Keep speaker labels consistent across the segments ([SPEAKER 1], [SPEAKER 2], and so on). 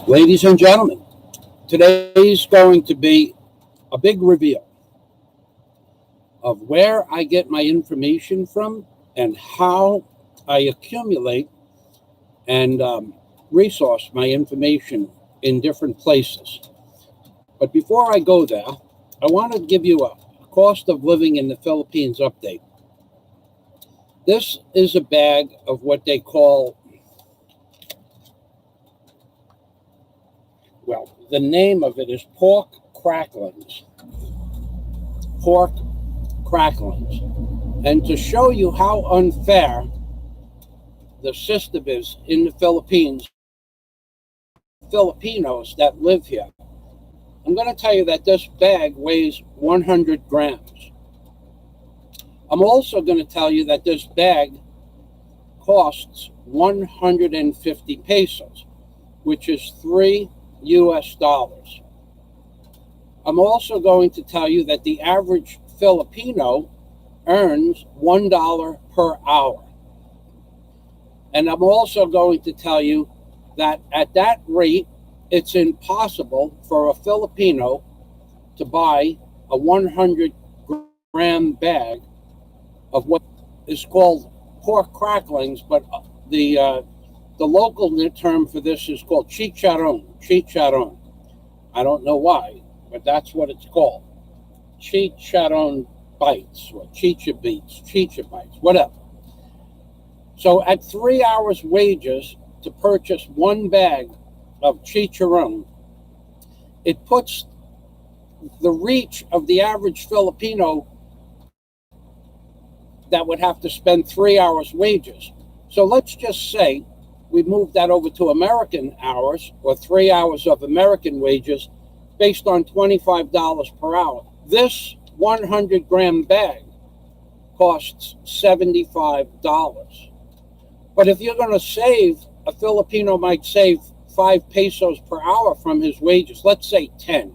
[SPEAKER 1] Ladies and gentlemen, today's going to be a big reveal of where I get my information from and how I accumulate and resource my information in different places. But before I go there, I want to give you a cost of living in the Philippines update. This is a bag of what they call, well, the name of it is pork cracklings. Pork cracklings. And to show you how unfair the system is in the Philippines, Filipinos that live here, I'm going to tell you that this bag weighs 100 grams. I'm also going to tell you that this bag costs 150 pesos, which is $3 US. I'm also going to tell you that the average Filipino earns $1 per hour. And I'm also going to tell you that at that rate, it's impossible for a Filipino to buy a 100-gram bag of what is called pork cracklings, but the local term for this is called chicharron. Chicharron. I don't know why, but that's what it's called. Chicharron bites or chicha bites, whatever. So at 3 hours wages to purchase one bag of chicharron, it puts the reach of the average Filipino that would have to spend 3 hours wages. So let's just say we move that over to American hours or 3 hours of American wages based on $25 per hour. This 100-gram bag costs $75. But if you're going to save, a Filipino might save 5 pesos per hour from his wages. Let's say 10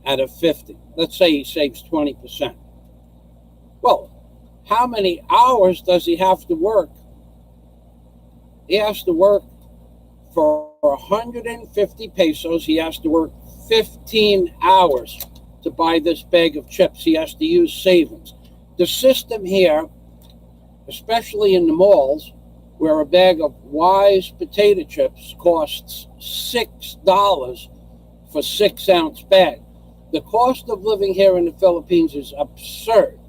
[SPEAKER 1] out of 50. Let's say he saves 20%. Well, how many hours does he have to work? He has to work for 150 pesos. He has to work 15 hours to buy this bag of chips. He has to use savings. The system here, especially in the malls, where a bag of Wise potato chips costs $6 for 6-ounce bag. The cost of living here in the Philippines is absurd.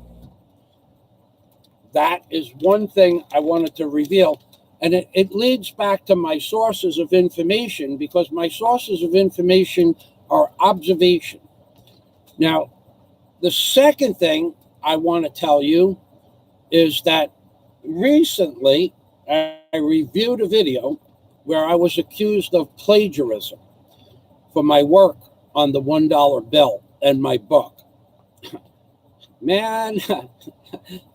[SPEAKER 1] That is one thing I wanted to reveal. And it leads back to my sources of information, because my sources of information are observation. Now, the second thing I want to tell you is that recently I reviewed a video where I was accused of plagiarism for my work on the $1 bill and my book. Man,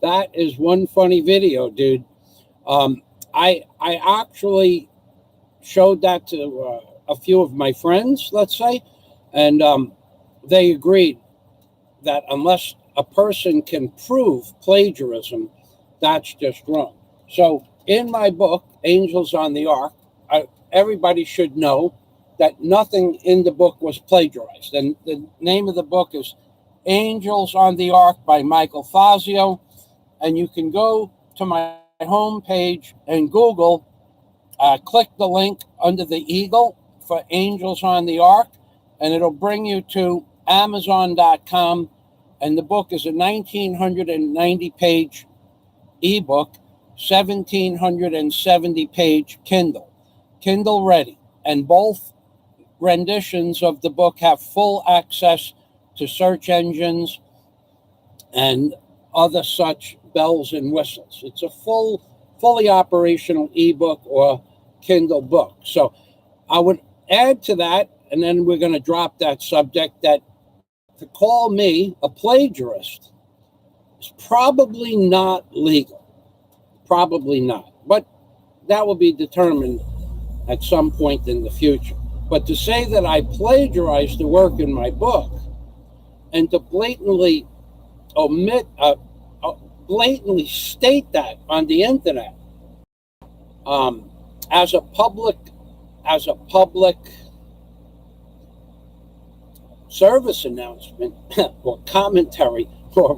[SPEAKER 1] that is one funny video, dude. I actually showed that to a few of my friends, let's say, and they agreed that unless a person can prove plagiarism, that's just wrong. So in my book, Angels on the Ark, everybody should know that nothing in the book was plagiarized. And the name of the book is Angels on the Ark by Michael Fazio. And you can go to my homepage and Google, click the link under the eagle for Angels on the Ark, and it'll bring you to Amazon.com. And the book is a 1,990-page ebook, 1,770-page Kindle ready. And both renditions of the book have full access to search engines and other such bells and whistles. It's a fully operational ebook or Kindle book. So I would add to that, and then we're going to drop that subject, that to call me a plagiarist is probably not legal. Probably not. But that will be determined at some point in the future. But to say that I plagiarized the work in my book and to blatantly blatantly state that on the internet as a public service announcement or commentary or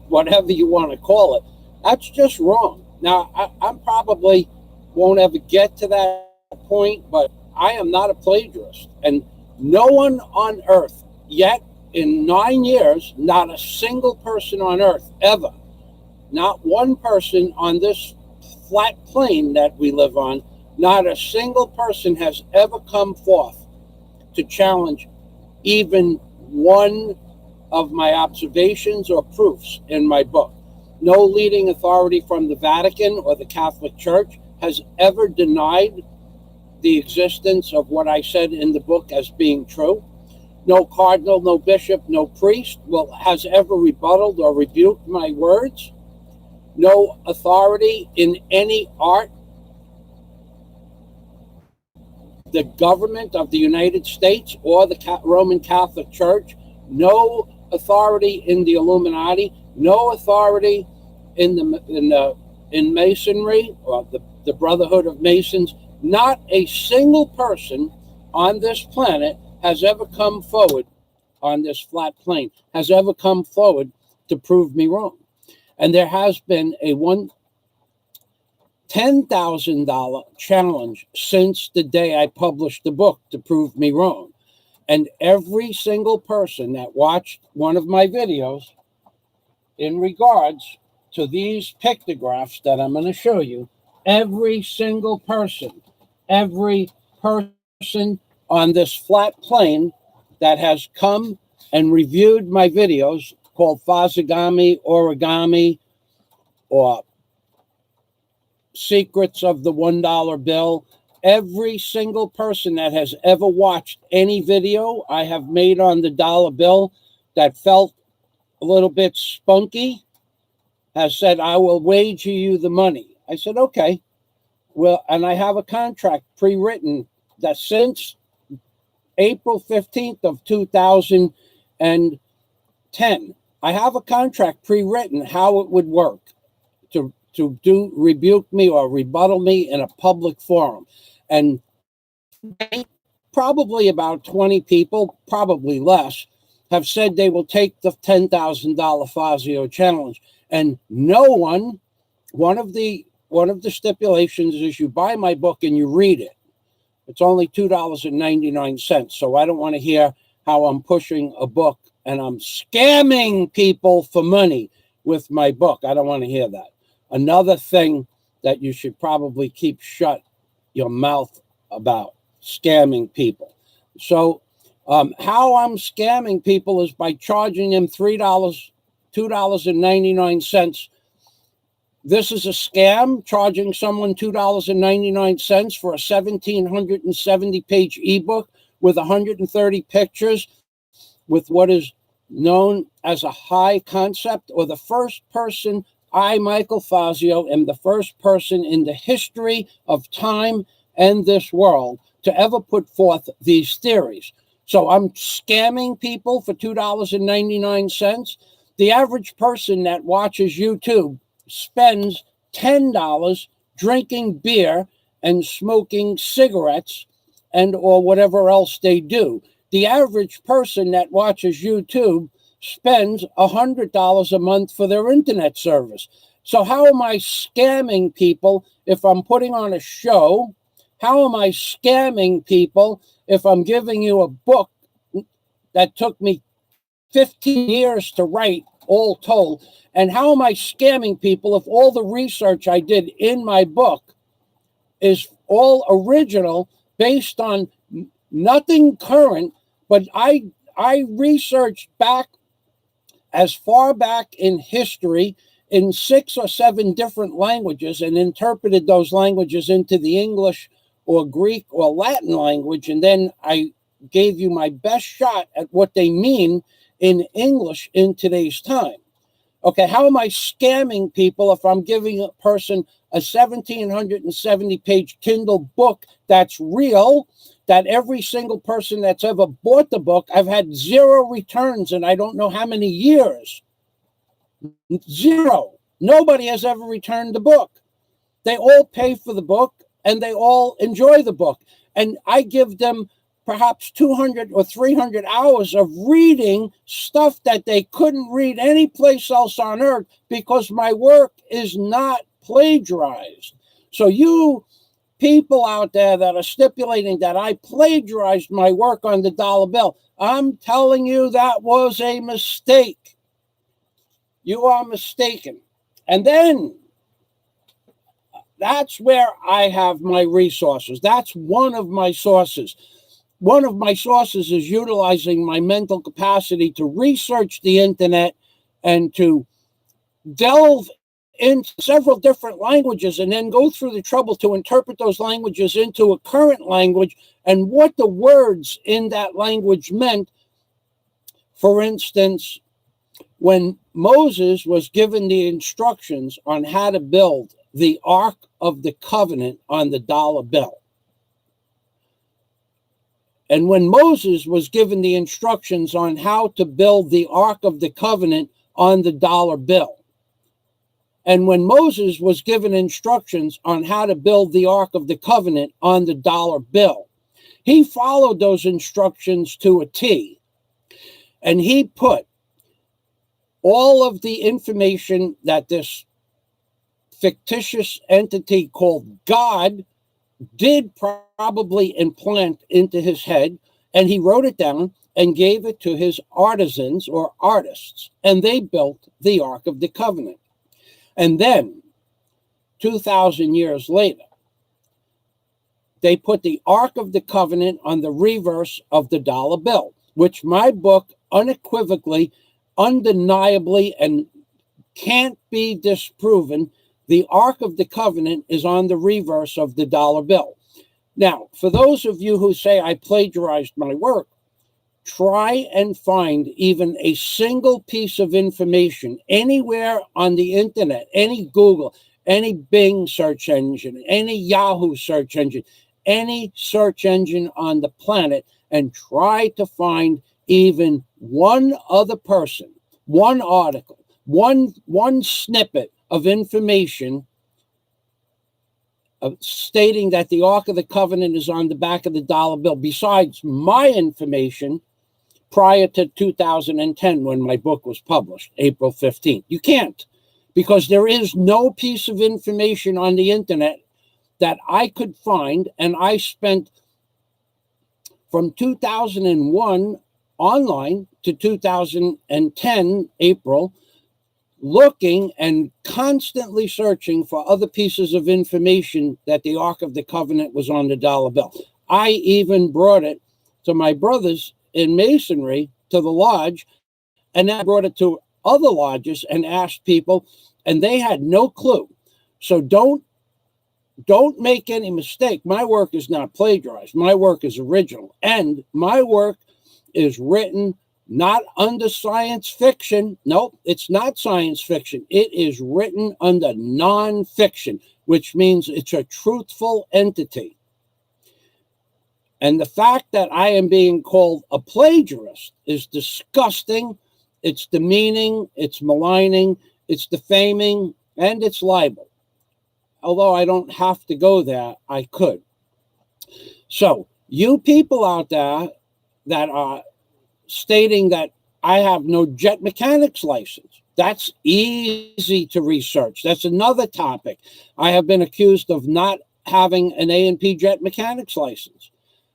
[SPEAKER 1] whatever you want to call it, that's just wrong. Now, I probably won't ever get to that point, but I am not a plagiarist. And no one on earth yet in 9 years, not a single person on earth ever, not one person on this flat plane that we live on, not a single person has ever come forth to challenge even one of my observations or proofs in my book. No leading authority from the Vatican or the Catholic Church has ever denied the existence of what I said in the book as being true. No cardinal, no bishop, no priest has ever rebutted or rebuked my words. No authority in any art, the government of the United States or the Roman Catholic Church, no authority in the Illuminati, no authority in Masonry or the Brotherhood of Masons. Not a single person on this planet has ever come forward on this flat plane, has ever come forward to prove me wrong. And there has been a $10,000 challenge since the day I published the book to prove me wrong. And every single person that watched one of my videos in regards to these pictographs that I'm going to show you, every single person on this flat plane that has come and reviewed my videos called Fazio origami or Secrets of the $1 bill. Every single person that has ever watched any video I have made on the dollar bill that felt a little bit spunky has said, I will wager you the money. I said, okay. Well, and I have a contract pre-written that since April 15th of 2010, I have a contract pre-written how it would work to rebuke me or rebuttal me in a public forum. And probably about 20 people, probably less, have said they will take the $10,000 Fazio challenge. And no one of the stipulations is you buy my book and you read it. It's only $2.99. So I don't want to hear how I'm pushing a book and I'm scamming people for money with my book. I don't want to hear that. Another thing that you should probably keep shut your mouth about, scamming people. So how I'm scamming people is by charging them $2.99. This is a scam, charging someone $2.99 for a 1,770-page ebook with 130 pictures with what is known as a high concept, or the first person, I, Michael Fazio, am the first person in the history of time and this world to ever put forth these theories. So I'm scamming people for $2.99. The average person that watches YouTube spends $10 drinking beer and smoking cigarettes and or whatever else they do. The average person that watches YouTube spends $100 a month for their internet service. So how am I scamming people if I'm putting on a show? How am I scamming people if I'm giving you a book that took me 15 years to write, all told? And how am I scamming people if all the research I did in my book is all original, based on nothing current, but I researched back as far back in history in 6 or 7 different languages and interpreted those languages into the English or Greek or Latin language. And then I gave you my best shot at what they mean in English in today's time. Okay, how am I scamming people if I'm giving a person a 1,770-page Kindle book that's real, that every single person that's ever bought the book, I've had 0 returns in I don't know how many years. 0. Nobody has ever returned the book. They all pay for the book and they all enjoy the book. And I give them perhaps 200 or 300 hours of reading stuff that they couldn't read anyplace else on earth because my work is not plagiarized. So you people out there that are stipulating that I plagiarized my work on the dollar bill, I'm telling you that was a mistake. You are mistaken. And then that's where I have my resources. That's one of my sources. One of my sources is utilizing my mental capacity to research the internet and to delve into several different languages and then go through the trouble to interpret those languages into a current language and what the words in that language meant. For instance, when Moses was given the instructions on how to build the Ark of the Covenant on the dollar bill, and when Moses was given the instructions on how to build the Ark of the Covenant on the dollar bill, and when Moses was given instructions on how to build the Ark of the Covenant on the dollar bill, he followed those instructions to a T, and he put all of the information that this fictitious entity called God did probably implant into his head, and he wrote it down and gave it to his artisans or artists, and they built the Ark of the Covenant. And then 2,000 years later, they put the Ark of the Covenant on the reverse of the dollar bill, which my book unequivocally, undeniably, and can't be disproven, the Ark of the Covenant is on the reverse of the dollar bill. Now, for those of you who say I plagiarized my work, try and find even a single piece of information anywhere on the internet, any Google, any Bing search engine, any Yahoo search engine, any search engine on the planet, and try to find even one other person, one article, one snippet of information stating that the Ark of the Covenant is on the back of the dollar bill, besides my information prior to 2010 when my book was published, April 15th. You can't, because there is no piece of information on the internet that I could find, and I spent from 2001 online to 2010 April looking and constantly searching for other pieces of information that the Ark of the Covenant was on the dollar bill. I even brought it to my brothers in Masonry, to the lodge, and then I brought it to other lodges and asked people, and they had no clue. So don't make any mistake. My work is not plagiarized. My work is original, and my work is written not under science fiction. Nope, it's not science fiction. It is written under nonfiction, which means it's a truthful entity. And the fact that I am being called a plagiarist is disgusting. It's demeaning, it's maligning, it's defaming, and it's libel. Although I don't have to go there, I could. So you people out there that are stating that I have no jet mechanics license, that's easy to research. That's another topic. I have been accused of not having an A&P jet mechanics license.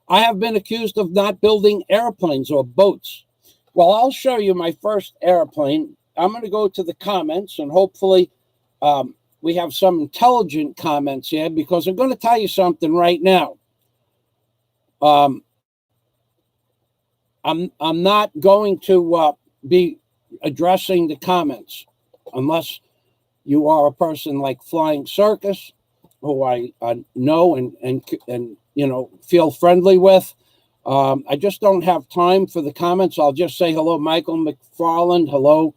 [SPEAKER 1] I have been accused of not building airplanes or boats. Well, I'll show you my first airplane. I'm going to go to the comments, and hopefully we have some intelligent comments here, because I'm going to tell you something right now. I'm not going to be addressing the comments unless you are a person like Flying Circus, who I know and you know, feel friendly with. I just don't have time for the comments. I'll just say hello, Michael McFarland, hello,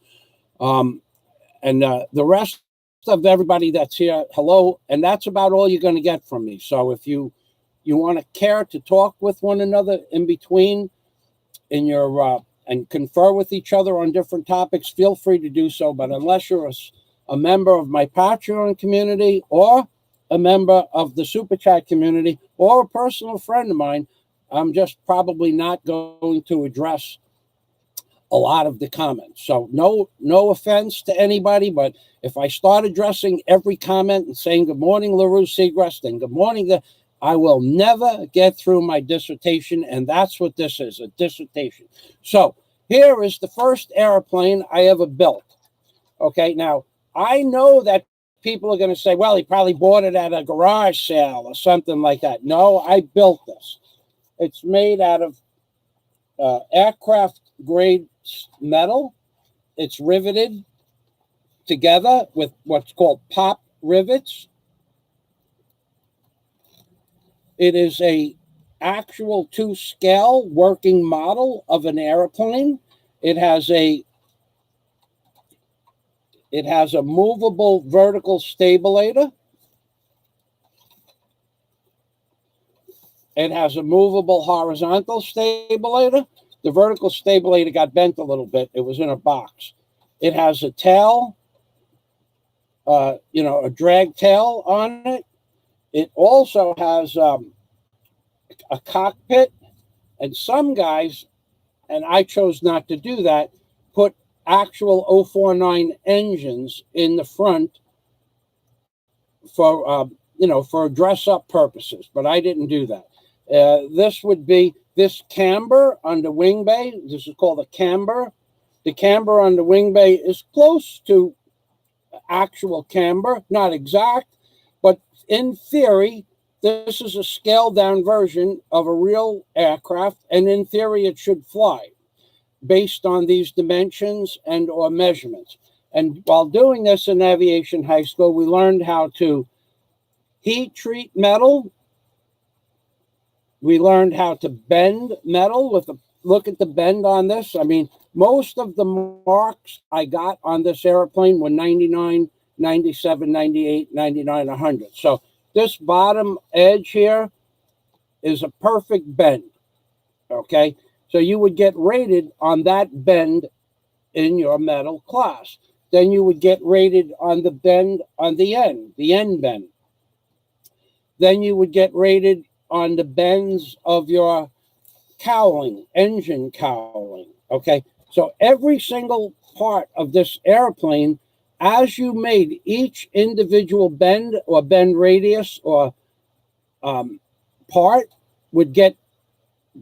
[SPEAKER 1] and the rest of everybody that's here, hello, and that's about all you're going to get from me. So if you want to care to talk with one another in between in your and confer with each other on different topics, feel free to do so. But unless you're a member of my Patreon community or a member of the Super Chat community or a personal friend of mine, I'm just probably not going to address a lot of the comments. So no offense to anybody, but if I start addressing every comment and saying good morning, LaRue Segrest, and good morning, I will never get through my dissertation, and that's what this is, a dissertation. So here is the first airplane I ever built. Okay, now I know that people are going to say, well, he probably bought it at a garage sale or something like that. No, I built this. It's made out of aircraft grade metal. It's riveted together with what's called pop rivets. It is a actual to scale working model of an airplane. It has a movable vertical stabilator. It has a movable horizontal stabilator. The vertical stabilator got bent a little bit. It was in a box. It has a tail, a drag tail on it. It also has a cockpit, and some guys, and I chose not to do that, put actual 049 engines in the front for dress-up purposes, but I didn't do that. This would be this camber on the wing bay. This is called a camber. The camber on the wing bay is close to actual camber, not exact, but in theory, this is a scaled-down version of a real aircraft, and in theory, it should fly based on these dimensions and or measurements. And while doing this in aviation high school, we learned how to heat treat metal. We learned how to bend metal with look at the bend on this. I mean, most of the marks I got on this airplane were 99, 97, 98, 99, 100. So this bottom edge here is a perfect bend, okay? So you would get rated on that bend in your metal class. Then you would get rated on the bend on the end bend. Then you would get rated on the bends of your cowling, engine cowling, okay? So every single part of this airplane, as you made each individual bend or bend radius or part, would get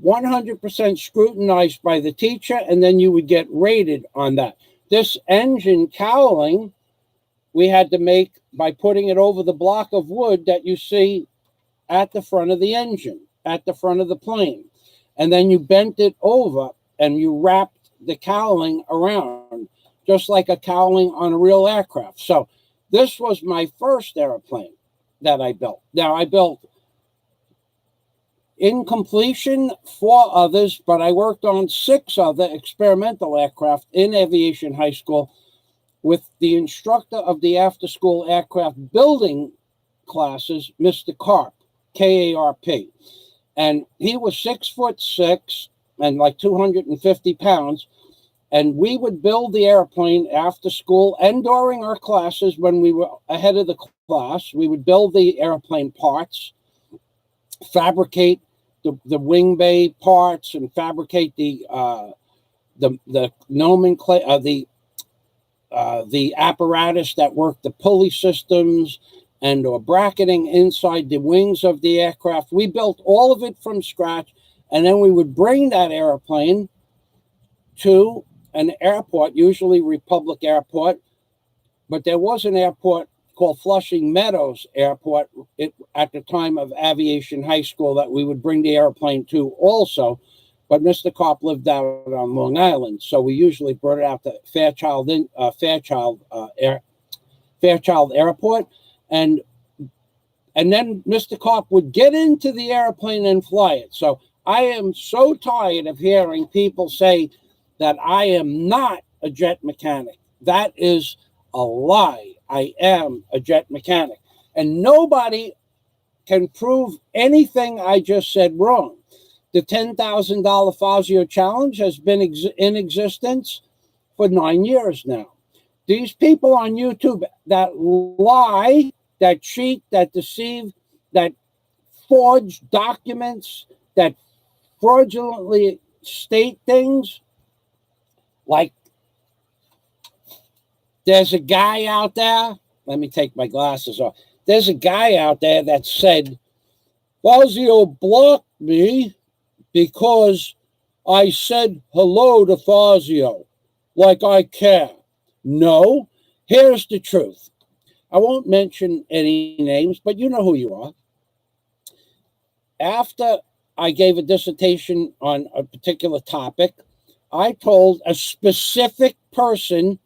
[SPEAKER 1] 100% scrutinized by the teacher, and then you would get rated on that. This engine cowling, we had to make by putting it over the block of wood that you see at the front of the engine, at the front of the plane. And then you bent it over and you wrapped the cowling around, just like a cowling on a real aircraft. So this was my first airplane that I built. Now, I built in completion 4 others, but I worked on 6 other experimental aircraft in aviation high school with the instructor of the after-school aircraft building classes, Mr. Karp, K-A-R-P. And he was 6'6" and like 250 pounds. And we would build the airplane after school and during our classes when we were ahead of the class. We would build the airplane parts, fabricate the wing bay parts, and fabricate the nomenclature, the apparatus that worked the pulley systems and or bracketing inside the wings of the aircraft. We built all of it from scratch, and then we would bring that airplane to an airport, usually Republic Airport, but there was an airport called Flushing Meadows Airport at the time of aviation high school that we would bring the airplane to also. But Mr. Karp lived out on Long Island, so we usually brought it out to Fairchild Airport, and then Mr. Karp would get into the airplane and fly it. So I am so tired of hearing people say that I am not a jet mechanic. That is a lie. I am a jet mechanic, and nobody can prove anything I just said wrong. The $10,000 Fazio challenge has been in existence for 9 years now. These people on YouTube that lie, that cheat, that deceive, that forge documents, that fraudulently state things like there's a guy out there. Let me take my glasses off. There's a guy out there that said, Fazio blocked me because I said hello to Fazio, like I care. No, here's the truth. I won't mention any names, but you know who you are. After I gave a dissertation on a particular topic, I told a specific person,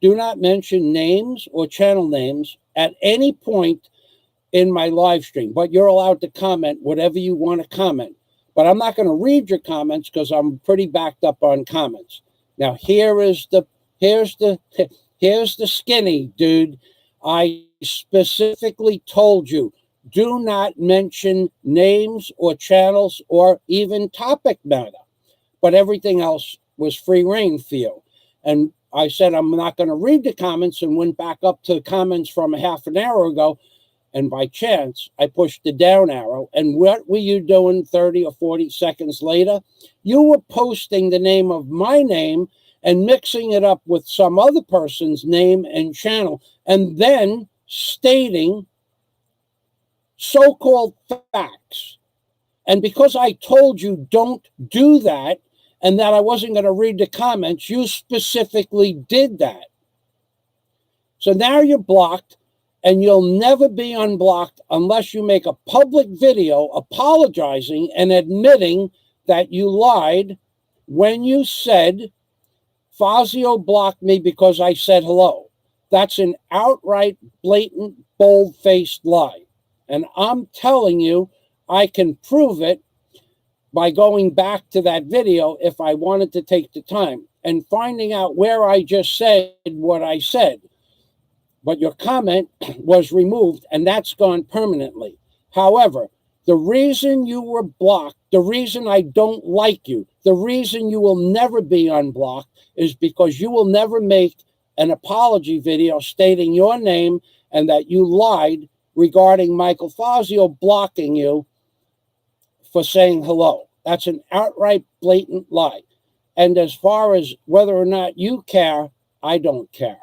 [SPEAKER 1] do not mention names or channel names at any point in my live stream, but you're allowed to comment whatever you want to comment. But I'm not going to read your comments because I'm pretty backed up on comments. Now here's the skinny dude. I specifically told you, do not mention names or channels or even topic matter. But everything else was free reign for you. And I said I'm not going to read the comments and went back up to the comments from a half an hour ago. And by chance, I pushed the down arrow. And what were you doing 30 or 40 seconds later? You were posting the name of my name and mixing it up with some other person's name and channel, and then stating so-called facts. And because I told you don't do that and that I wasn't going to read the comments, you specifically did that. So now you're blocked, and you'll never be unblocked unless you make a public video apologizing and admitting that you lied when you said Fazio blocked me because I said hello. That's an outright, blatant, bold-faced lie. And I'm telling you, I can prove it by going back to that video if I wanted to take the time and finding out where I just said what I said. But your comment was removed, and that's gone permanently. However, the reason you were blocked, the reason I don't like you, the reason you will never be unblocked is because you will never make an apology video stating your name and that you lied regarding Michael Fazio blocking you for saying hello. That's an outright, blatant lie. And as far as whether or not you care, I don't care.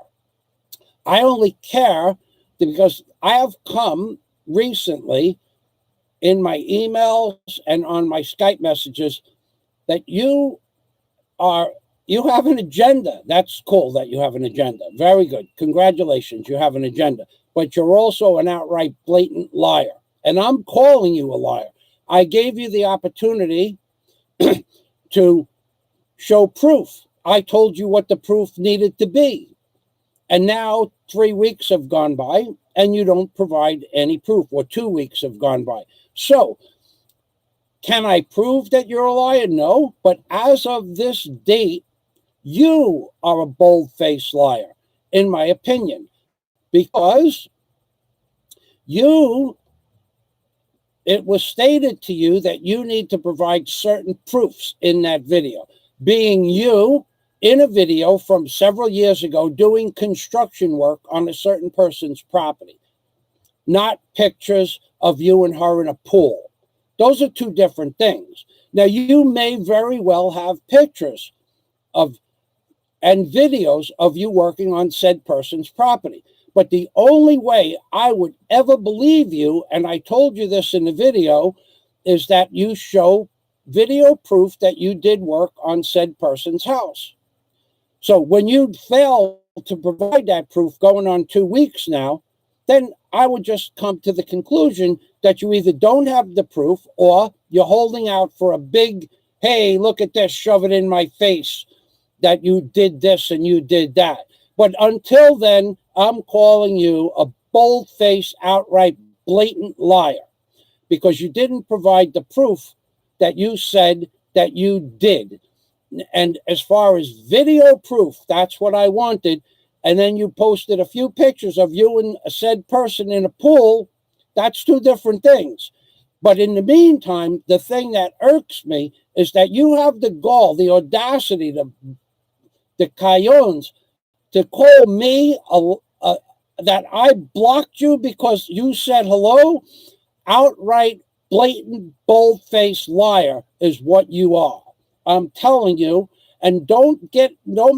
[SPEAKER 1] I only care because I have come recently in my emails and on my Skype messages that you have an agenda. That's cool that you have an agenda. Very good. Congratulations, you have an agenda. But you're also an outright blatant liar. And I'm calling you a liar. I gave you the opportunity to show proof. I told you what the proof needed to be. And now 3 weeks have gone by and you don't provide any proof, or 2 weeks have gone by. So can I prove that you're a liar? No. But as of this date, you are a bold-faced liar, in my opinion, because it was stated to you that you need to provide certain proofs in that video, being you in a video from several years ago doing construction work on a certain person's property, not pictures of you and her in a pool. Those are two different things. Now, you may very well have pictures of and videos of you working on said person's property. But the only way I would ever believe you, and I told you this in the video, is that you show video proof that you did work on said person's house. So when you fail to provide that proof going on 2 weeks now, then I would just come to the conclusion that you either don't have the proof or you're holding out for a big, hey, look at this, shove it in my face, that you did this and you did that. But until then, I'm calling you a bold-faced, outright, blatant liar because you didn't provide the proof that you said that you did. And as far as video proof, that's what I wanted. And then you posted a few pictures of you and a said person in a pool. That's two different things. But in the meantime, the thing that irks me is that you have the gall, the audacity, the coyones to call me that I blocked you because you said hello. Outright blatant, bold-faced liar is what you are. I'm telling you, and don't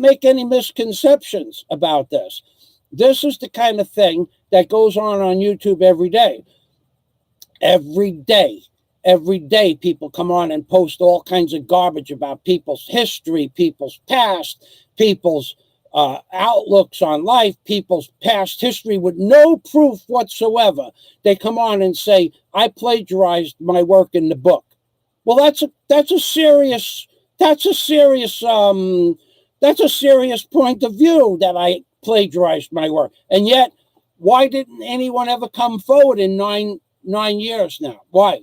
[SPEAKER 1] make any misconceptions about this. This is the kind of thing that goes on YouTube every day. Every day, people come on and post all kinds of garbage about people's history, people's past, people's outlooks on life, people's past history with no proof whatsoever. They come on and say, I plagiarized my work in the book. Well, that's a serious point of view, that I plagiarized my work. And yet, why didn't anyone ever come forward in nine years now? Why?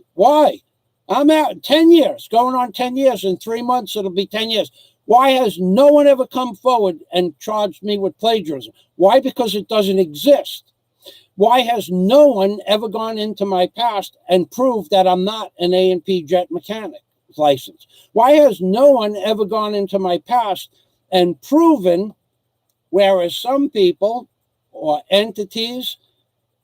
[SPEAKER 1] I'm out 10 years, going on 10 years. In 3 months, it'll be 10 years. Why has no one ever come forward and charged me with plagiarism? Why? Because it doesn't exist. Why has no one ever gone into my past and proved that I'm not an A&P jet mechanic license? Why has no one ever gone into my past and proven, whereas some people or entities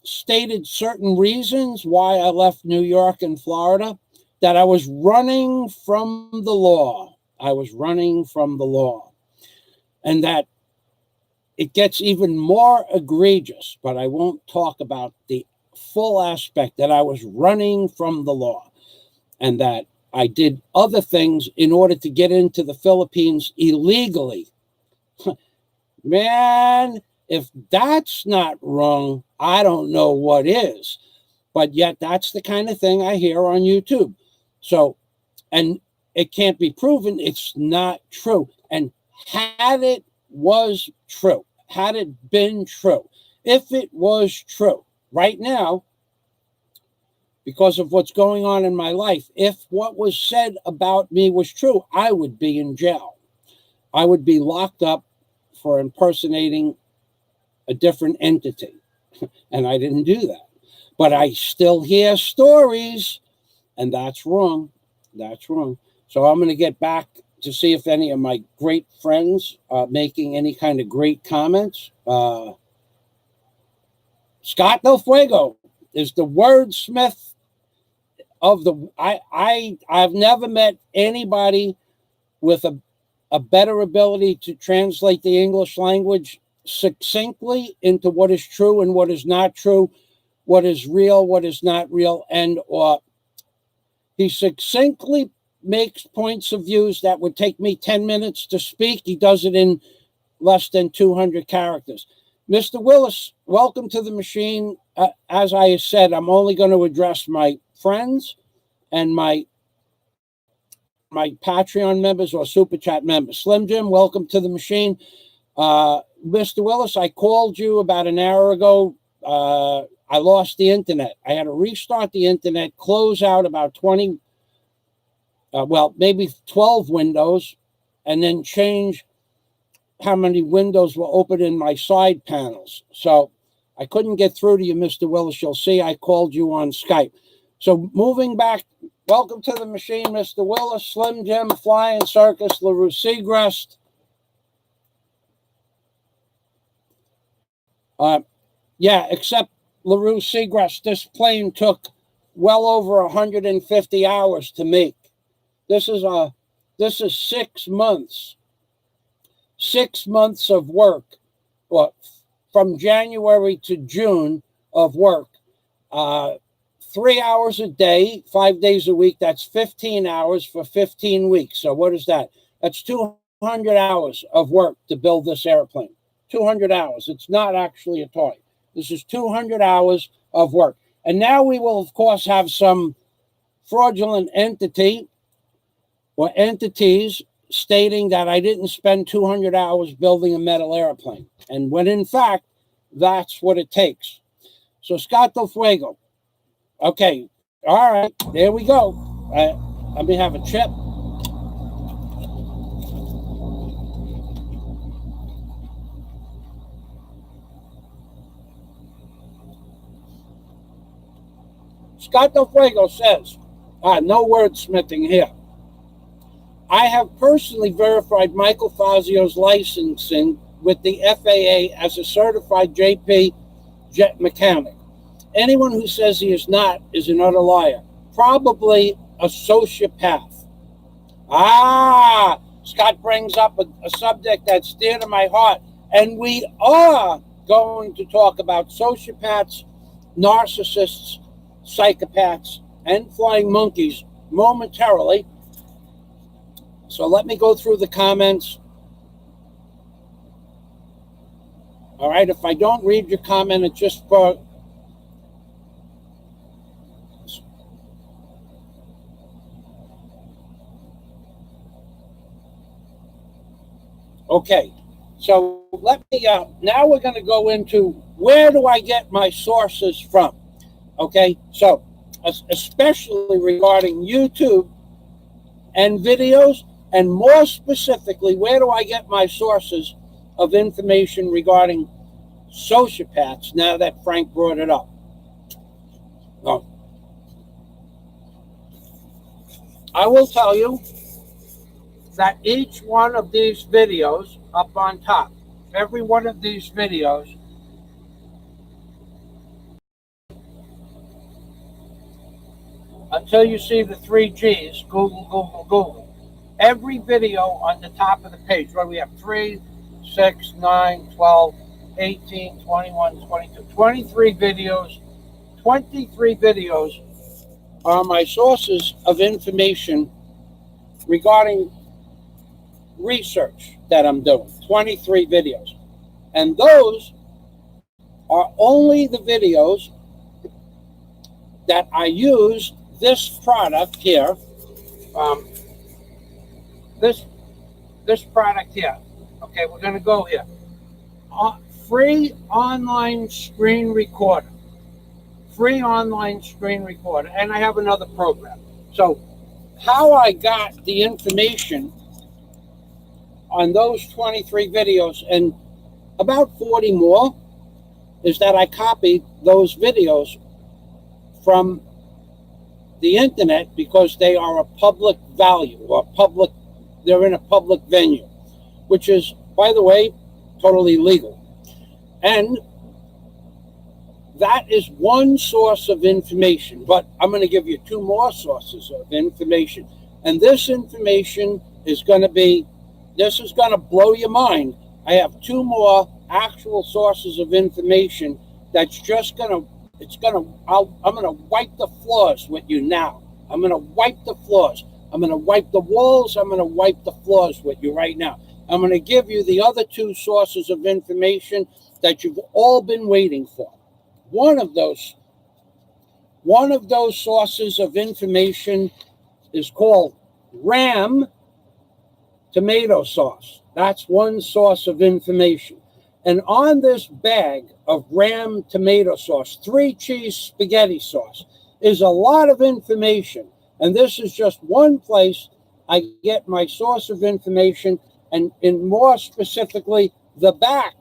[SPEAKER 1] stated certain reasons why I left New York and Florida, that I was running from the law. I was running from the law. And that it gets even more egregious, but I won't talk about the full aspect, that I was running from the law and that I did other things in order to get into the Philippines illegally. Man, if that's not wrong, I don't know what is. But yet that's the kind of thing I hear on YouTube. So, and it can't be proven. It's not true. And had it was true, had it been true, if it was true right now, because of what's going on in my life, if what was said about me was true, I would be in jail. I would be locked up for impersonating a different entity. And I didn't do that. But I still hear stories, and that's wrong. That's wrong. So I'm going to get back to see if any of my great friends are making any kind of great comments. Scott Del Fuego is the wordsmith of the... I've never met anybody with a better ability to translate the English language succinctly into what is true and what is not true, what is real, what is not real, and he succinctly makes points of views that would take me 10 minutes to speak. He does it in less than 200 characters. Mr. Willis, welcome to the machine. As I said, I'm only going to address my friends and my Patreon members or Super Chat members. Slim Jim, welcome to the machine. Mr. Willis, I called you about an hour ago. I lost the internet. I had to restart the internet, close out about 20, maybe 12 windows, and then change how many windows were open in my side panels. So I couldn't get through to you, Mr. Willis. You'll see I called you on Skype. So moving back, welcome to the machine, Mr. Willis, Slim Jim, Flying Circus, LaRue Segrest. Except LaRue Segrest, this plane took well over 150 hours to make. This is 6 months. 6 months of work, from January to June of work. 3 hours a day, 5 days a week. That's 15 hours for 15 weeks. So what is that? That's 200 hours of work to build this airplane. 200 hours. It's not actually a toy. This is 200 hours of work. And now we will, of course, have some fraudulent entity or entities stating that I didn't spend 200 hours building a metal airplane. And when, in fact, that's what it takes. So, Scott Del Fuego. Okay. All right. There we go. Let me have a chip. Scott Del Fuego says, no wordsmithing here. I have personally verified Michael Fazio's licensing with the FAA as a certified JP jet mechanic. Anyone who says he is not is an utter liar. probably a sociopath. Scott brings up a subject that's dear to my heart, and we are going to talk about sociopaths, narcissists, psychopaths, and flying monkeys momentarily. So let me go through the comments. All right, if I don't read your comment, it's just for... Okay, so let me, now we're going to go into where do I get my sources from? Okay, so especially regarding YouTube and videos, and more specifically, where do I get my sources of information regarding sociopaths, now that Frank brought it up? Well, I will tell you that each one of these videos up on top, every one of these videos, until you see the 3 G's, Google, Google, Google, every video on the top of the page, where we have 3, 6, 9, 12, 18, 21, 22, 23 videos, 23 videos are my sources of information regarding research that I'm doing. 23 videos. And those are only the videos that I use this product here. This product here. Okay, we're going to go here. Free online screen recorder. Free online screen recorder. And I have another program. So how I got the information on those 23 videos and about 40 more is that I copied those videos from the internet because they are a public value or public, they're in a public venue, which is, by the way, totally legal. And that is one source of information, but I'm going to give you 2 more sources of information. And this information is going to be, this is going to blow your mind. I have 2 more actual sources of information that's just going to, I'm going to wipe the floors with you now. I'm going to wipe the floors. I'm going to wipe the walls. I'm going to wipe the floors with you right now. I'm going to give you the other 2 sources of information that you've all been waiting for. One of those sources of information is called Ram tomato sauce. That's one source of information. And on this bag of Ram tomato sauce, 3 cheese spaghetti sauce, is a lot of information. And this is just one place I get my source of information, and in more specifically, the back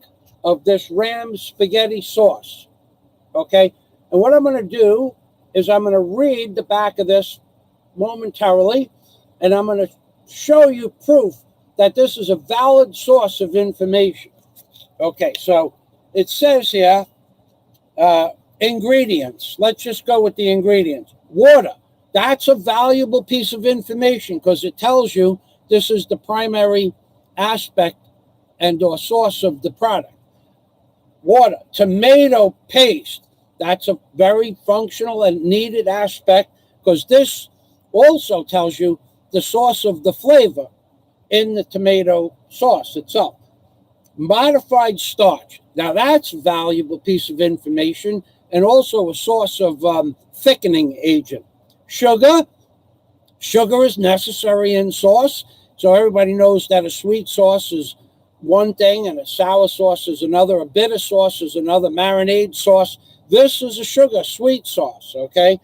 [SPEAKER 1] of this Ram spaghetti sauce. Okay? And what I'm going to do is I'm going to read the back of this momentarily, and I'm going to show you proof that this is a valid source of information. Okay, so it says here, ingredients. Let's just go with the ingredients. Water. That's a valuable piece of information because it tells you this is the primary aspect and or source of the product. Water. Tomato paste. That's a very functional and needed aspect because this also tells you the source of the flavor in the tomato sauce itself. Modified starch. Now that's a valuable piece of information and also a source of thickening agent. Sugar. Sugar is necessary in sauce. So everybody knows that a sweet sauce is one thing and a sour sauce is another. A bitter sauce is another. Marinade sauce. This is a sugar sweet sauce, okay?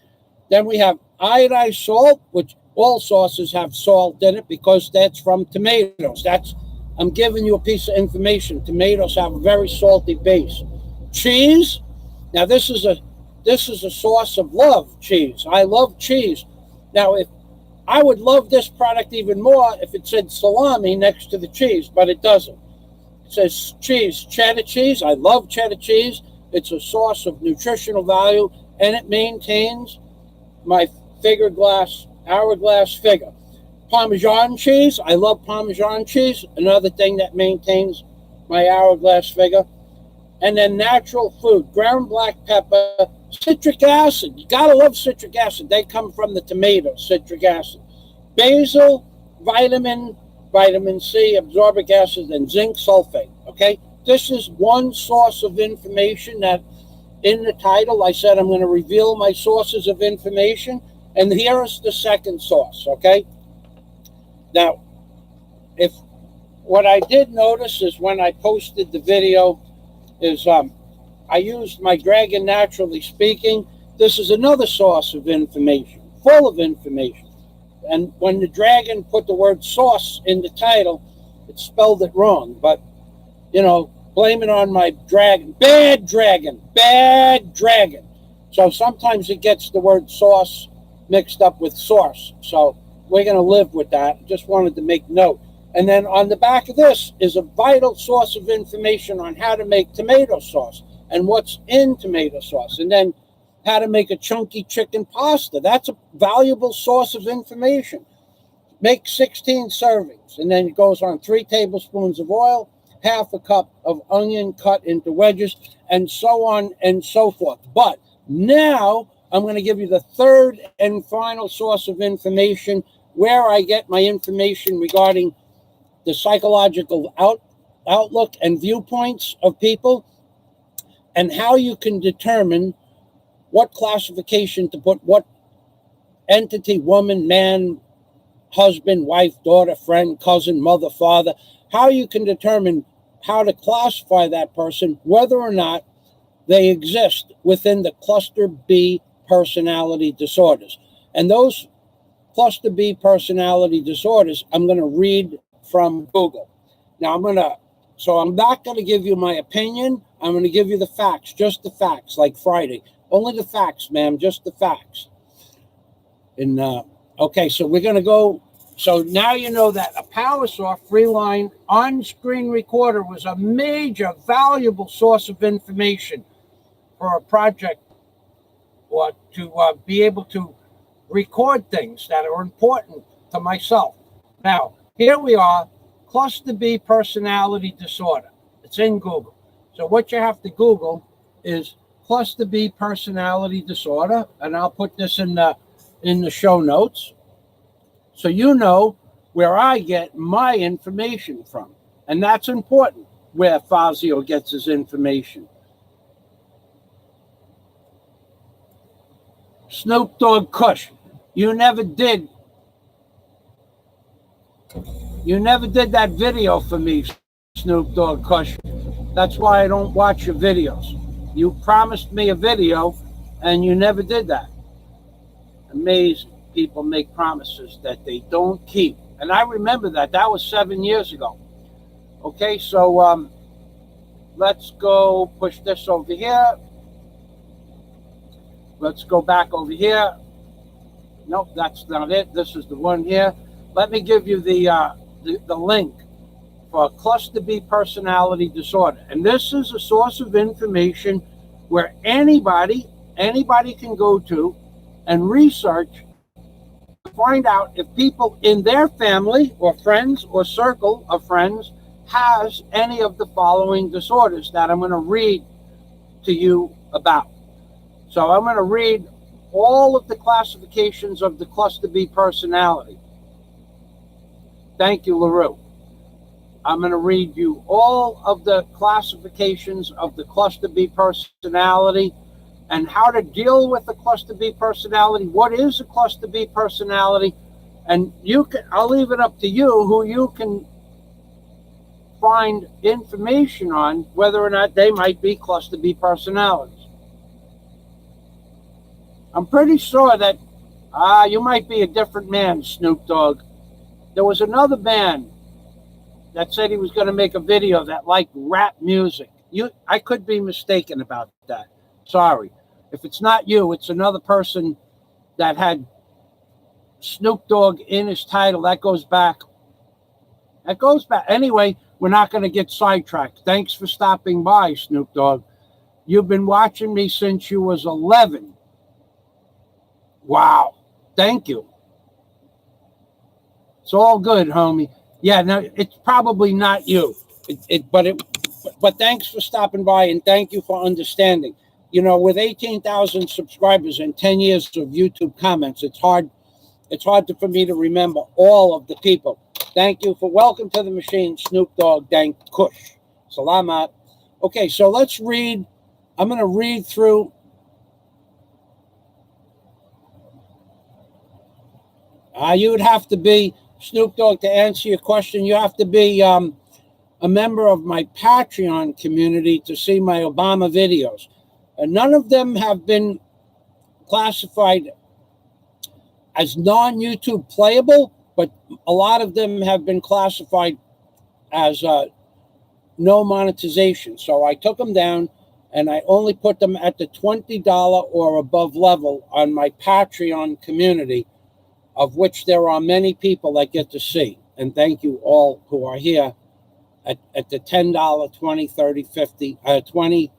[SPEAKER 1] Then we have iodized salt, which all sauces have salt in it because that's from tomatoes. I'm giving you a piece of information. Tomatoes have a very salty base. Cheese. Now this is a source of love, cheese. I love cheese. Now if I would love this product even more if it said salami next to the cheese, but it doesn't. It says cheese, cheddar cheese. I love cheddar cheese. It's a source of nutritional value and it maintains my hourglass figure. Parmesan cheese. I love Parmesan cheese. Another thing that maintains my hourglass figure. And then natural food, ground black pepper, citric acid. You gotta love citric acid. They come from the tomato, citric acid. Basil, vitamin C, absorbic acid, and zinc sulfate. Okay, this is one source of information that in the title I said I'm going to reveal my sources of information, and here is the second source. Okay, now if what I did notice is when I posted the video is I used my Dragon Naturally Speaking. This is another source of information, full of information. And when the Dragon put the word source in the title, it spelled it wrong. But, you know, blame it on my dragon. Bad dragon. Bad dragon. So sometimes it gets the word source mixed up with source. So we're going to live with that. Just wanted to make note. And then on the back of this is a vital source of information on how to make tomato sauce and what's in tomato sauce. And then how to make a chunky chicken pasta. That's a valuable source of information. Make 16 servings. And then it goes on 3 tablespoons of oil, half a cup of onion cut into wedges, and so on and so forth. But now I'm going to give you the third and final source of information where I get my information regarding the psychological outlook and viewpoints of people, and how you can determine what classification to put what entity, woman, man, husband, wife, daughter, friend, cousin, mother, father, how you can determine how to classify that person, whether or not they exist within the cluster B personality disorders. And those cluster B personality disorders, I'm going to read from Google. Now I'm not going to give you my opinion. I'm going to give you the facts, just the facts, like Friday. Only the facts, ma'am, just the facts. And okay, so we're going to go. So now you know that a PowerSoft Freeline on-screen recorder was a major, valuable source of information for a project, or to be able to record things that are important to myself. Now, here we are, cluster B personality disorder. It's in Google. So what you have to Google is cluster B personality disorder, and I'll put this in the show notes so you know where I get my information from. And that's important, where Fazio gets his information. Snoop Dogg Kush, you never did that video for me, Snoop Dogg Kush. That's why I don't watch your videos. You promised me a video, and you never did that. Amazing. People make promises that they don't keep. And I remember that. That was 7 years ago. Okay, so let's go push this over here. Let's go back over here. Nope, that's not it. This is the one here. Let me give you the link for cluster B personality disorder. And this is a source of information where anybody can go to and research to find out if people in their family or friends or circle of friends has any of the following disorders that I'm going to read to you about. So I'm going to read all of the classifications of the cluster B personality. Thank you, LaRue. I'm going to read you all of the classifications of the cluster B personality and how to deal with the cluster B personality. What is a cluster B personality? And I'll leave it up to you who you can find information on whether or not they might be cluster B personalities. I'm pretty sure that you might be a different man, Snoop Dogg. There was another man that said he was going to make a video that liked rap music. I could be mistaken about that. Sorry. If it's not you, it's another person that had Snoop Dogg in his title. That goes back. Anyway, we're not going to get sidetracked. Thanks for stopping by, Snoop Dogg. You've been watching me since you was 11. Wow. Thank you. It's all good, homie. Yeah, no, it's probably not you. But thanks for stopping by and thank you for understanding. You know, with 18,000 subscribers and 10 years of YouTube comments, it's hard. It's hard for me to remember all of the people. Thank you for welcome to the machine, Snoop Dogg, Dank Kush. Salamat. Okay, so let's read. I'm going to read through. You would have to be, Snoop Dogg, to answer your question, you have to be a member of my Patreon community to see my Obama videos. None of them have been classified as non-YouTube playable, but a lot of them have been classified as no monetization. So I took them down and I only put them at the $20 or above level on my Patreon community, of which there are many people that get to see. And thank you all who are here at the $10, $20, $30, $50, $20,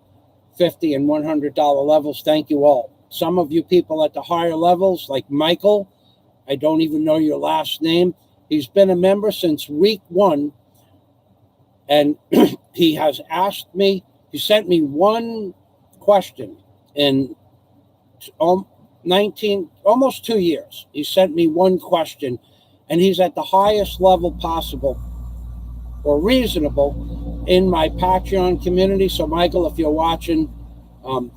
[SPEAKER 1] $50, and $100 levels. Thank you all. Some of you people at the higher levels, like Michael, I don't even know your last name. He's been a member since week 1, and he has asked me, he sent me one question in 19, almost 2 years. He sent me one question, and he's at the highest level possible or reasonable in my Patreon community. So, Michael, if you're watching,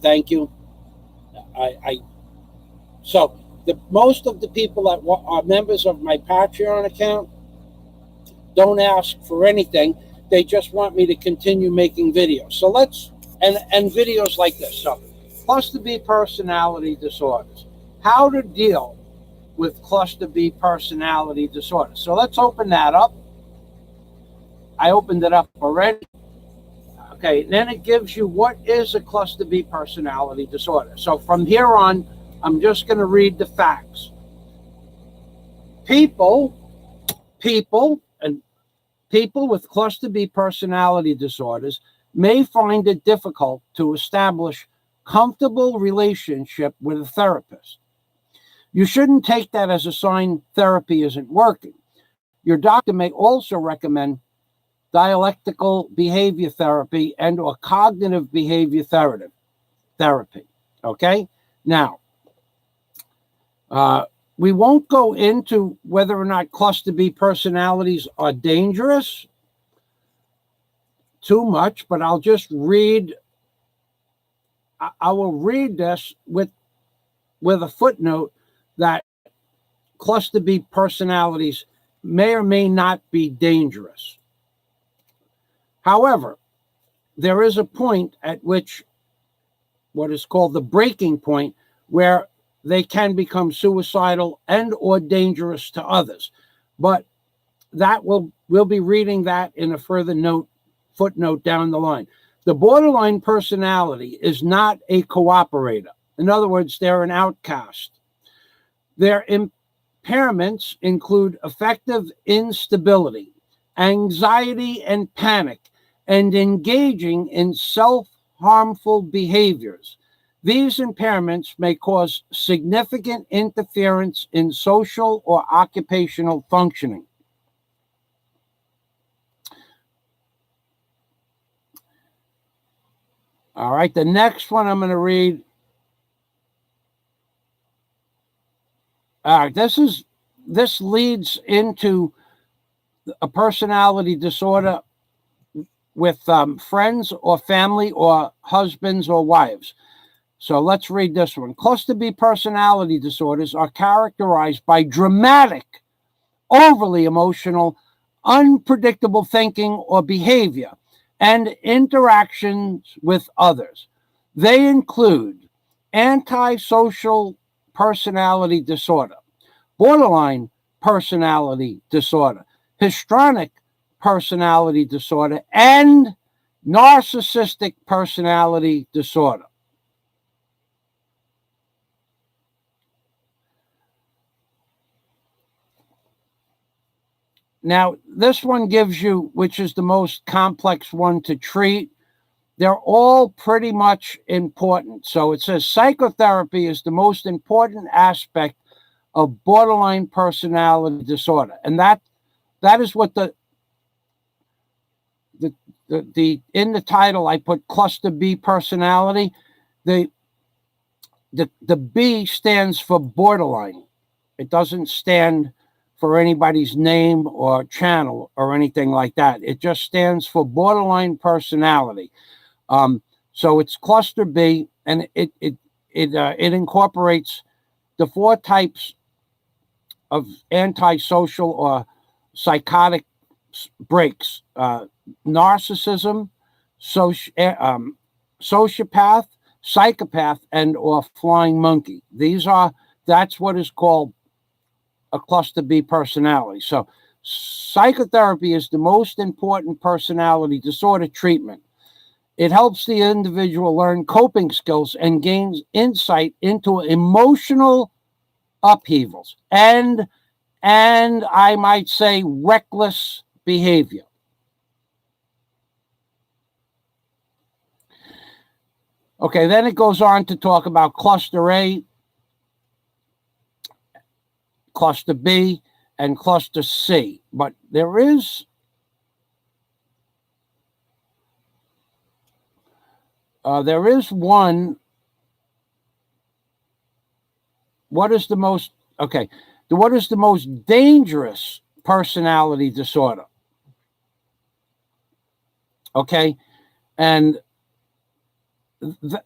[SPEAKER 1] thank you. So most of the people that are members of my Patreon account don't ask for anything. They just want me to continue making videos. So and videos like this. So cluster B personality disorders. How to deal with cluster B personality disorders. So let's open that up. I opened it up already. Okay, then it gives you what is a cluster B personality disorder. So from here on, I'm just going to read the facts. People with cluster B personality disorders may find it difficult to establish comfortable relationship with a therapist. You shouldn't take that as a sign therapy isn't working. Your doctor may also recommend dialectical behavior therapy and or cognitive behavior therapy. Okay? Now, we won't go into whether or not cluster B personalities are dangerous too much, but I'll just read. I will read this with a footnote that cluster B personalities may or may not be dangerous. However, there is a point at which what is called the breaking point where they can become suicidal and or dangerous to others. But that we'll be reading that in a further footnote down the line. The borderline personality is not a cooperator. In other words, they're an outcast. Their impairments include affective instability, anxiety and panic, and engaging in self-harmful behaviors. These impairments may cause significant interference in social or occupational functioning. All right, the next one I'm going to read. All right, this leads into a personality disorder with friends or family or husbands or wives. So let's read this one. Cluster B personality disorders are characterized by dramatic, overly emotional, unpredictable thinking or behavior and interactions with others. They include antisocial personality disorder, borderline personality disorder, histrionic personality disorder, and narcissistic personality disorder. Now, this one gives you, which is the most complex one to treat. They're all pretty much important. So it says psychotherapy is the most important aspect of borderline personality disorder. And that is what the in the title I put cluster B personality. The B stands for borderline. It doesn't stand for anybody's name or channel or anything like that. It just stands for borderline personality. So it's cluster B, and it incorporates the 4 types of antisocial or psychotic breaks: narcissism, sociopath, psychopath, and or flying monkey. That's what is called a cluster B personality. So psychotherapy is the most important personality disorder treatment. It helps the individual learn coping skills and gains insight into emotional upheavals and I might say reckless behavior. Okay, then it goes on to talk about cluster A, cluster B, and cluster C. But there is one. What is the most dangerous personality disorder? Okay, and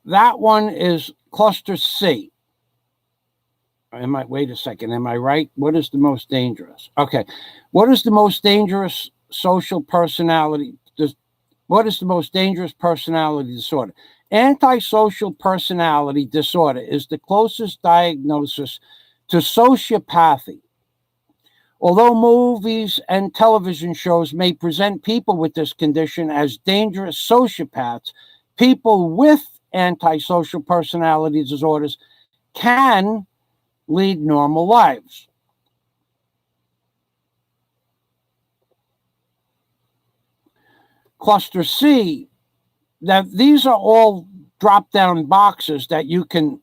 [SPEAKER 1] that one is cluster C. Wait a second, am I right? What is the most dangerous? Okay, what is the most dangerous social personality? What is the most dangerous personality disorder? Antisocial personality disorder is the closest diagnosis to sociopathy. Although movies and television shows may present people with this condition as dangerous sociopaths, people with antisocial personality disorders can lead normal lives. Cluster C, now these are all drop-down boxes that you can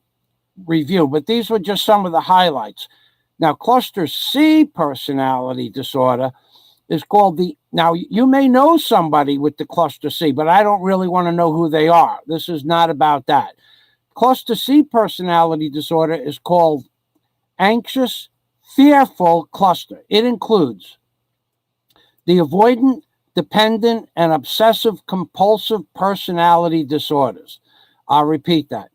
[SPEAKER 1] review, but these were just some of the highlights. Now, cluster C personality disorder is called now you may know somebody with the cluster C, but I don't really want to know who they are. This is not about that. Cluster C personality disorder is called anxious, fearful cluster. It includes the avoidant, dependent, and obsessive compulsive personality disorders. I'll repeat that.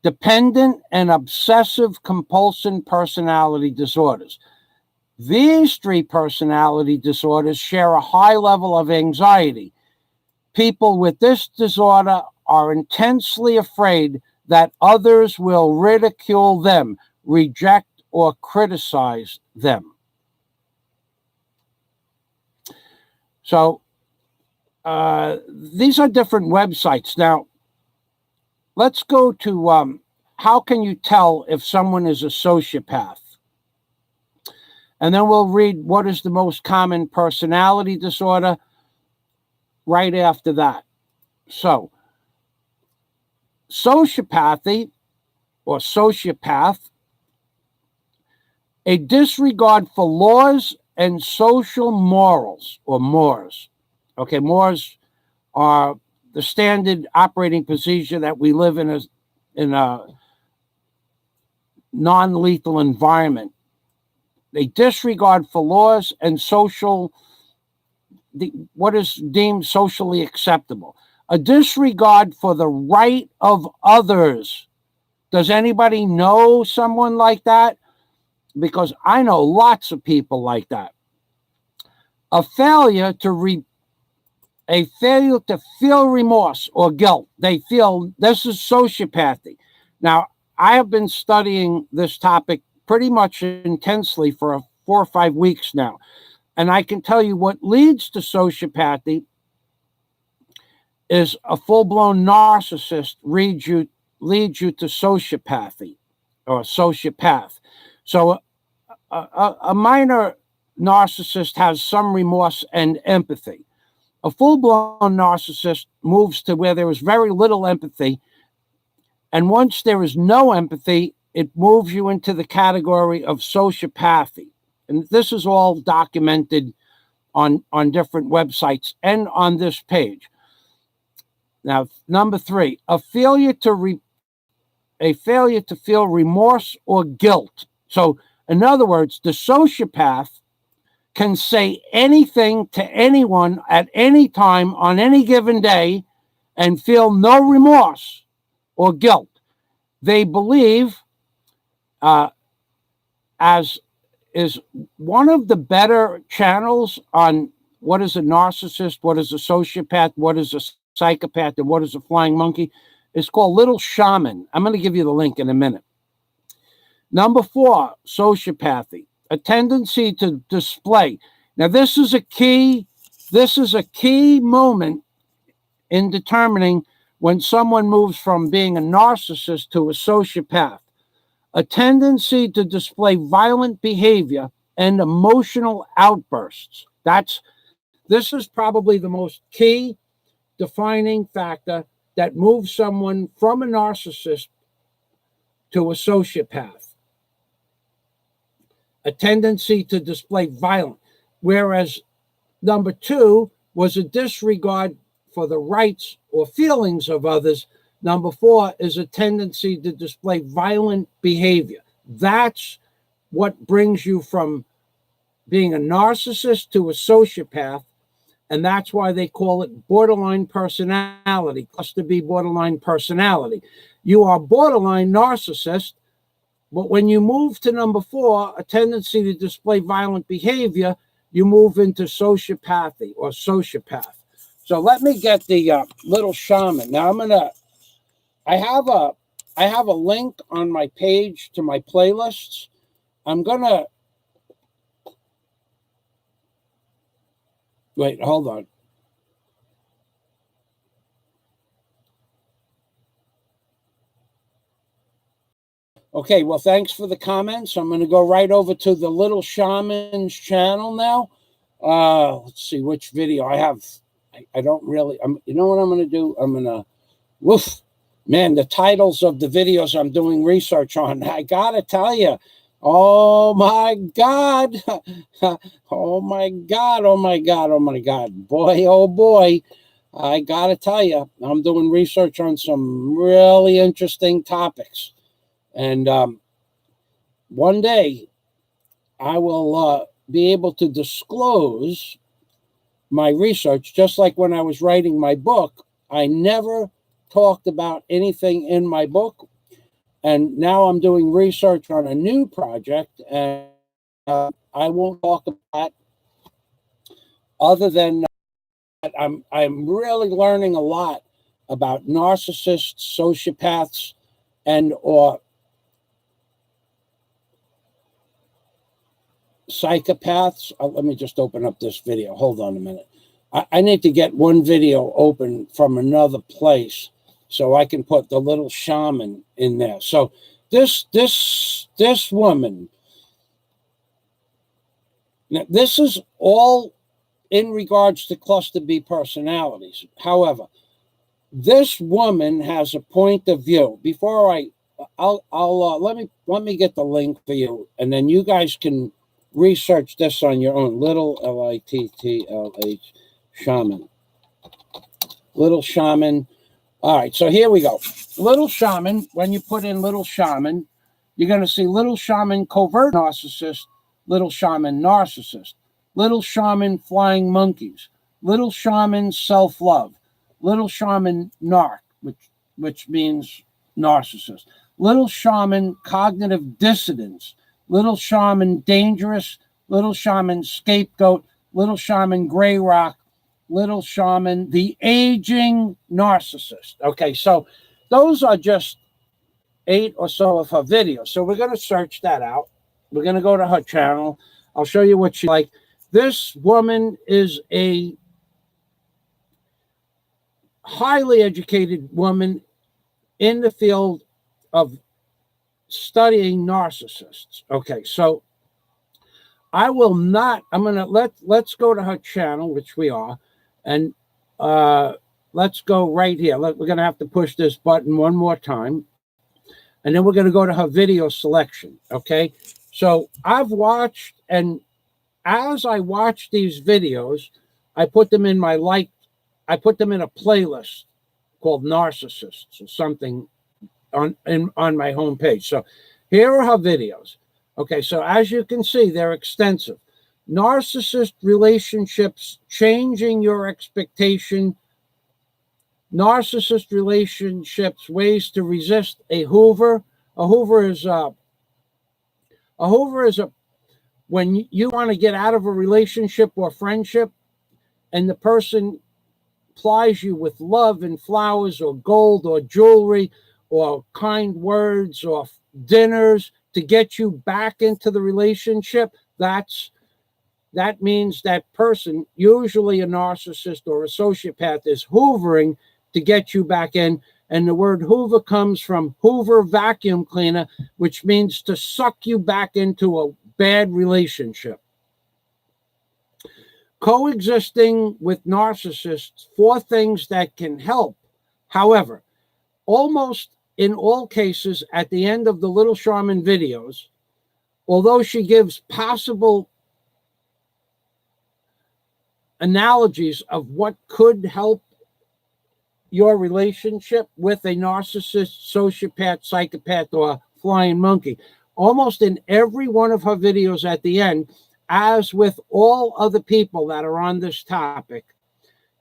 [SPEAKER 1] Dependent and obsessive compulsive personality disorders. These 3 personality disorders share a high level of anxiety. People with this disorder are intensely afraid that others will ridicule them, reject, or criticize them. So these are different websites. Now, let's go to how can you tell if someone is a sociopath? And then we'll read what is the most common personality disorder right after that. So, sociopathy or sociopath, a disregard for laws and social morals or mores. Okay, mores are the standard operating procedure that we live in a non-lethal environment. A disregard for laws and what is deemed socially acceptable. A disregard for the right of others. Does anybody know someone like that? Because I know lots of people like that. A failure to feel remorse or guilt. They feel this is sociopathy. Now, I have been studying this topic pretty much intensely for 4 or 5 weeks now. And I can tell you what leads to sociopathy is a full-blown narcissist leads you to sociopathy or sociopath. So a minor narcissist has some remorse and empathy. A full-blown narcissist moves to where there is very little empathy. And once there is no empathy, it moves you into the category of sociopathy. And this is all documented on different websites and on this page. Now, number 3, a failure to feel remorse or guilt. So, in other words, the sociopath can say anything to anyone at any time on any given day and feel no remorse or guilt. They believe, as is one of the better channels on what is a narcissist, what is a sociopath, what is a psychopath, and what is a flying monkey, is called Little Shaman. I'm going to give you the link in a minute. Number 4, sociopathy, a tendency to display. Now, this is a key moment in determining when someone moves from being a narcissist to a sociopath. A tendency to display violent behavior and emotional outbursts. This is probably the most key defining factor that moves someone from a narcissist to a sociopath. A tendency to display violence, whereas number 2 was a disregard for the rights or feelings of others. Number 4 is a tendency to display violent behavior. That's what brings you from being a narcissist to a sociopath, and that's why they call it borderline personality, cluster B borderline personality. You are borderline narcissist, but when you move to number 4, a tendency to display violent behavior, you move into sociopathy or sociopath. So let me get the Little Shaman. Now I have a link on my page to my playlists. I'm gonna wait. Hold on. Okay. Well, thanks for the comments. I'm going to go right over to the Little Shaman's channel now. Let's see which video I have. I don't really. You know what I'm going to do? I'm going to. Woof. Man, the titles of the videos I'm doing research on, I gotta tell you, oh my God, oh my God, oh my God, oh my God, boy, oh boy, I gotta tell you, I'm doing research on some really interesting topics. And one day I will be able to disclose my research, just like when I was writing my book. I never talked about anything in my book, and now I'm doing research on a new project, and I won't talk about that other than that I'm really learning a lot about narcissists, sociopaths, and or psychopaths. Let me just open up this video. Hold on a minute. I need to get one video open from another place so I can put the Little Shaman in there. So this woman, now this is all in regards to cluster B personalities. However, this woman has a point of view. Before I'll let me get the link for you, and then you guys can research this on your own. Little LITTLH Shaman. Little Shaman. All right, so here we go. Little Shaman, when you put in Little Shaman, you're going to see Little Shaman covert narcissist, Little Shaman narcissist, Little Shaman flying monkeys, Little Shaman self-love, Little Shaman narc, which means narcissist, Little Shaman cognitive dissidence, Little Shaman dangerous, Little Shaman scapegoat, Little Shaman gray rock, Little Shaman the aging narcissist. Okay, so those are just 8 or so of her videos. So we're going to search that out. We're going to go to her channel. I'll show you what she like. This woman is a highly educated woman in the field of studying narcissists. Okay, so I will not, I'm going to let's go to her channel, which we are, and let's go right here. We're going to have to push this button one more time. and then we're going to go to her video selection. Okay. So I've watched, and as I watch these videos, I put them in I put them in a playlist called Narcissists or something on my homepage. So here are her videos. Okay, so as you can see, they're extensive. Narcissist relationships, changing your expectation. Narcissist relationships, ways to resist a Hoover. A Hoover is when you want to get out of a relationship or friendship, and the person plies you with love and flowers or gold or jewelry or kind words or dinners to get you back into the relationship. That means that person, usually a narcissist or a sociopath, is hoovering to get you back in. And the word Hoover comes from Hoover vacuum cleaner, which means to suck you back into a bad relationship. Coexisting with narcissists, 4 things that can help. However, almost in all cases, at the end of the Little Charmin videos, although she gives possible analogies of what could help your relationship with a narcissist, sociopath, psychopath, or flying monkey, almost in every one of her videos at the end, as with all other people that are on this topic,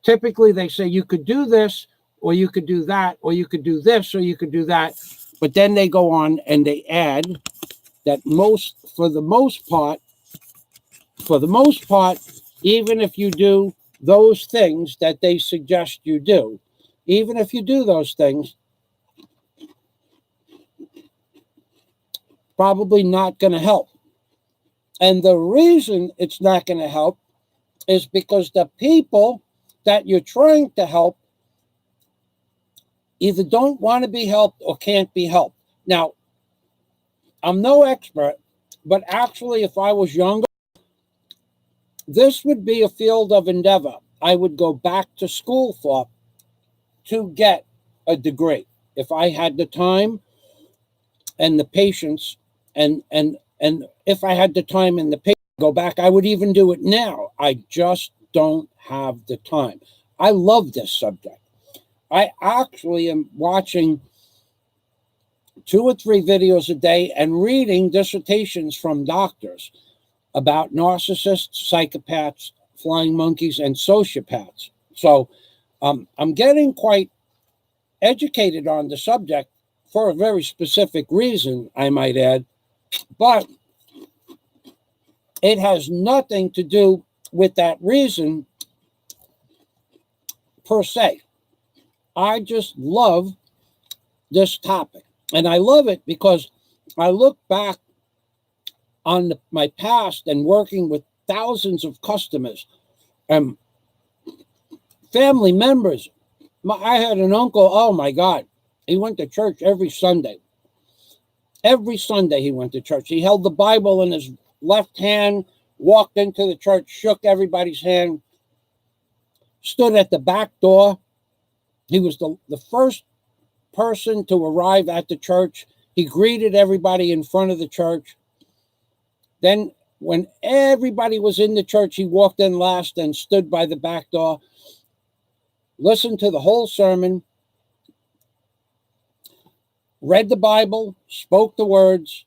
[SPEAKER 1] typically they say you could do this, or you could do that, or you could do this, or you could do that. But then they go on and they add that for the most part, even if you do those things that they suggest you do, even if you do those things, probably not going to help. And the reason it's not going to help is because the people that you're trying to help either don't want to be helped or can't be helped. Now, I'm no expert, but actually, if I was younger, this would be a field of endeavor I would go back to school for to get a degree. If I had the time and the patience, and if I had the time and the patience to go back, I would even do it now. I just don't have the time. I love this subject. I actually am watching 2 or 3 videos a day and reading dissertations from doctors about narcissists, psychopaths, flying monkeys, and sociopaths. So I'm getting quite educated on the subject for a very specific reason, I might add, but it has nothing to do with that reason per se. I just love this topic, and I love it because I look back on my past and working with thousands of customers and family members. I had an uncle, oh my God, he went to church every Sunday. Every Sunday he went to church. He held the Bible in his left hand, walked into the church, shook everybody's hand, stood at the back door. He was the first person to arrive at the church. He greeted everybody in front of the church. Then when everybody was in the church, he walked in last and stood by the back door, listened to the whole sermon, read the Bible, spoke the words.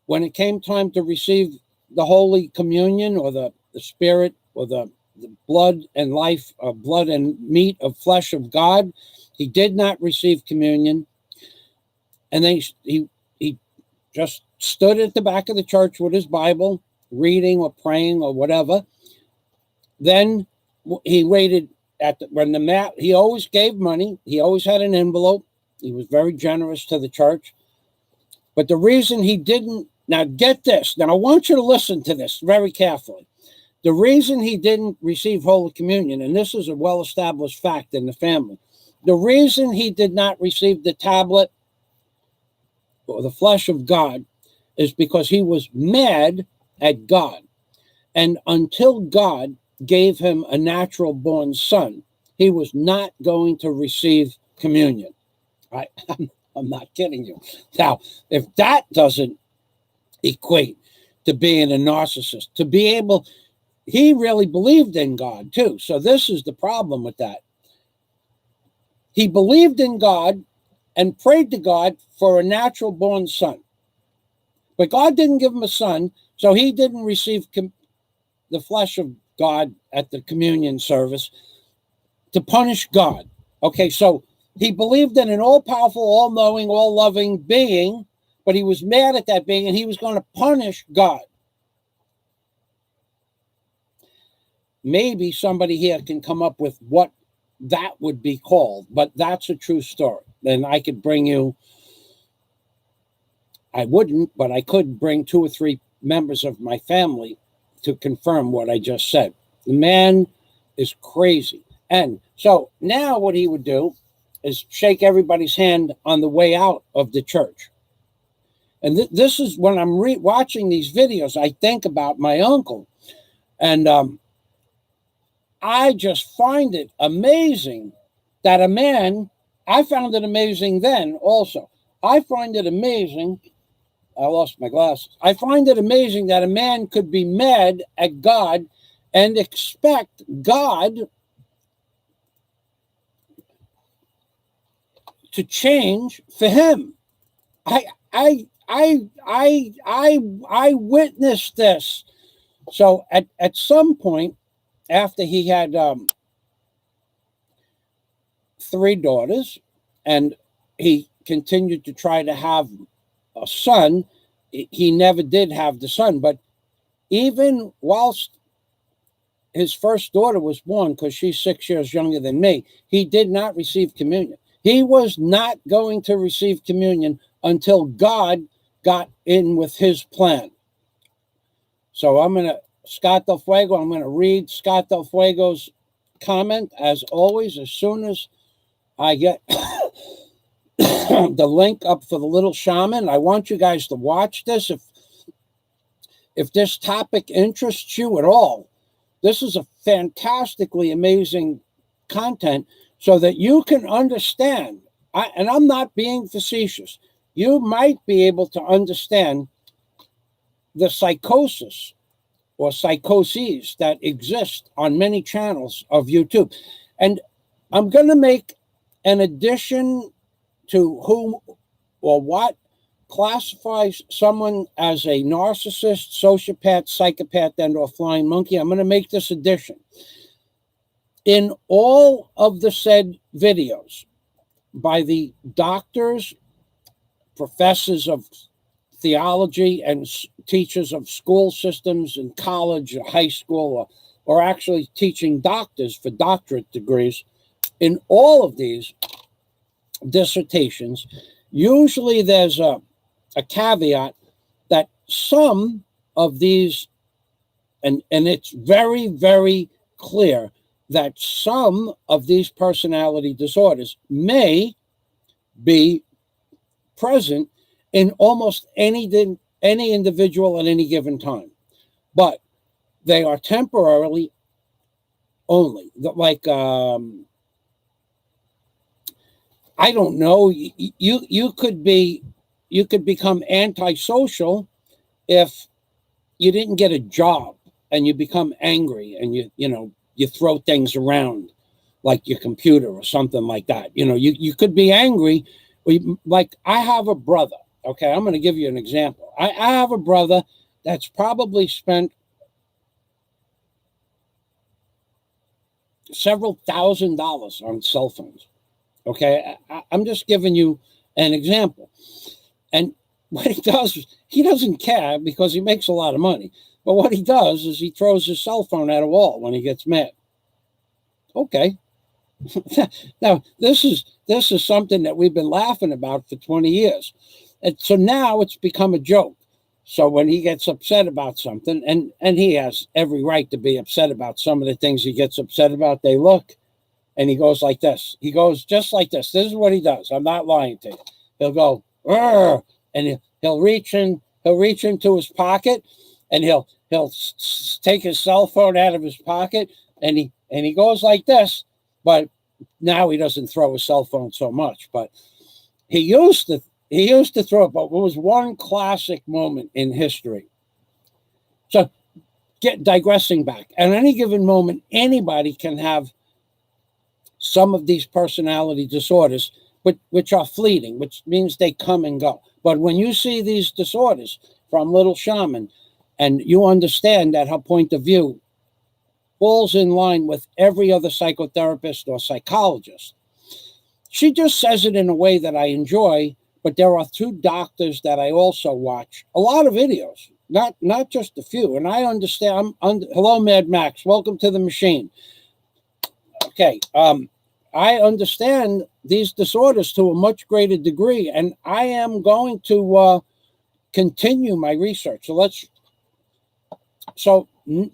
[SPEAKER 1] When it came time to receive the Holy Communion or the Spirit or the blood and life, blood and meat of flesh of God, he did not receive communion. And then he just stood at the back of the church with his Bible, reading or praying or whatever. Then he waited when the mat. He always gave money. He always had an envelope. He was very generous to the church. But the reason he didn't, now get this. Now I want you to listen to this very carefully. The reason he didn't receive Holy Communion, and this is a well-established fact in the family, the reason he did not receive the tablet or the flesh of God is because he was mad at God. And until God gave him a natural born son, he was not going to receive communion. I'm not kidding you. Now, if that doesn't equate to being a narcissist, to be able, he really believed in God too. So this is the problem with that. He believed in God and prayed to God for a natural born son. But God didn't give him a son, so he didn't receive the flesh of God at the communion service to punish God. Okay, so he believed in an all-powerful, all-knowing, all-loving being, but he was mad at that being, and he was going to punish God. Maybe somebody here can come up with what that would be called, but that's a true story. Then I could bring you, I wouldn't, but I could bring 2 or 3 members of my family to confirm what I just said. The man is crazy. And so now what he would do is shake everybody's hand on the way out of the church. And this is when I'm watching these videos, I think about my uncle. And I just find it amazing that a man, I found it amazing then also. I find it amazing, I lost my glasses. I find it amazing that a man could be mad at God and expect God to change for him. I witnessed this. So at some point, after he had 3 daughters, and he continued to try to have a son, he never did have the son. But even whilst his first daughter was born, because she's 6 years younger than me, he did not receive communion. He was not going to receive communion until God got in with his plan. So I'm going to, Scott Del Fuego, I'm going to read Scott Del Fuego's comment, as always, as soon as I get the link up for the little shaman. I want you guys to watch this. If this topic interests you at all, this is a fantastically amazing content so that you can understand, and I'm not being facetious, you might be able to understand the psychosis or psychoses that exist on many channels of YouTube. And I'm going to make an addition to who or what classifies someone as a narcissist, sociopath, psychopath, and or flying monkey. I'm going to make this addition. In all of the said videos by the doctors, professors of theology, and teachers of school systems in college or high school, or actually teaching doctors for doctorate degrees, in all of these dissertations, usually there's a caveat that some of these, and it's very, very clear that some of these personality disorders may be present in almost any individual at any given time, but they are temporarily only. Like I don't know. You could become antisocial if you didn't get a job and you become angry and you throw things around like your computer or something like that. You could be angry. Like I have a brother. Okay, I'm going to give you an example. I have a brother that's probably spent several $1,000s on cell phones. Okay, I'm just giving you an example. And what he does is he doesn't care because he makes a lot of money. But what he does is he throws his cell phone at a wall when he gets mad. Okay. Now, this is something that we've been laughing about for 20 years. And so now it's become a joke. So when he gets upset about something, and he has every right to be upset about some of the things he gets upset about, they look, and he goes like this. He goes just like this. This is what he does. I'm not lying to you. He'll go, "Arr," and he'll reach into his pocket, and he'll take his cell phone out of his pocket, and he goes like this. But now he doesn't throw his cell phone so much. But He used to throw it, but it was one classic moment in history. So digressing back, at any given moment, anybody can have some of these personality disorders, which are fleeting, which means they come and go. But when you see these disorders from Little Shaman, and you understand that her point of view falls in line with every other psychotherapist or psychologist, she just says it in a way that I enjoy. But there are 2 doctors that I also watch a lot of videos, not just a few. And I understand. Hello, Mad Max. Welcome to the machine. Okay. I understand these disorders to a much greater degree, and I am going to continue my research. So on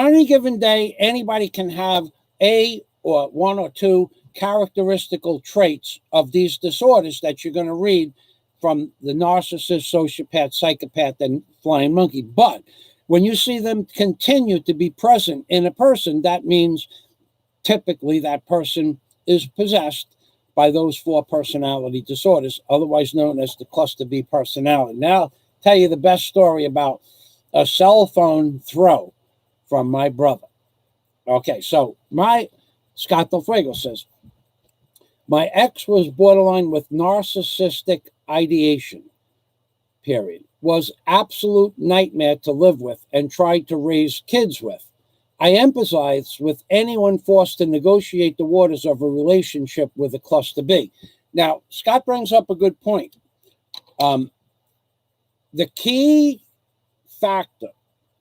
[SPEAKER 1] any given day, anybody can have a or 1 or 2 characteristical traits of these disorders that you're going to read from the narcissist, sociopath, psychopath, and flying monkey. But when you see them continue to be present in a person, that means typically that person is possessed by those 4 personality disorders, otherwise known as the cluster B personality. Now, I'll tell you the best story about a cell phone throw from my brother. Okay, so Scott Del Fuego says, my ex was borderline with narcissistic ideation, period. Was absolute nightmare to live with and tried to raise kids with. I empathize with anyone forced to negotiate the waters of a relationship with a cluster B. Now, Scott brings up a good point. The key factor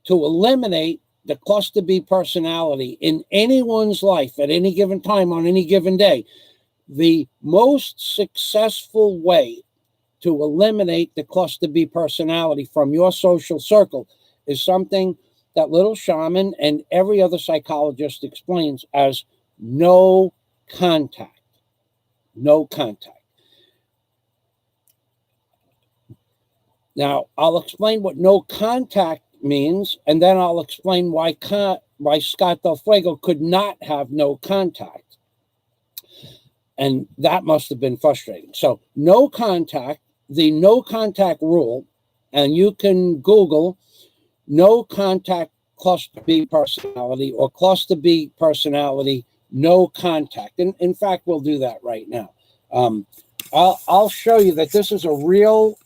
[SPEAKER 1] to eliminate the cluster B personality in anyone's life at any given time on any given day, the most successful way to eliminate the cluster B personality from your social circle is something that Little Shaman and every other psychologist explains as no contact. No contact. Now, I'll explain what no contact means, and then I'll explain why Scott Del Fuego could not have no contact. And that must have been frustrating. So no contact, the no contact rule, and you can Google no contact cluster B personality or cluster B personality, no contact. And in fact, we'll do that right now. I'll show you that this is a real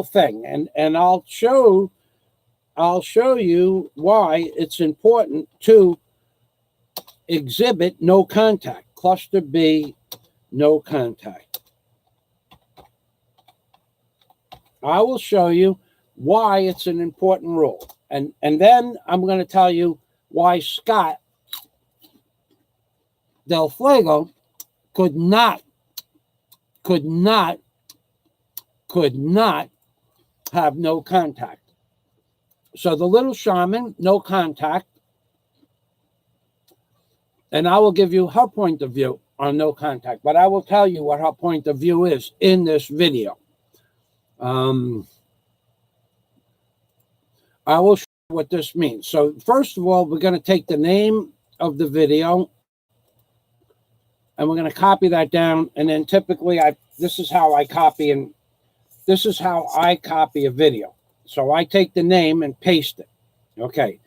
[SPEAKER 1] thing. And I'll show you why it's important to exhibit no contact. Cluster B, no contact. I will show you why it's an important rule. And then I'm going to tell you why Scott Del Fuego could not have no contact. So the Little Shaman, no contact. And I will give you her point of view on no contact, but I will tell you what her point of view is in this video. I will show you what this means. So first of all, we're going to take the name of the video and we're going to copy that down. And then typically this is how I copy a video. So I take the name and paste it. Okay.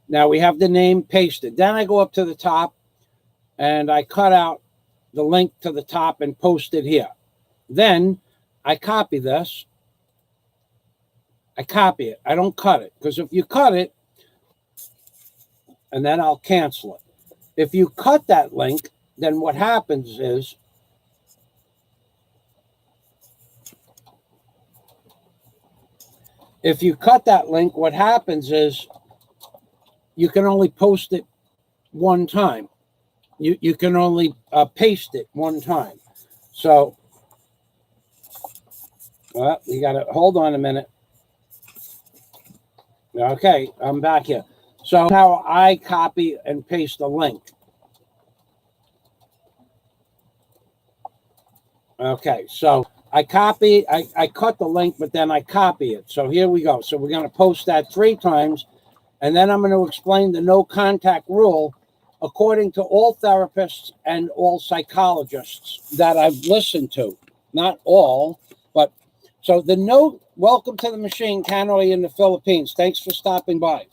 [SPEAKER 1] Now we have the name pasted. Then I go up to the top and I cut out the link to the top and post it here. Then I copy this. I copy it. I don't cut it, because if you cut it, and then I'll cancel it. If you cut that link, then what happens is you can only post it one time. You can only paste it one time. So, well, you got to hold on a minute. Okay, I'm back here. So now I copy and paste the link. Okay, so I cut the link, but then I copy it. So here we go. So we're going to post that 3 times, and then I'm going to explain the no contact rule according to all therapists and all psychologists that I've listened to. Not all, but so the no, welcome to the machine, Canoy in the Philippines. Thanks for stopping by.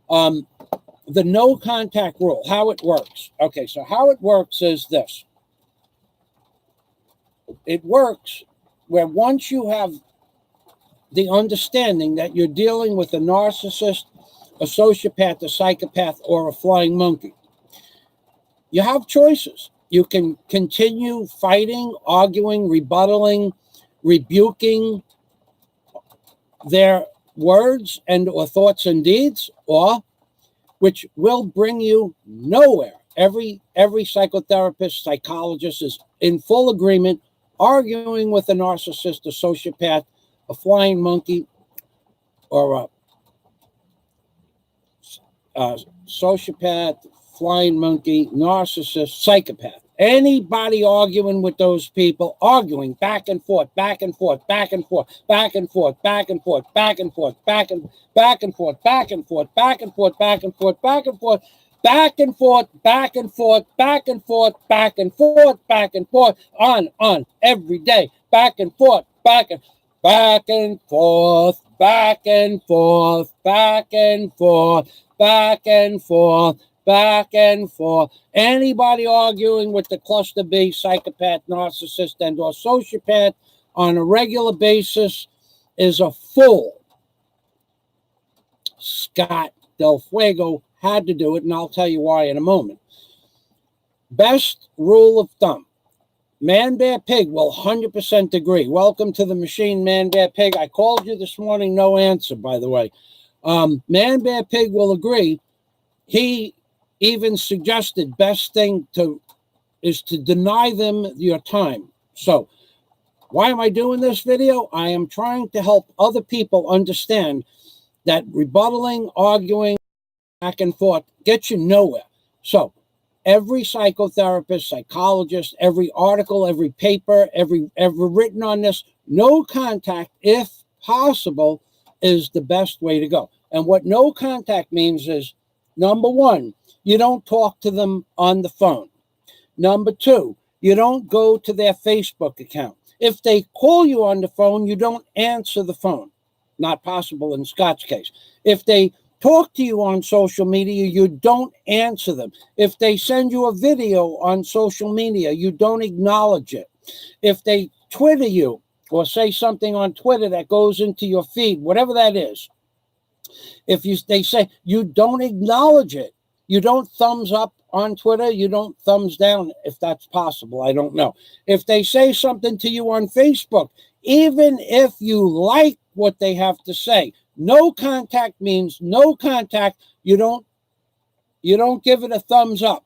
[SPEAKER 1] The no contact rule, how it works. Okay, so how it works is this. It works where once you have the understanding that you're dealing with a narcissist, a sociopath, a psychopath, or a flying monkey, you have choices. You can continue fighting, arguing, rebuttaling, rebuking their words and or thoughts and deeds, or which will bring you nowhere. Every psychotherapist, psychologist is in full agreement, arguing with a narcissist, a sociopath, a flying monkey, or a sociopath, flying monkey, narcissist, psychopath. Anybody arguing with those people, arguing back and forth, back and forth, back and forth, back and forth, back and forth, back and forth, back and forth, back and forth, back and forth, back and forth, back and forth, back and forth, back and forth, back and forth, back and forth, back and forth, on every day, back and forth, back and forth, back and forth, back and forth, back and forth, back and forth. Anybody arguing with the cluster B, psychopath, narcissist, and or sociopath on a regular basis is a fool. Scott Del Fuego had to do it, and I'll tell you why in a moment. Best rule of thumb. Man, Bear, Pig will 100% agree. Welcome to the machine, Man, Bear, Pig. I called you this morning, no answer, by the way. Man, Bear, Pig will agree. He even suggested best thing is to deny them your time. So why am I doing this video? I am trying to help other people understand that rebuttaling, arguing back and forth gets you nowhere. So every psychotherapist, psychologist, every article, every paper, every written on this, no contact, if possible, is the best way to go. And what no contact means is, number one, you don't talk to them on the phone. Number two, you don't go to their Facebook account. If they call you on the phone, you don't answer the phone. Not possible in Scott's case. If they talk to you on social media, you don't answer them. If they send you a video on social media, you don't acknowledge it. If they Twitter you or say something on Twitter that goes into your feed, whatever that is, they say, you don't acknowledge it. You don't thumbs up on Twitter. You don't thumbs down, if that's possible. I don't know. If they say something to you on Facebook, even if you like what they have to say, no contact means no contact. You don't give it a thumbs up.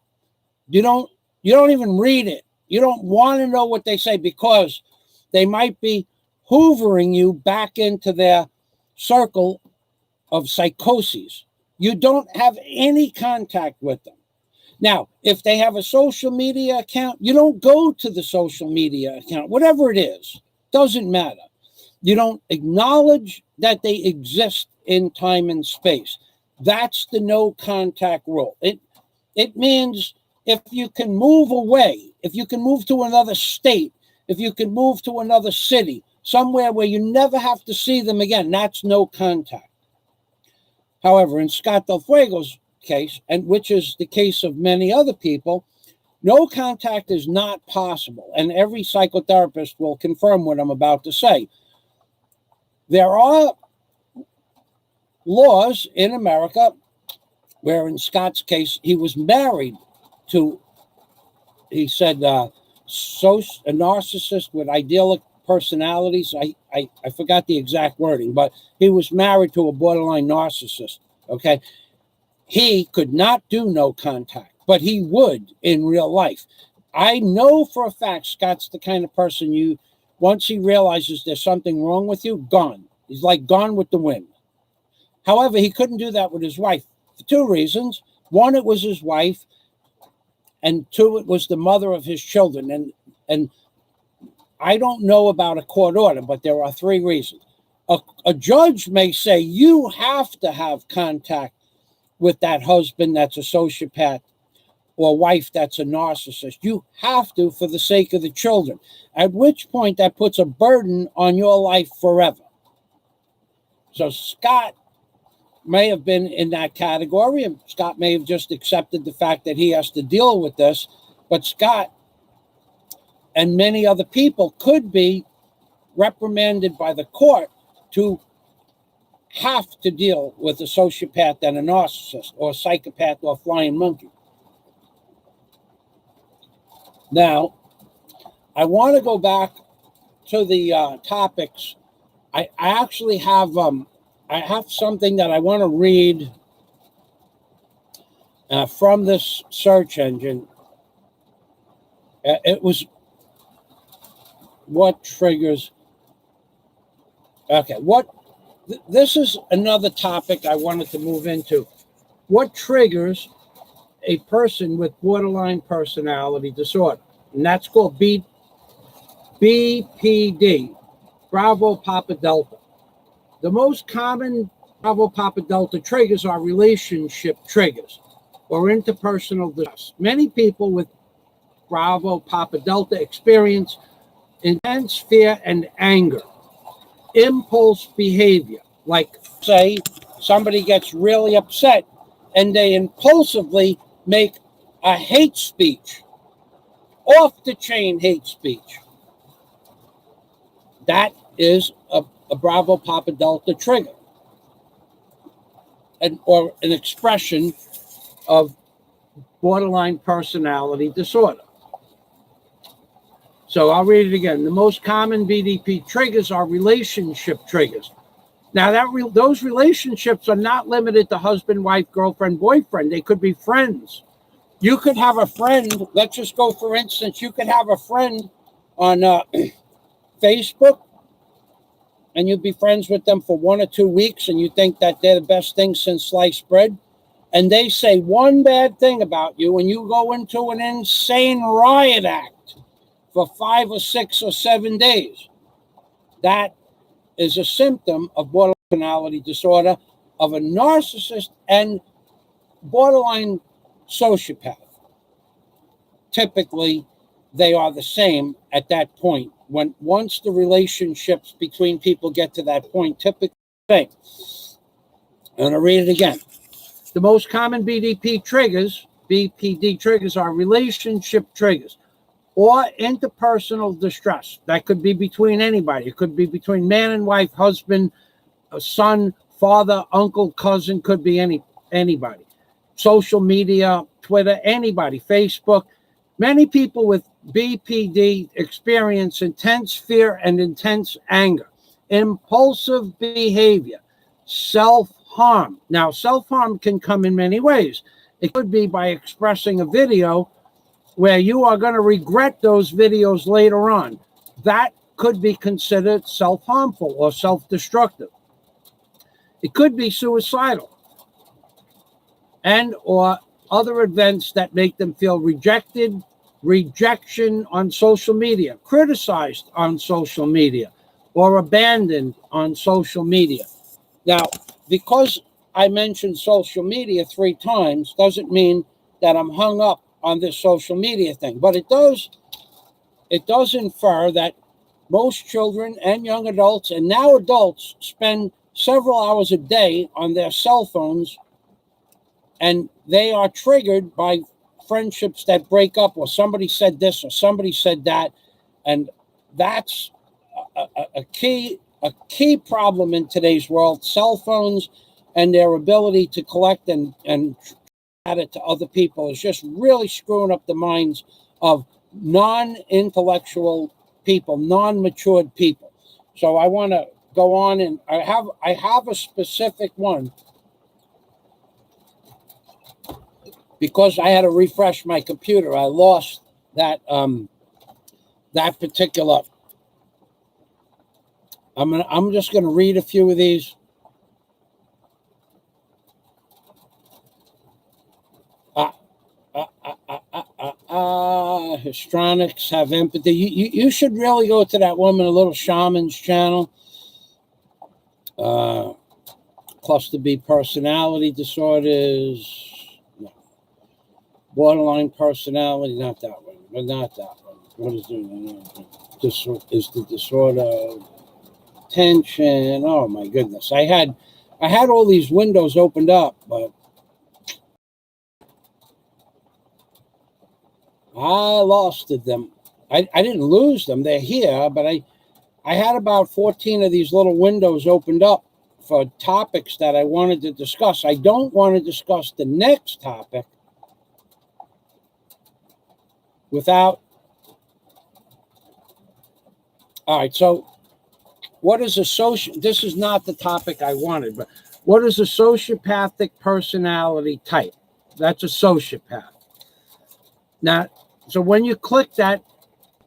[SPEAKER 1] You don't even read it. You don't want to know what they say because they might be hoovering you back into their circle of psychoses. You don't have any contact with them. Now, if they have a social media account, you don't go to the social media account, whatever it is, doesn't matter. You don't acknowledge that they exist in time and space. That's the no contact rule. It means if you can move away, if you can move to another state, if you can move to another city, somewhere where you never have to see them again, that's no contact. However, in Scott Del Fuego's case, and which is the case of many other people, no contact is not possible. And every psychotherapist will confirm what I'm about to say. There are laws in America where, in Scott's case, he was married to, he said, a narcissist with idyllic personalities. I forgot the exact wording, but he was married to a borderline narcissist, okay? He could not do no contact, but he would in real life. I know for a fact Scott's the kind of person once he realizes there's something wrong with you, gone. He's like gone with the wind. However, he couldn't do that with his wife for two reasons. One, it was his wife, and two, it was the mother of his children. And I don't know about a court order, but there are three reasons. A judge may say you have to have contact with that husband that's a sociopath or wife that's a narcissist. You have to for the sake of the children, at which point that puts a burden on your life forever. So Scott may have been in that category, and Scott may have just accepted the fact that he has to deal with this, but Scott and many other people could be reprimanded by the court to have to deal with a sociopath and a narcissist or a psychopath or a flying monkey. Now, I want to go back to the topics. I actually have I have something that I want to read from this search engine. It was what triggers. Okay, this is another topic I wanted to move into. What triggers a person with borderline personality disorder? And that's called BPD, Bravo Papa Delta. The most common Bravo Papa Delta triggers are relationship triggers or interpersonal distress. Many people with Bravo Papa Delta experience intense fear and anger, impulse behavior, like say somebody gets really upset and they impulsively make a hate speech, off the chain hate speech. That is a Bravo Papa Delta trigger, or an expression of borderline personality disorder. So I'll read it again. The most common BDP triggers are relationship triggers. Now, those relationships are not limited to husband, wife, girlfriend, boyfriend. They could be friends. You could have a friend. Let's just go, for instance, you could have a friend on Facebook, and you'd be friends with them for 1 or 2 weeks, and you think that they're the best thing since sliced bread. And they say one bad thing about you, and you go into an insane riot act for 5 or 6 or 7 days. That is a symptom of borderline personality disorder of a narcissist and borderline sociopath. Typically, they are the same at that point. Once the relationships between people get to that point, typically the same. I'm going to read it again. The most common BPD triggers are relationship triggers or interpersonal distress. That could be between anybody. It could be between man and wife, husband, son, father, uncle, cousin, could be anybody. Social media, Twitter, anybody, Facebook. Many people with BPD experience intense fear and intense anger, impulsive behavior, self-harm. Now, self-harm can come in many ways. It could be by expressing a video where you are going to regret those videos later on. That could be considered self-harmful or self-destructive. It could be suicidal and or other events that make them feel rejected, rejection on social media, criticized on social media, or abandoned on social media. Now, because I mentioned social media 3 times doesn't mean that I'm hung up on this social media thing, but it does infer that most children and young adults, and now adults, spend several hours a day on their cell phones, and they are triggered by friendships that break up, or somebody said this or somebody said that, and that's a key problem in today's world. Cell phones and their ability to collect and add it to other people is just really screwing up the minds of non-intellectual people, non-matured people. So I want to go on, and I have a specific one because I had to refresh my computer. I lost that that particular. I'm just going to read a few of these. Histrionics have empathy. You should really go to that woman, a little shaman's channel. Cluster B personality disorders. No. Borderline personality, not that one, but not that one. What is it? This is the disorder, tension. Oh my goodness. I had all these windows opened up, but I lost them. I didn't lose them. They're here, but I had about 14 of these little windows opened up for topics that I wanted to discuss. I don't want to discuss the next topic without. All right, so what is a social? This is not the topic I wanted, but what is a sociopathic personality type? That's a sociopath. Now, so when you click that,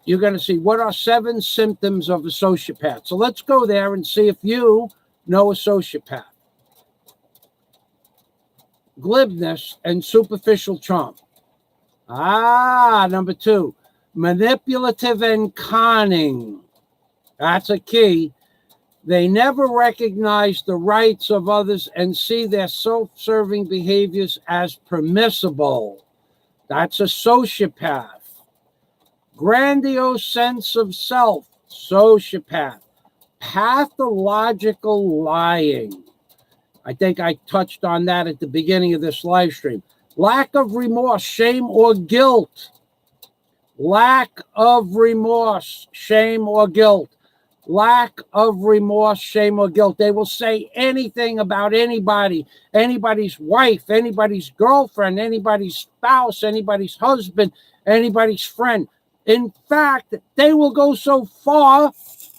[SPEAKER 1] you're going to see what are 7 symptoms of a sociopath. So let's go there and see if you know a sociopath. Glibness and superficial charm. Number 2, manipulative and conning. That's a key. They never recognize the rights of others and see their self-serving behaviors as permissible. That's a sociopath. Grandiose sense of self, sociopath. Pathological lying. I think I touched on that at the beginning of this live stream. Lack of remorse, shame, or guilt. Lack of remorse, shame, or guilt. Lack of remorse, shame, or guilt. They will say anything about anybody, anybody's wife, anybody's girlfriend, anybody's spouse, anybody's husband, anybody's friend. In fact, they will go so far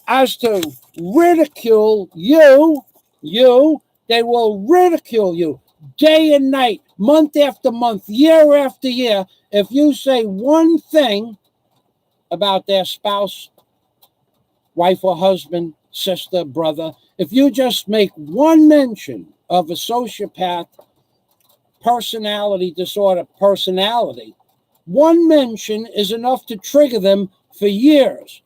[SPEAKER 1] as to ridicule you. They will ridicule you day and night, month after month, year after year. If you say one thing about their spouse, wife or husband, sister, brother, if you just make one mention of a sociopath personality disorder personality, one mention is enough to trigger them for years.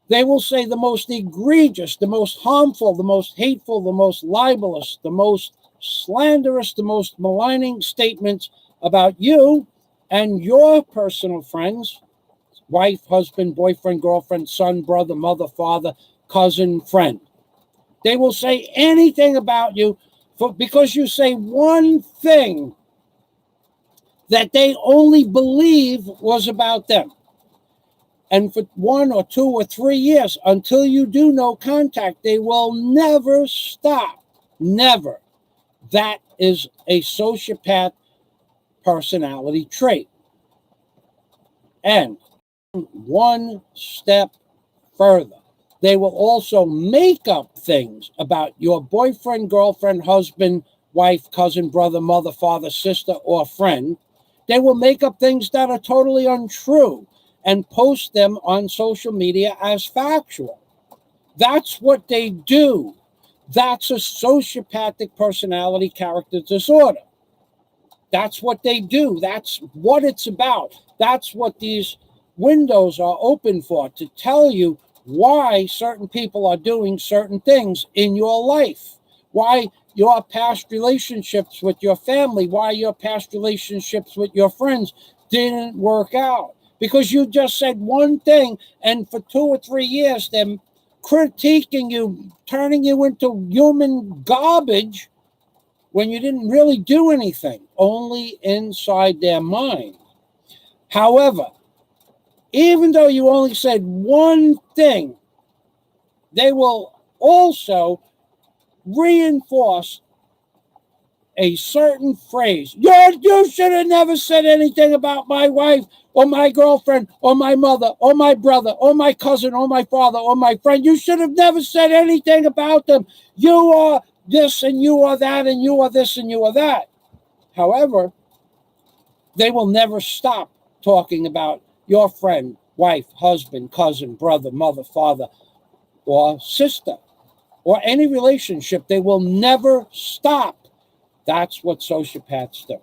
[SPEAKER 1] They will say the most egregious, the most harmful, the most hateful, the most libelous, the most slanderous, the most maligning statements about you and your personal friends, wife, husband, boyfriend, girlfriend, son, brother, mother, father, cousin, friend. They will say anything about you because you say one thing that they only believe was about them. And for 1 or 2 or 3 years, until you do no contact, they will never stop. Never. That is a sociopath personality trait. And one step further, they will also make up things about your boyfriend, girlfriend, husband, wife, cousin, brother, mother, father, sister, or friend. They will make up things that are totally untrue and post them on social media as factual. That's what they do. That's a sociopathic personality character disorder. That's what they do. That's what it's about. That's what these windows are open for, to tell you why certain people are doing certain things in your life, why your past relationships with your family, why your past relationships with your friends didn't work out. Because you just said one thing, and for 2 or 3 years, they're critiquing you, turning you into human garbage when you didn't really do anything, only inside their mind. However, even though you only said one thing, they will also reinforce a certain phrase. You should have never said anything about my wife or my girlfriend or my mother or my brother or my cousin or my father or my friend. You should have never said anything about them. You are this and you are that and you are this and you are that. However, they will never stop talking about your friend, wife, husband, cousin, brother, mother, father, or sister, or any relationship. They will never stop. That's what sociopaths do.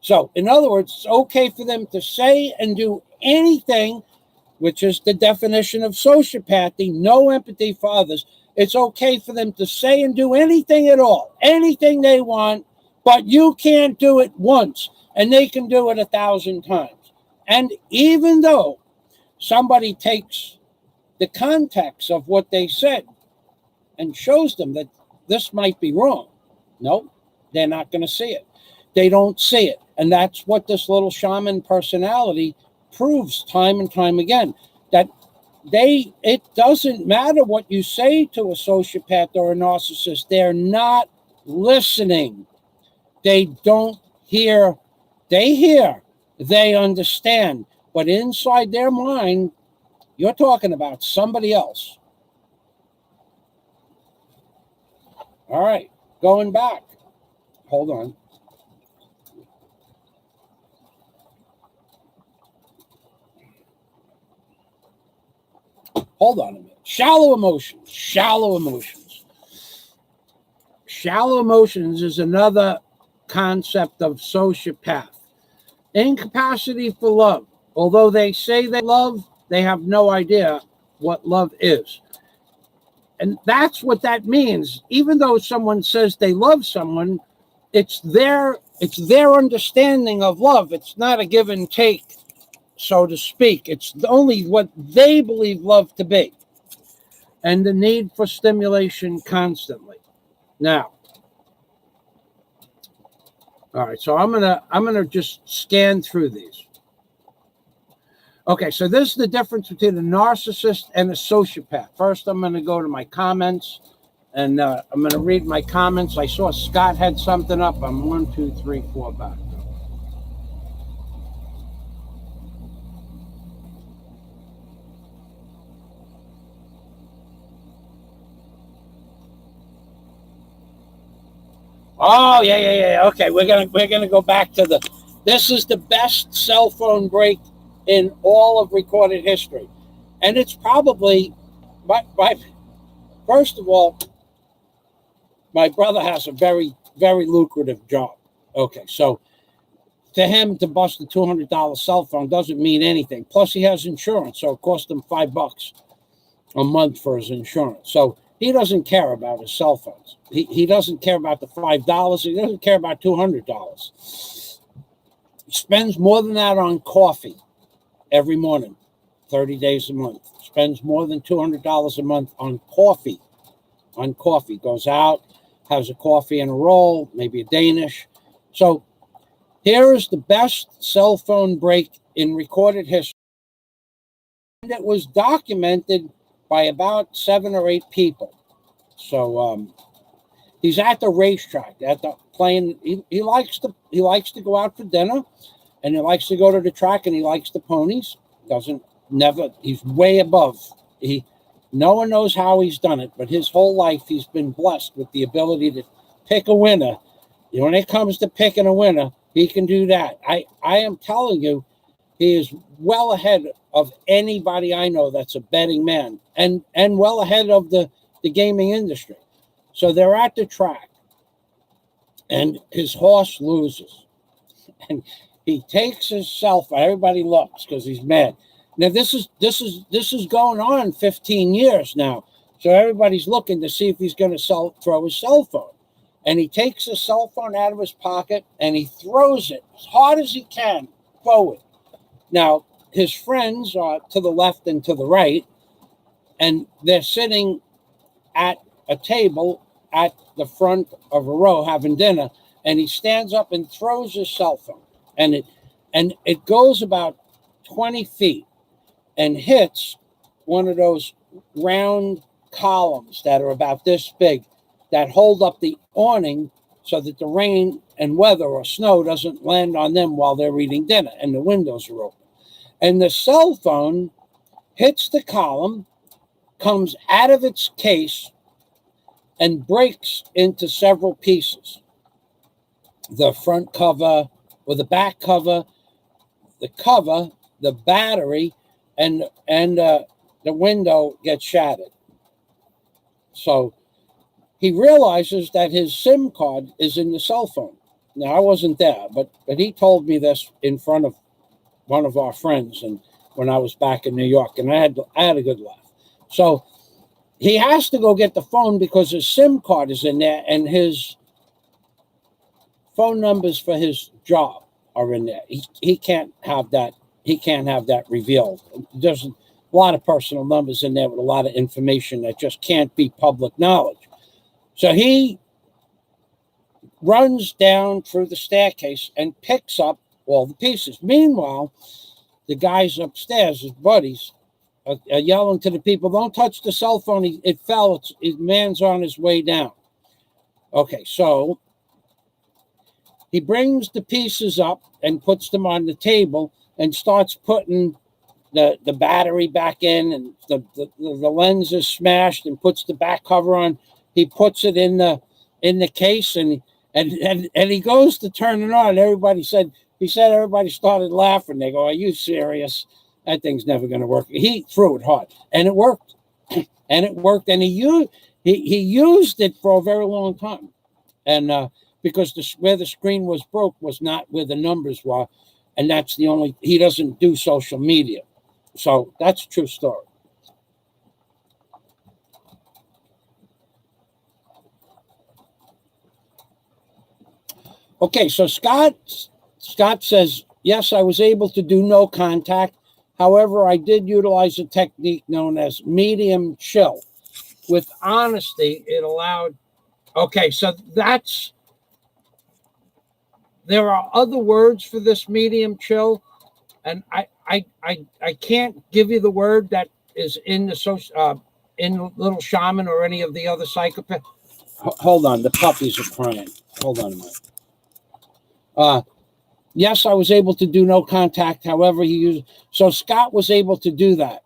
[SPEAKER 1] So, in other words, it's okay for them to say and do anything, which is the definition of sociopathy, no empathy for others. It's okay for them to say and do anything at all, anything they want, But you can't do it once, and they can do it 1,000 times. And even though somebody takes the context of what they said and shows them that this might be wrong, no, they're not going to see it. They don't see it. And that's what this little shaman personality proves time and time again, that it doesn't matter what you say to a sociopath or a narcissist. They're not listening. They don't hear. They hear. They understand. But inside their mind, you're talking about somebody else. All right, going back. Hold on. Hold on a minute. Shallow emotions. Shallow emotions. Shallow emotions is another concept of sociopath. Incapacity for love. Although they say they love, they have no idea what love is. And that's what that means. Even though someone says they love someone, it's their understanding of love. It's not a give and take, so to speak. It's only what they believe love to be. And the need for stimulation constantly. Now, all right, so I'm gonna just scan through these. Okay, so this is the difference between a narcissist and a sociopath. First, I'm going to go to my comments, and I'm going to read my comments. I saw Scott had something up. I'm 1, 2, 3, 4 back. Oh, yeah. Okay, we're gonna go back to the. This is the best cell phone break in all of recorded history, and it's probably first of all, my brother has a very, very lucrative job. Okay, so to him to bust a $200 cell phone doesn't mean anything. Plus, he has insurance, so it cost him $5 a month for his insurance. So he doesn't care about his cell phones. He doesn't care about the $5. He doesn't care about $200. He spends more than that on coffee every morning, 30 days a month. Spends more than $200 a month on coffee. Goes out, has a coffee and a roll, maybe a Danish. So here is the best cell phone break in recorded history. And it was documented by about 7 or 8 people. So he's at the racetrack, at the playing. He likes to go out for dinner, and he likes to go to the track, and he likes the ponies. He's way above. No one knows how he's done it, but his whole life he's been blessed with the ability to pick a winner. When it comes to picking a winner, he can do that. I am telling you, he is well ahead of anybody I know that's a betting man, and well ahead of the gaming industry. So they're at the track, and his horse loses, and he takes his cell phone. Everybody looks because he's mad. Now this is going on 15 years now, so everybody's looking to see if he's going to throw his cell phone. And he takes his cell phone out of his pocket and he throws it as hard as he can forward. Now his friends are to the left and to the right, and they're sitting at a table at the front of a row having dinner, and he stands up and throws his cell phone, and it goes about 20 feet and hits one of those round columns that are about this big that hold up the awning so that the rain and weather or snow doesn't land on them while they're eating dinner and the windows are open. And the cell phone hits the column, comes out of its case, and breaks into several pieces. The front cover or the back cover, the battery, and the window gets shattered. So he realizes that his SIM card is in the cell phone. Now, I wasn't there, but he told me this in front of one of our friends, and when I was back in New York, and I had a good laugh. So he has to go get the phone because his SIM card is in there, and his phone numbers for his job are in there. He can't have that. He can't have that revealed. There's a lot of personal numbers in there with a lot of information that just can't be public knowledge. So he runs down through the staircase and picks up all the pieces. Meanwhile, the guys upstairs, his buddies, are yelling to the people, "Don't touch the cell phone. It fell. His man's on his way down." Okay, so he brings the pieces up and puts them on the table and starts putting the battery back in, and the lens is smashed, and puts the back cover on. He puts it in the case, and he goes to turn it on. Everybody said everybody started laughing. They go, "Are you serious? That thing's never going to work." He threw it hard, and it worked. And it worked, and he used it for a very long time. And because where the screen was broke was not where the numbers were, and that's the only, he doesn't do social media. So that's a true story. Okay, so Scott says, yes, I was able to do no contact. However, I did utilize a technique known as medium chill. With honesty, it allowed. Okay, so there are other words for this medium chill, and I can't give you the word that is in the in Little Shaman or any of the other psychopaths. Hold on, the puppies are crying. Hold on a minute. Yes, I was able to do no contact. However, so Scott was able to do that.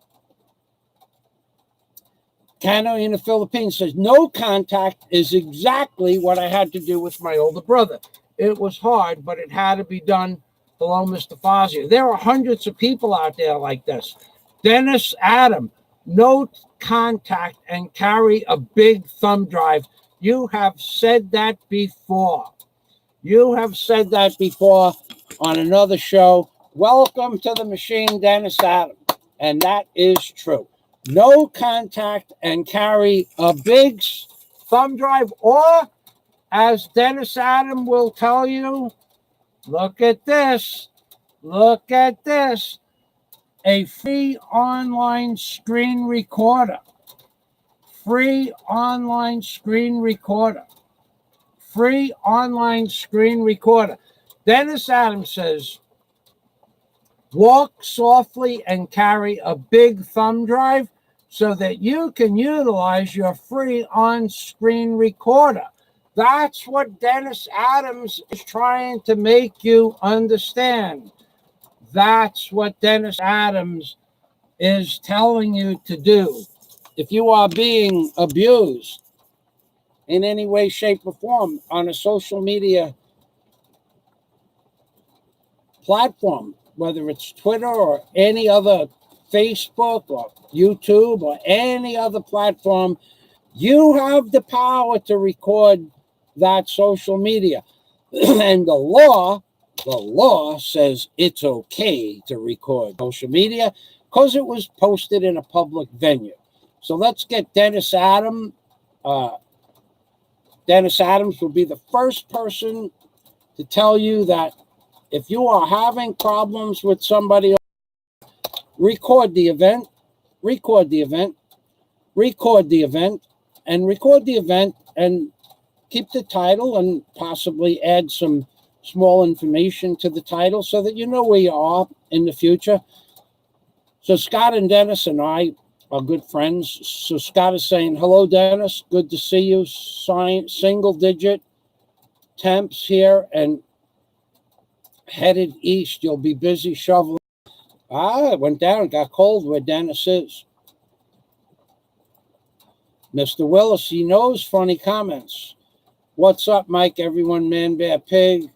[SPEAKER 1] Cano in the Philippines says, no contact is exactly what I had to do with my older brother. It was hard, but it had to be done. Hello, Mr. Fazio. There are hundreds of people out there like this. Dennis Adam, no contact and carry a big thumb drive. You have said that before. You have said that before on another show. Welcome to the machine, Dennis Adam. And that is true. No contact and carry a big thumb drive, or as Dennis Adam will tell you, look at this. Look at this. A free online screen recorder. Free online screen recorder. Free online screen recorder. Dennis Adams says, walk softly and carry a big thumb drive so that you can utilize your free on-screen recorder. That's what Dennis Adams is trying to make you understand. That's what Dennis Adams is telling you to do. If you are being abused in any way, shape, or form on a social media platform, whether it's Twitter or any other, Facebook or YouTube or any other platform, you have the power to record that social media. And the law says it's okay to record social media because it was posted in a public venue. So let's get Dennis Adams. Dennis Adams will be the first person to tell you that if you are having problems with somebody, record the event, and keep the title and possibly add some small information to the title so that you know where you are in the future. So Scott and Dennis and I are good friends. So Scott is saying, hello, Dennis. Good to see you. Single digit temps here and headed east. You'll be busy shoveling. It went down. It got cold where Dennis is. Mr. Willis, he knows funny comments. What's up, Mike? Everyone, man, bear, pig.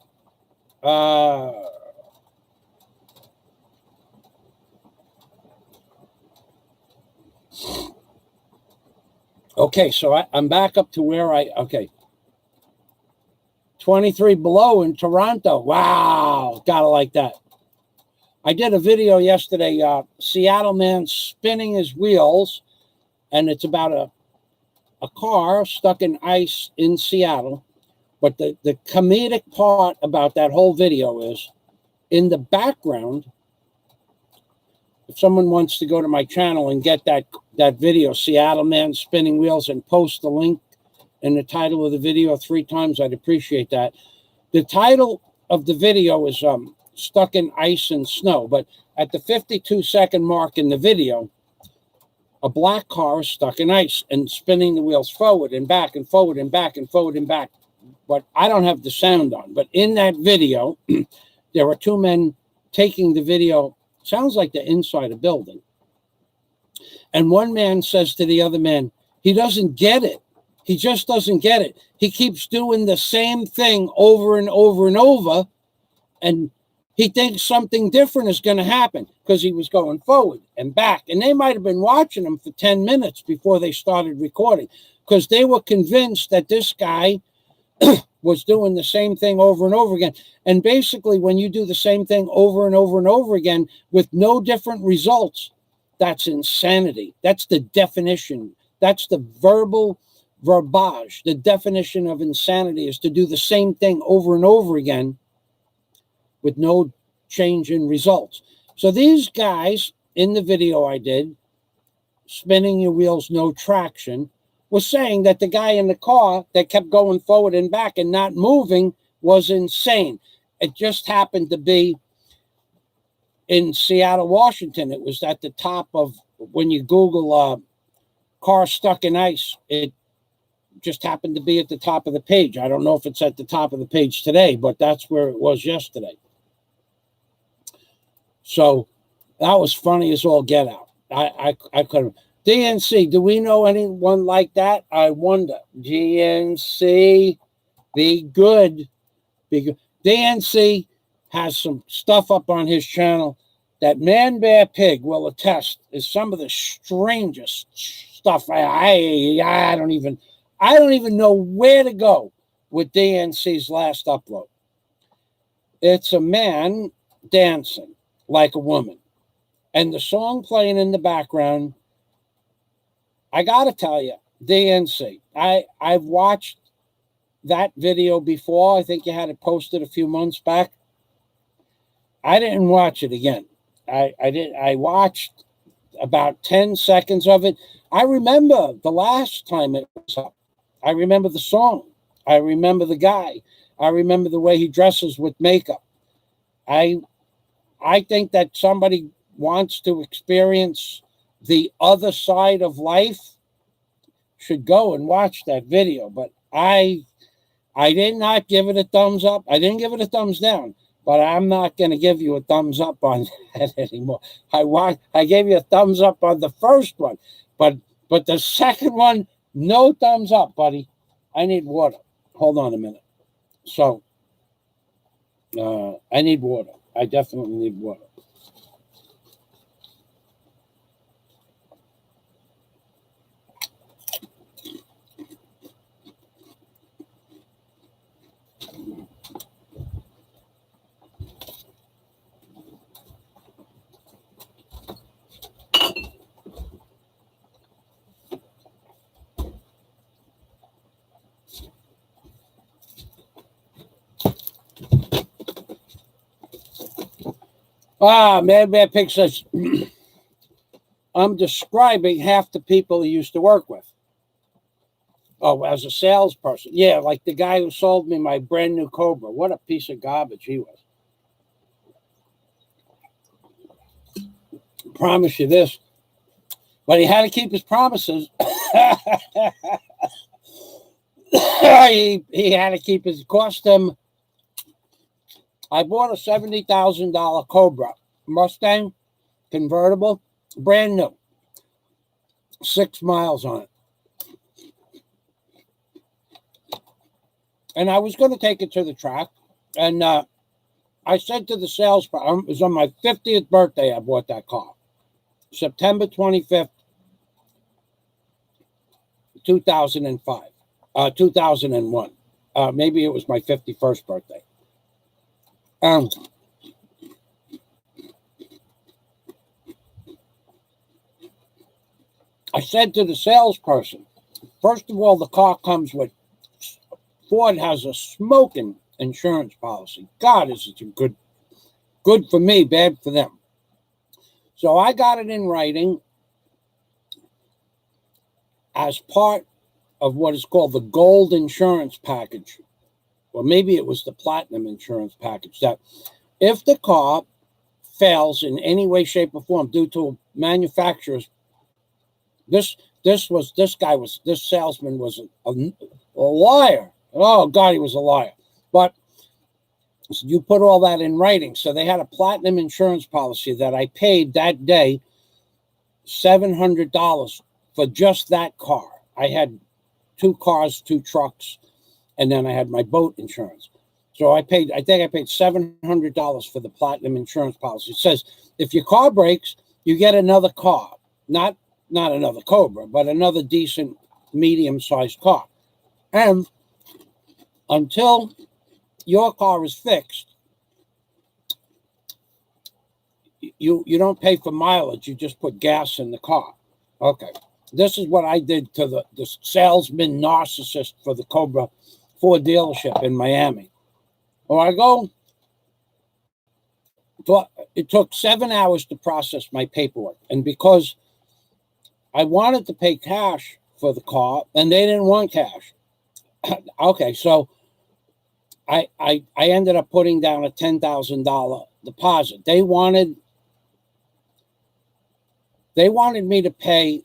[SPEAKER 1] Okay, so I'm back up to where okay. 23 below in Toronto. Wow, gotta like that. I did a video yesterday, Seattle man spinning his wheels, and it's about a car stuck in ice in Seattle But the comedic part about that whole video is in the background. If someone wants to go to my channel and get that video, Seattle Man Spinning Wheels, and post the link and the title of the video 3 times, I'd appreciate that. The title of the video is Stuck in Ice and Snow, but at the 52-second mark in the video, a black car is stuck in ice and spinning the wheels forward and back and forward and back and forward and back. But I don't have the sound on. But in that video, there are 2 men taking the video. Sounds like they're inside a building. And one man says to the other man, he doesn't get it. He just doesn't get it. He keeps doing the same thing over and over and over. And he thinks something different is going to happen because he was going forward and back. And they might have been watching him for 10 minutes before they started recording because they were convinced that this guy was doing the same thing over and over again. And basically, when you do the same thing over and over and over again with no different results, that's insanity. That's the definition. That's the verbiage. The definition of insanity is to do the same thing over and over again with no change in results. So these guys in the video I did, spinning your wheels, no traction, was saying that the guy in the car that kept going forward and back and not moving was insane. It just happened to be in Seattle, Washington. It was at the top of, when you Google car stuck in ice, it just happened to be at the top of the page. I don't know if it's at the top of the page today, but that's where it was yesterday. So that was funny as all get out. I couldn't. DNC, do we know anyone like that? I wonder. DNC, be good. Be good. DNC has some stuff up on his channel that Man Bear Pig will attest is some of the strangest stuff. I don't even know where to go with DNC's last upload. It's a man dancing like a woman, and the song playing in the background. I gotta tell you, DNC, I've watched that video before. I think you had it posted a few months back. I didn't watch it again. I watched about 10 seconds of it. I remember the last time it was up. I remember the song. I remember the guy. I remember the way he dresses with makeup. I think that somebody wants to experience the other side of life should go and watch that video. But I did not give it a thumbs up. I didn't give it a thumbs down, but I'm not going to give you a thumbs up on that anymore. I gave you a thumbs up on the first one, but the second one, no thumbs up, buddy. I need water. Hold on a minute. So I need water. I definitely need water. Man Bear Pig says, I'm describing half the people he used to work with. Oh, as a salesperson. Yeah, like the guy who sold me my brand new Cobra. What a piece of garbage he was. Promise you this. But he had to keep his promises. he had to keep his custom. I bought a $70,000 Cobra Mustang convertible, brand new, 6 miles on it. And I was going to take it to the track. And I said to the salesperson, it was on my 50th birthday I bought that car. September 25th, 2001. Maybe it was my 51st birthday. I said to the salesperson, first of all, the car comes with Ford has a smoking insurance policy. God, is it good for me, bad for them. So I got it in writing as part of what is called the gold insurance package, or maybe it was the platinum insurance package, that if the car fails in any way, shape, or form due to manufacturers, this salesman was a liar. Oh God, he was a liar. But you put all that in writing. So they had a platinum insurance policy that I paid that day $700 for just that car. I had 2 cars, 2 trucks, and then I had my boat insurance. So I think I paid $700 for the platinum insurance policy. It says if your car breaks, you get another car, not another Cobra, but another decent medium-sized car. And until your car is fixed, you don't pay for mileage. You just put gas in the car. Okay. This is what I did to the salesman narcissist for the Cobra Ford dealership in Miami. Well, I go, it took 7 hours to process my paperwork. And because I wanted to pay cash for the car and they didn't want cash. Okay, so I ended up putting down a $10,000 deposit. They wanted me to pay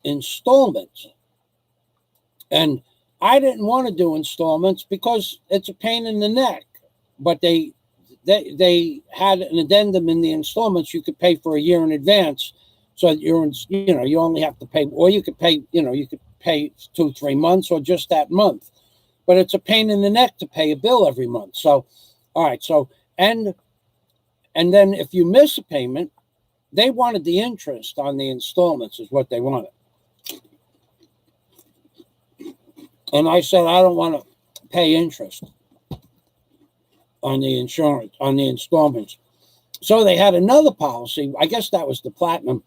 [SPEAKER 1] installments. And I didn't want to do installments because it's a pain in the neck. But they had an addendum in the installments. You could pay for a year in advance. So you only have to pay, or you could pay 2-3 months or just that month. But it's a pain in the neck to pay a bill every month. So, all right. So, and then if you miss a payment, they wanted the interest on the installments is what they wanted. And I said, I don't want to pay interest on the insurance, on the installments. So they had another policy. I guess that was the platinum,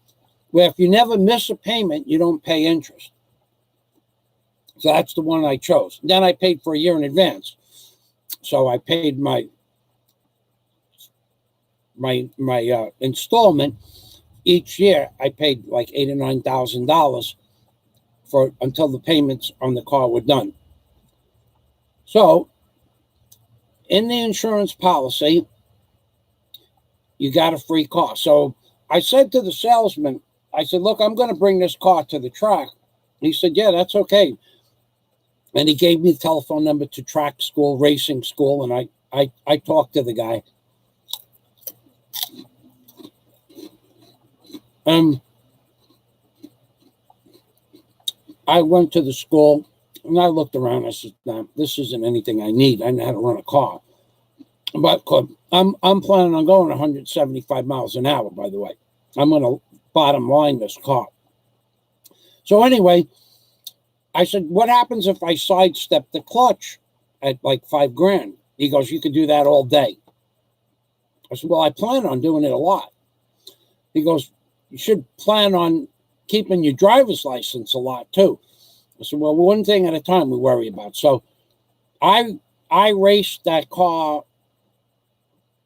[SPEAKER 1] where if you never miss a payment, you don't pay interest. So that's the one I chose. Then I paid for a year in advance. So I paid my installment each year. I paid like $8,000 or $9,000 for until the payments on the car were done. So in the insurance policy, you got a free car. So I said to the salesman, I said, look, I'm going to bring this car to the track. He said, yeah, that's okay. And he gave me the telephone number to track school, racing school, and I talked to the guy. I went to the school, and I looked around. I said, no, this isn't anything I need. I know how to run a car. But I'm planning on going 175 miles an hour, by the way. I'm going to bottom line this car. So anyway, I said, what happens if I sidestep the clutch at like $5,000? He goes, you could do that all day. I said, well, I plan on doing it a lot. He goes, you should plan on keeping your driver's license a lot too. I said, well, one thing at a time we worry about. So I raced that car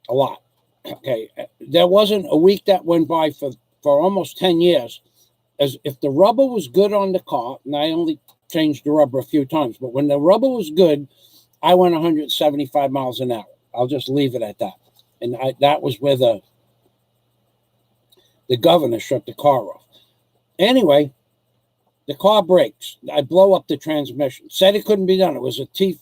[SPEAKER 1] a lot. Okay. There wasn't a week that went by for almost 10 years. As if the rubber was good on the car, and I only changed the rubber a few times, but when the rubber was good, I went 175 miles an hour. I'll just leave it at that. And that was where the governor shut the car off. Anyway, the car breaks. I blow up the transmission. Said it couldn't be done. It was a T5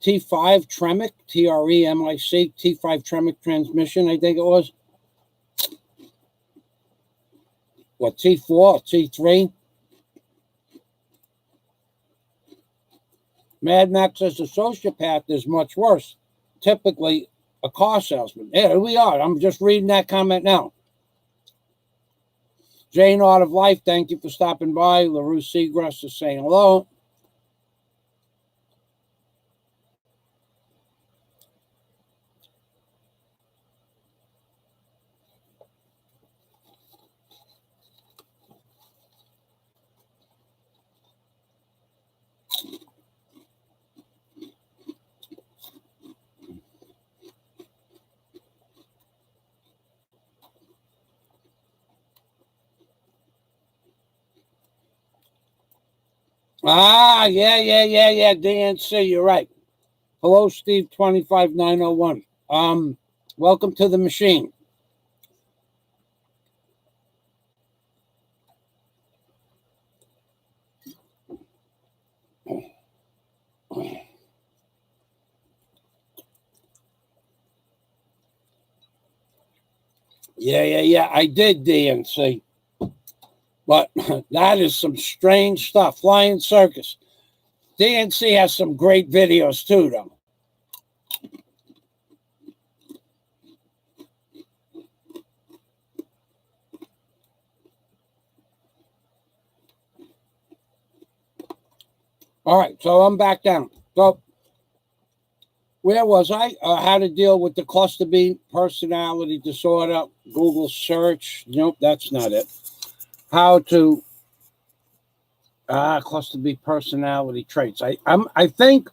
[SPEAKER 1] Tremic, Tremic, T5 Tremic transmission, I think it was. What, T4 or T3? Mad Max as a sociopath is much worse. Typically, a car salesman. Here we are. I'm just reading that comment now. Jane Art of Life, thank you for stopping by. LaRue Seagrass is saying hello. Yeah. DNC, you're right. Hello, Steve 25901. Welcome to the machine. Yeah. I did, DNC. But that is some strange stuff. Flying Circus. DNC has some great videos too, though. All right, so I'm back down. So where was I? How to deal with the cluster B personality disorder. Google search. Nope, that's not it. How to cluster B personality traits. I think.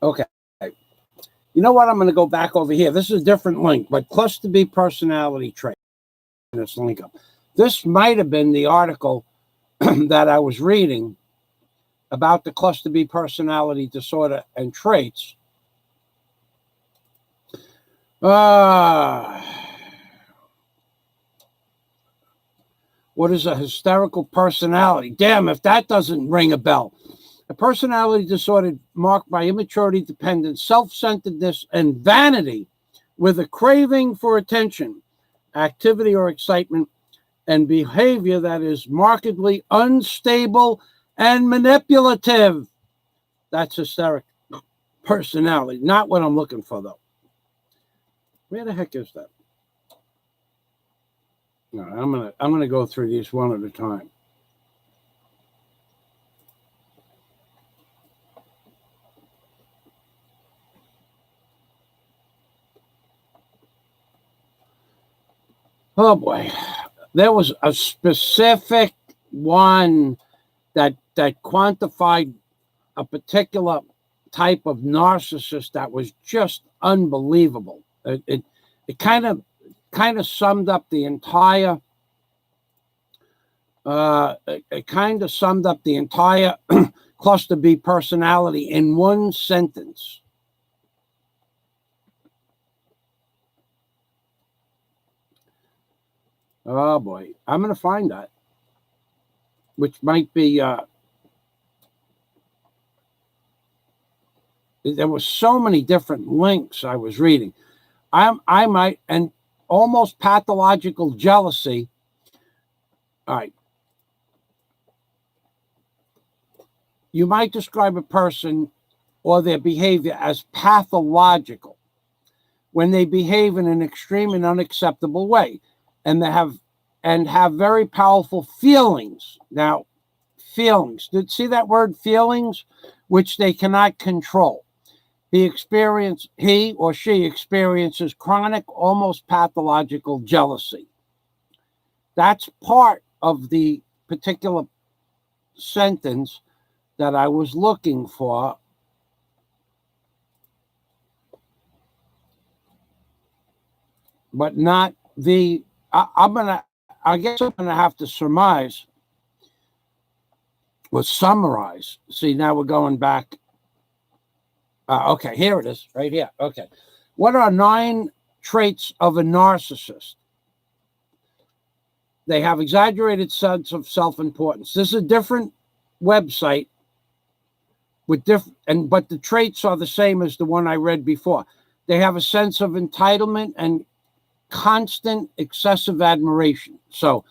[SPEAKER 1] Okay. You know what? I'm going to go back over here. This is a different link, but cluster B personality trait. This link up. This might have been the article that I was reading about the cluster B personality disorder and traits. What is a hysterical personality? Damn, if that doesn't ring a bell. A personality disorder marked by immaturity, dependence, self-centeredness, and vanity with a craving for attention, activity or excitement, and behavior that is markedly unstable and manipulative. That's hysteric personality. Not what I'm looking for, though. Where the heck is that? No, I'm gonna go through these one at a time. Oh boy, there was a specific one that quantified a particular type of narcissist that was just unbelievable. It kind of summed up the entire. It kind of summed up the entire cluster B personality in one sentence. Oh boy, I'm going to find that, which might be. There were so many different links I was reading. I might, and almost pathological jealousy. All right. You might describe a person or their behavior as pathological when they behave in an extreme and unacceptable way, and they have very powerful feelings. Now, feelings. Did see that word feelings, which they cannot control. He or she experiences chronic, almost pathological jealousy. That's part of the particular sentence that I was looking for. But not the. I guess I'm gonna have to surmise or summarize. See, now we're going back. Okay, here it is, right here. Okay. What are 9 traits of a narcissist? They have exaggerated sense of self-importance. This is a different website with but the traits are the same as the one I read before. They have a sense of entitlement and constant excessive admiration. So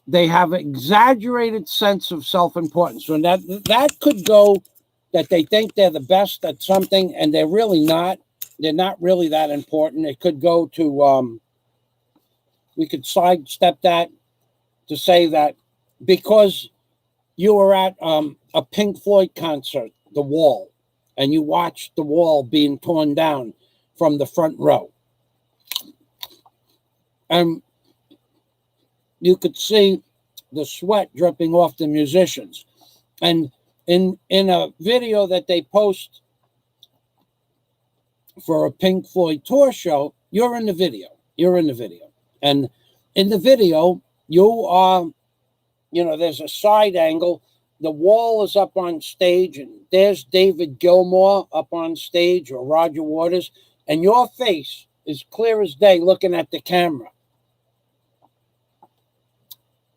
[SPEAKER 1] they have an exaggerated sense of self-importance. So that could go that they think they're the best at something and they're really not. They're not really that important. It could go to, we could sidestep that to say that because you were at a Pink Floyd concert, The Wall, and you watched the wall being torn down from the front row. And you could see the sweat dripping off the musicians. And in a video that they post for a Pink Floyd tour show, you're in the video. And in the video, you are, there's a side angle the wall is up on stage, and there's David Gilmour up on stage, or Roger Waters, and your face is clear as day looking at the camera.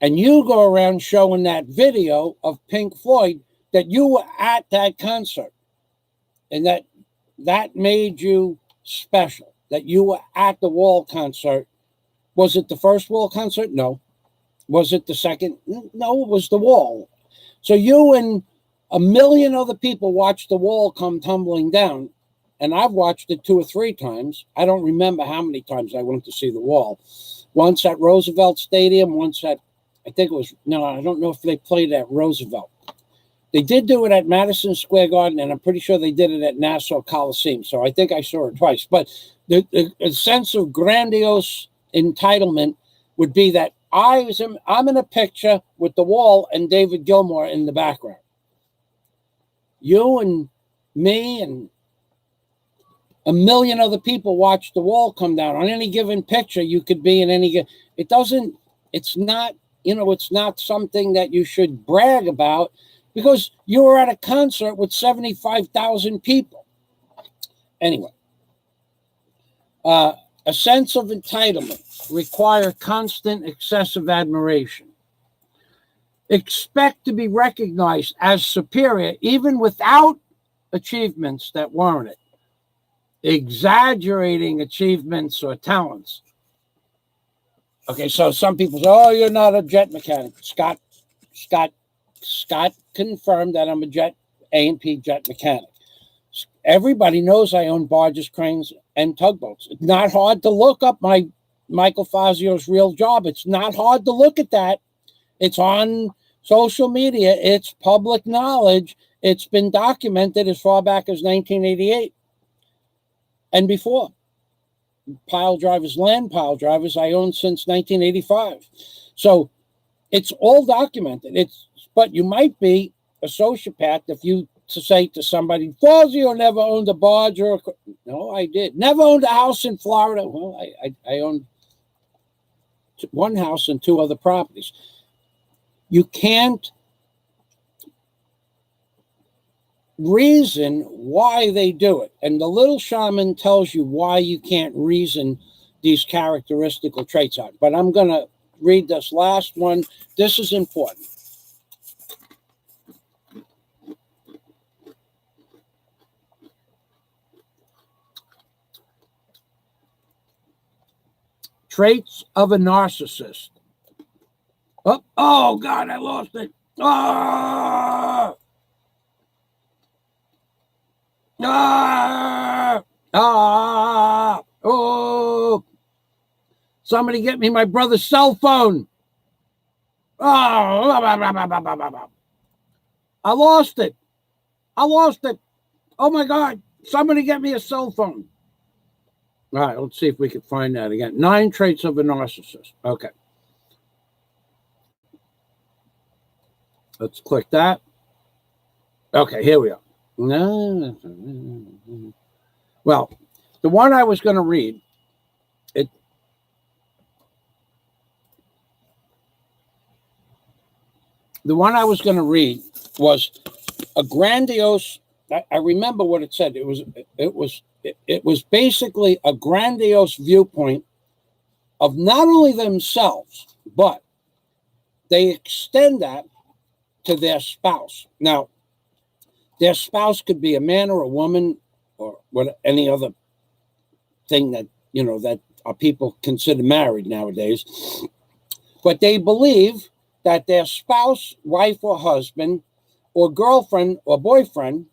[SPEAKER 1] And you go around showing that video of Pink Floyd that you were at that concert, and that made you special, that you were at the Wall concert. Was it the first Wall concert? No. Was it the second? No, it was the Wall. So you and a million other people watched the Wall come tumbling down, and I've watched it 2 or 3 times. I don't remember how many times I went to see the Wall. Once at Roosevelt Stadium, once at, I think it was, no, I don't know if they played at Roosevelt. They did do it at Madison Square Garden, and I'm pretty sure they did it at Nassau Coliseum. So I think I saw it twice. But the sense of grandiose entitlement would be that I'm in a picture with the Wall and David Gilmour in the background. You and me and a million other people watch the Wall come down. On any given picture, you could be in any. It's not, it's not something that you should brag about, because you were at a concert with 75,000 people. Anyway, a sense of entitlement require constant excessive admiration. Expect to be recognized as superior even without achievements that warrant it. Exaggerating achievements or talents. Okay, so some people say, oh, you're not a jet mechanic. Scott confirmed that I'm a A&P jet mechanic. Everybody knows I own barges, cranes, and tugboats. It's not hard to look up Michael Fazio's real job. It's not hard to look at that. It's on social media. It's public knowledge. It's been documented as far back as 1988 and before. Land pile drivers, I owned since 1985. So it's all documented. But you might be a sociopath if you to say to somebody, Fazio never owned a barge or no, I did. Never owned a house in Florida. Well, I owned 1 house and 2 other properties. You can't reason why they do it. And the little shaman tells you why you can't reason these characteristical traits out. But I'm going to read this last one. This is important. Traits of a narcissist. Oh God, I lost it. Oh, somebody get me my brother's cell phone. I lost it. Oh my God, somebody get me a cell phone. All right, let's see if we can find that again. 9 traits of a narcissist. Okay. Let's click that. Okay, here we are. Well, the one I was going to read, was a grandiose. I remember what it said. It was basically a grandiose viewpoint of not only themselves, but they extend that to their spouse. Now, their spouse could be a man or a woman or any other thing that, that our people consider married nowadays. But they believe that their spouse, wife or husband, or girlfriend or boyfriend,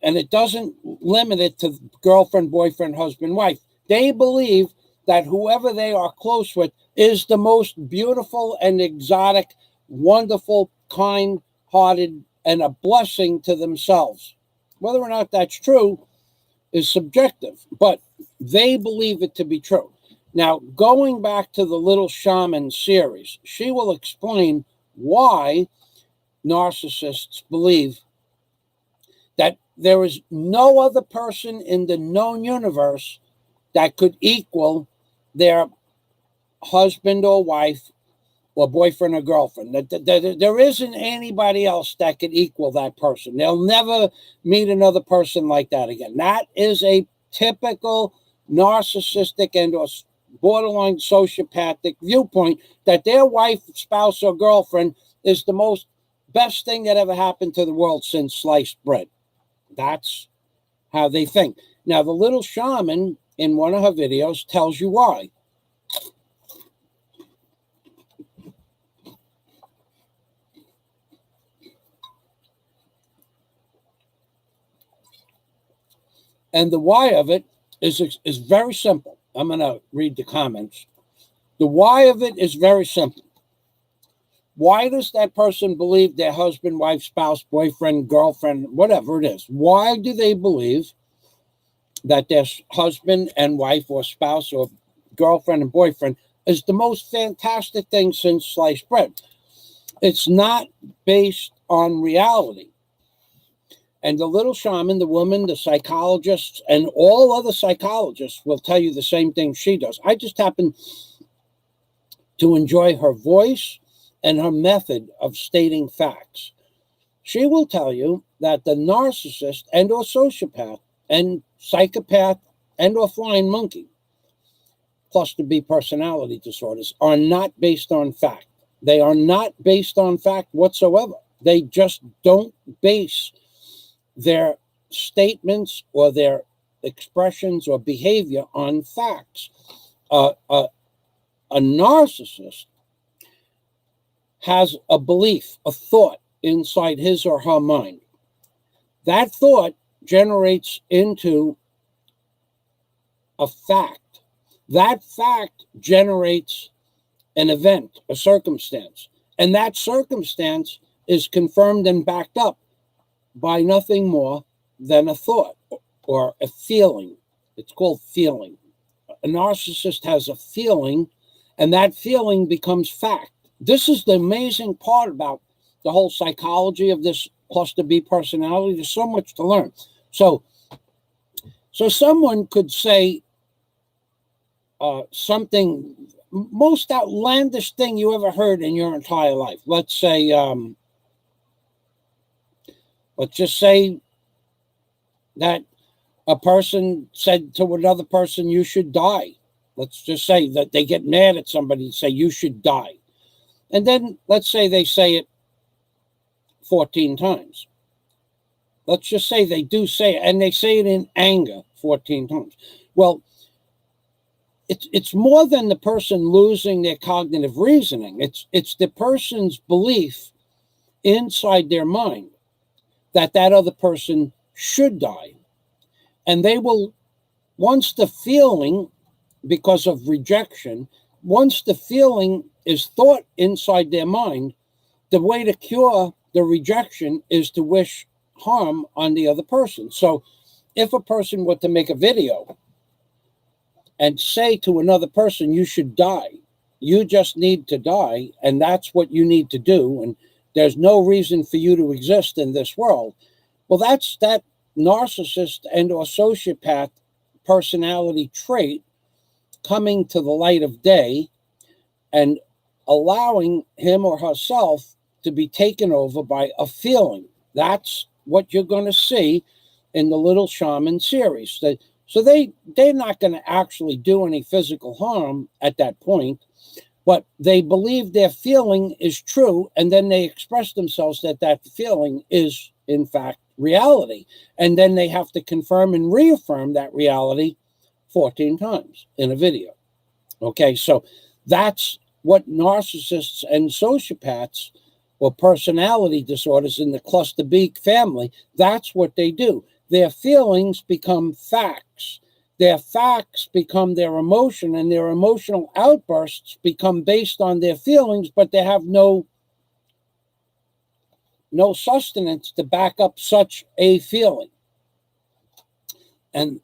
[SPEAKER 1] and it doesn't limit it to girlfriend, boyfriend, husband, wife. They believe that whoever they are close with is the most beautiful and exotic, wonderful, kind-hearted, and a blessing to themselves. Whether or not that's true is subjective, but they believe it to be true. Now, going back to the Little Shaman series, she will explain why narcissists believe that there is no other person in the known universe that could equal their husband or wife or boyfriend or girlfriend. There isn't anybody else that could equal that person. They'll never meet another person like that again. That is a typical narcissistic and or borderline sociopathic viewpoint, that their wife, spouse, or girlfriend is the most best thing that ever happened to the world since sliced bread. That's how they think. Now, the little shaman in one of her videos tells you why. And the why of it is very simple. I'm going to read the comments. The why of it is very simple. Why does that person believe their husband, wife, spouse, boyfriend, girlfriend, whatever it is? Why do they believe that their husband and wife or spouse or girlfriend and boyfriend is the most fantastic thing since sliced bread? It's not based on reality. And the little shaman, the woman, the psychologists, and all other psychologists will tell you the same thing she does. I just happen to enjoy her voice and her method of stating facts. She will tell you that the narcissist and or sociopath and psychopath and or flying monkey, cluster B personality disorders, are not based on fact. They are not based on fact whatsoever. They just don't base their statements or their expressions or behavior on facts. A narcissist has a belief, a thought inside his or her mind. That thought generates into a fact. That fact generates an event, a circumstance. And that circumstance is confirmed and backed up by nothing more than a thought or a feeling. It's called feeling. A narcissist has a feeling, and that feeling becomes fact. This is the amazing part about the whole psychology of this cluster B personality. There's so much to learn. So someone could say something, most outlandish thing you ever heard in your entire life. Let's say, let's just say that a person said to another person, you should die. Let's just say that they get mad at somebody and say, you should die. And then let's say they say it 14 times. Let's just say they do say it, and they say it in anger 14 times. Well, it's more than the person losing their cognitive reasoning. It's the person's belief inside their mind that that other person should die. And they will, once the feeling, because of rejection, once the feeling is thought inside their mind, the way to cure the rejection is to wish harm on the other person. So if a person were to make a video and say to another person, you should die, you just need to die, and that's what you need to do, and there's no reason for you to exist in this world, well, that's that narcissist and or sociopath personality trait coming to the light of day and allowing him or herself to be taken over by a feeling. That's what you're going to see in the Little Shaman series. So they're not going to actually do any physical harm at that point, but they believe their feeling is true, and then they express themselves that that feeling is, in fact, reality. And then they have to confirm and reaffirm that reality 14 times in a video. Okay, so that's what narcissists and sociopaths or personality disorders in the cluster B family, that's what they do. Their feelings become facts. Their facts become their emotion, and their emotional outbursts become based on their feelings, but they have no sustenance to back up such a feeling. And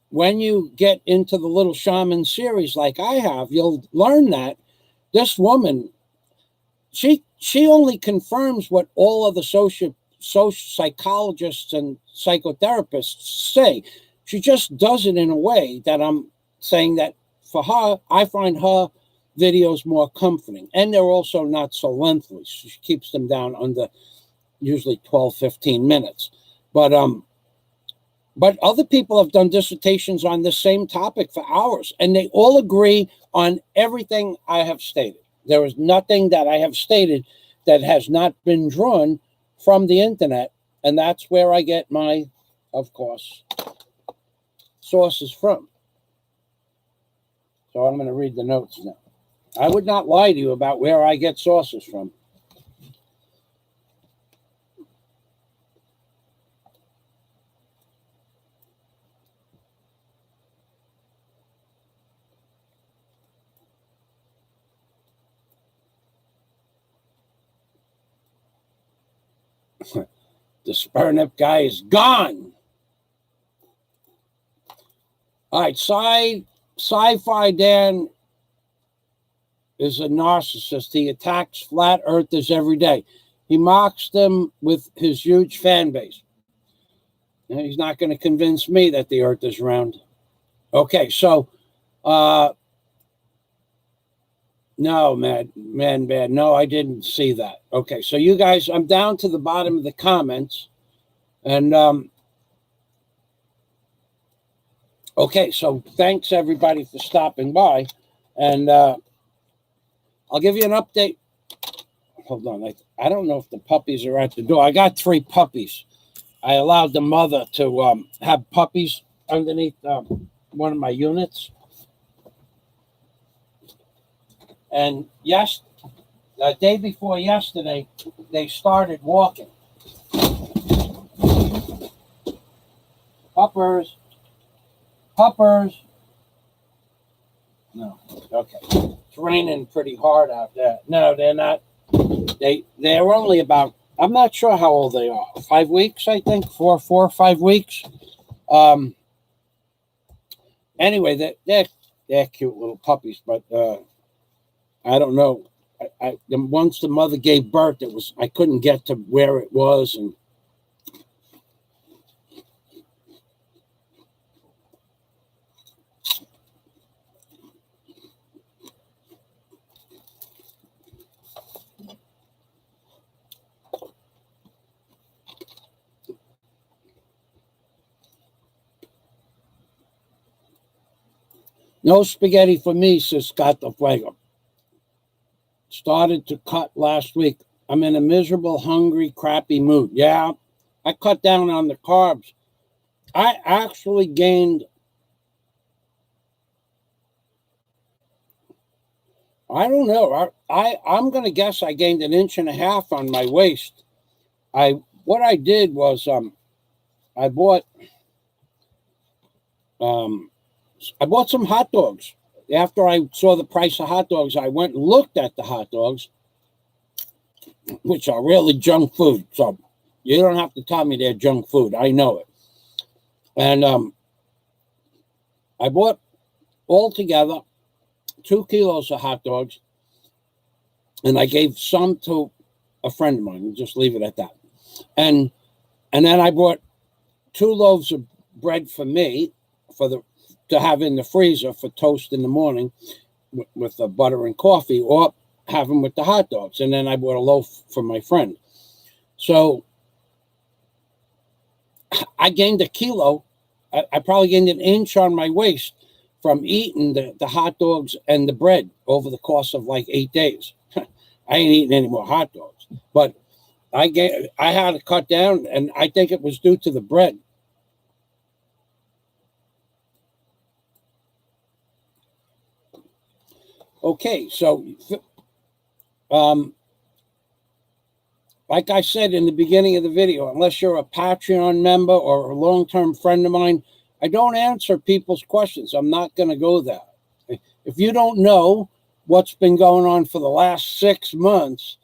[SPEAKER 1] when you get into the Little Shaman series like I have, you'll learn that this woman, she only confirms what all of the psychologists and psychotherapists say. She just does it in a way that I'm saying that for her, I find her videos more comforting. And they're also not so lengthy. She keeps them down under usually 12, 15 minutes. But other people have done dissertations on this same topic for hours, and they all agree on everything I have stated. There is nothing that I have stated that has not been drawn from the internet, and that's where I get my, of course, sources from. So I'm going to read the notes now. I would not lie to you about where I get sources from. The Spurnip guy is gone. All right, Sci-Fi Dan is a narcissist. He attacks flat earthers every day. He mocks them with his huge fan base. And he's not going to convince me that the earth is round. Okay, so no, man, no, I didn't see that. Okay, so you guys, I'm down to the bottom of the comments, and okay, so thanks everybody for stopping by, and I'll give you an update. Hold on, I don't know if the puppies are at the door. I got 3 puppies. I allowed the mother to have puppies underneath one of my units. And the day before yesterday, they started walking. Puppers. No, okay. It's raining pretty hard out there. No, they're not. They're only about, I'm not sure how old they are. 5 weeks, I think. 4 or 5 weeks. Anyway, they're cute little puppies, but I don't know. Once the mother gave birth, I couldn't get to where it was, and no spaghetti for me, says Scott the Fuego. Started to cut last week. I'm in a miserable, hungry, crappy mood. Yeah, I cut down on the carbs. I actually gained, I don't know. I'm going to guess I gained 1.5 inches on my waist. What I did was I bought some hot dogs. After I saw the price of hot dogs, I went and looked at the hot dogs, which are really junk food. So you don't have to tell me they're junk food. I know it. And I bought altogether 2 kilos of hot dogs, and I gave some to a friend of mine. Just leave it at that. And then I bought 2 loaves of bread for me to have in the freezer for toast in the morning with the butter and coffee, or have them with the hot dogs. And then I bought a loaf for my friend. So I gained 1 kilo. I probably gained 1 inch on my waist from eating the hot dogs and the bread over the course of like 8 days. I ain't eating any more hot dogs, but I had to cut down, and I think it was due to the bread. Okay, so like I said in the beginning of the video, unless you're a Patreon member or a long-term friend of mine, I don't answer people's questions. I'm not going to go there. If you don't know what's been going on for the last 6 months,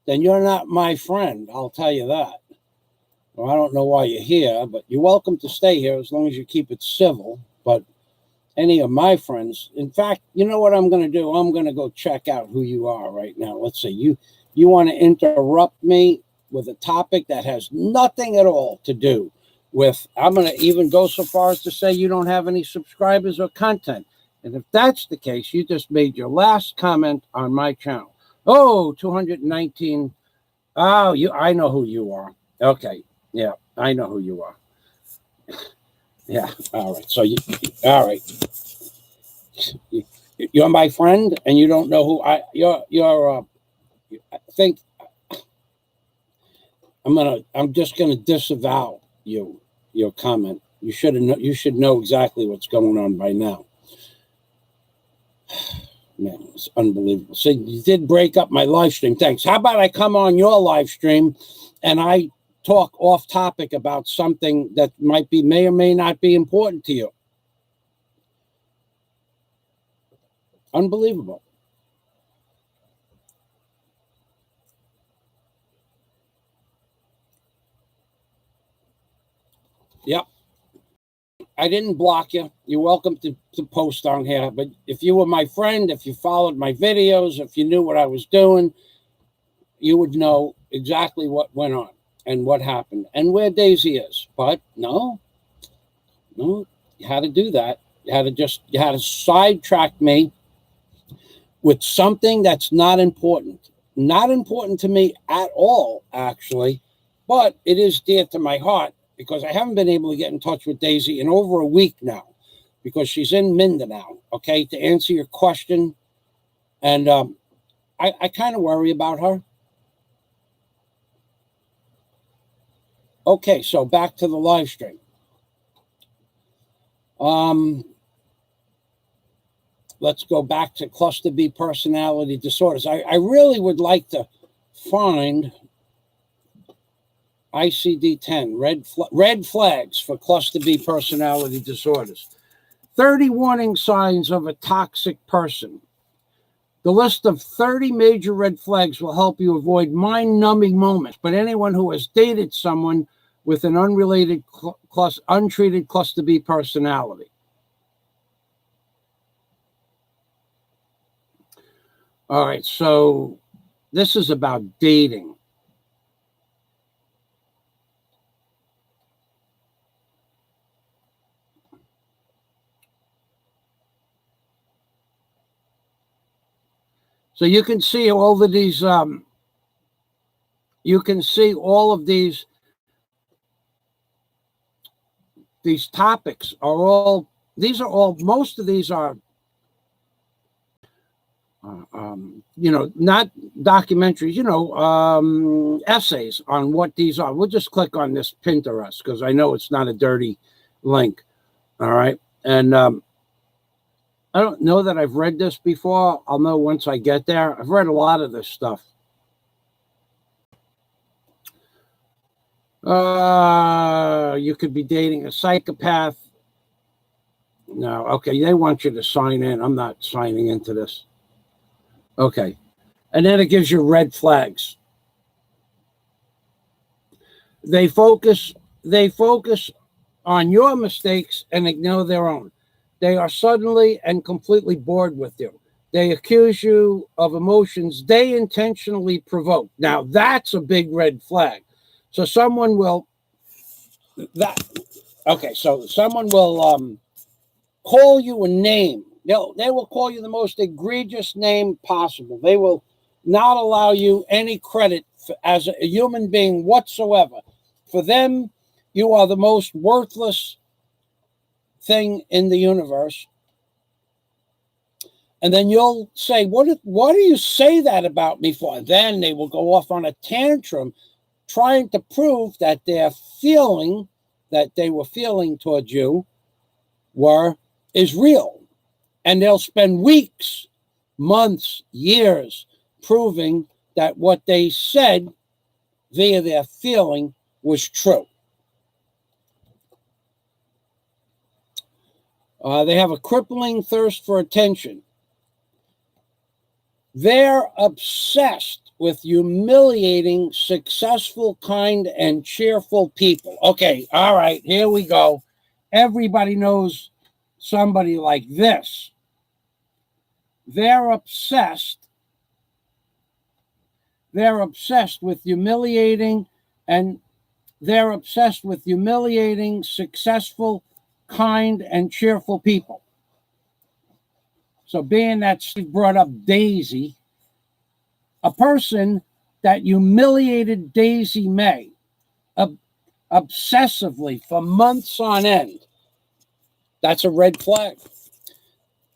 [SPEAKER 1] then you're not my friend. I'll tell you that. Well, I don't know why you're here, but you're welcome to stay here as long as you keep it civil. But any of my friends, in fact, you know what I'm going to do? I'm going to go check out who you are right now. Let's say you want to interrupt me with a topic that has nothing at all to do with, I'm going to even go so far as to say you don't have any subscribers or content. And if that's the case, you just made your last comment on my channel. Oh, 219. Oh, I know who you are. Okay. Yeah, I know who you are. Yeah. All right. So all right. You're my friend, and you don't know who you're. I think I'm just gonna disavow your comment. You should know exactly what's going on by now. Man, it's unbelievable. So you did break up my live stream. Thanks. How about I come on your live stream and I talk off topic about something that may or may not be important to you? Unbelievable. Yep. I didn't block you. You're welcome to post on here. But if you were my friend, if you followed my videos, if you knew what I was doing, you would know exactly what went on and what happened and where Daisy is. But no, you had to do that. You had to sidetrack me with something that's not important. Not important to me at all, actually, but it is dear to my heart because I haven't been able to get in touch with Daisy in over a week now because she's in Mindanao, okay, to answer your question. And I kind of worry about her. Okay, so back to the live stream. Let's go back to cluster B personality disorders. I really would like to find ICD-10, red flags for cluster B personality disorders. 30 warning signs of a toxic person. The list of 30 major red flags will help you avoid mind-numbing moments, but anyone who has dated someone with an untreated cluster B personality. All right, so this is about dating. So you can see all of these, these topics are all, most of these are, not documentaries, essays on what these are. We'll just click on this Pinterest because I know it's not a dirty link. All right. And I don't know that I've read this before. I'll know once I get there. I've read a lot of this stuff. You could be dating a psychopath. No, okay, they want you to sign in. I'm not signing into this. Okay. And then it gives you red flags. They focus on your mistakes and ignore their own. They are suddenly and completely bored with you. They accuse you of emotions they intentionally provoke. Now, that's a big red flag. So someone will call you a name. They will call you the most egregious name possible. They will not allow you any credit as a human being whatsoever. For them, you are the most worthless thing in the universe. And then you'll say, what do you say that about me for? And then they will go off on a tantrum trying to prove that their feeling that they were feeling towards you is real. And they'll spend weeks, months, years proving that what they said via their feeling was true. They have a crippling thirst for attention. They're obsessed with humiliating, successful, kind, and cheerful people. Okay, all right, here we go. Everybody knows somebody like this. They're obsessed with humiliating, successful, kind, and cheerful people. So being that Steve brought up Daisy, a person that humiliated Daisy May obsessively for months on end, that's a red flag.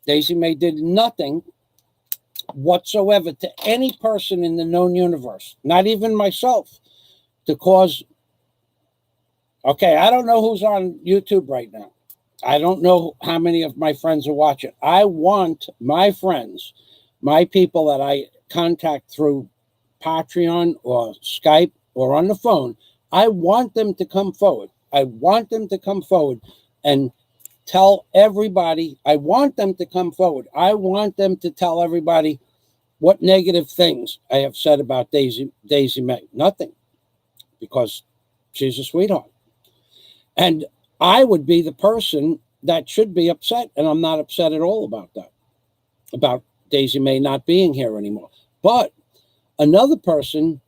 [SPEAKER 1] Daisy May did nothing whatsoever to any person in the known universe, not even myself, to cause. Okay, I don't know who's on YouTube right now. I don't know how many of my friends are watching. I want my friends, my people that I contact through Patreon or Skype or on the phone, I want them to come forward. I want them to come forward and tell everybody. I want them to come forward. I want them to tell everybody what negative things I have said about Daisy May. Nothing, because she's a sweetheart. And I would be the person that should be upset, and I'm not upset at all about that, about Daisy May not being here anymore. But another person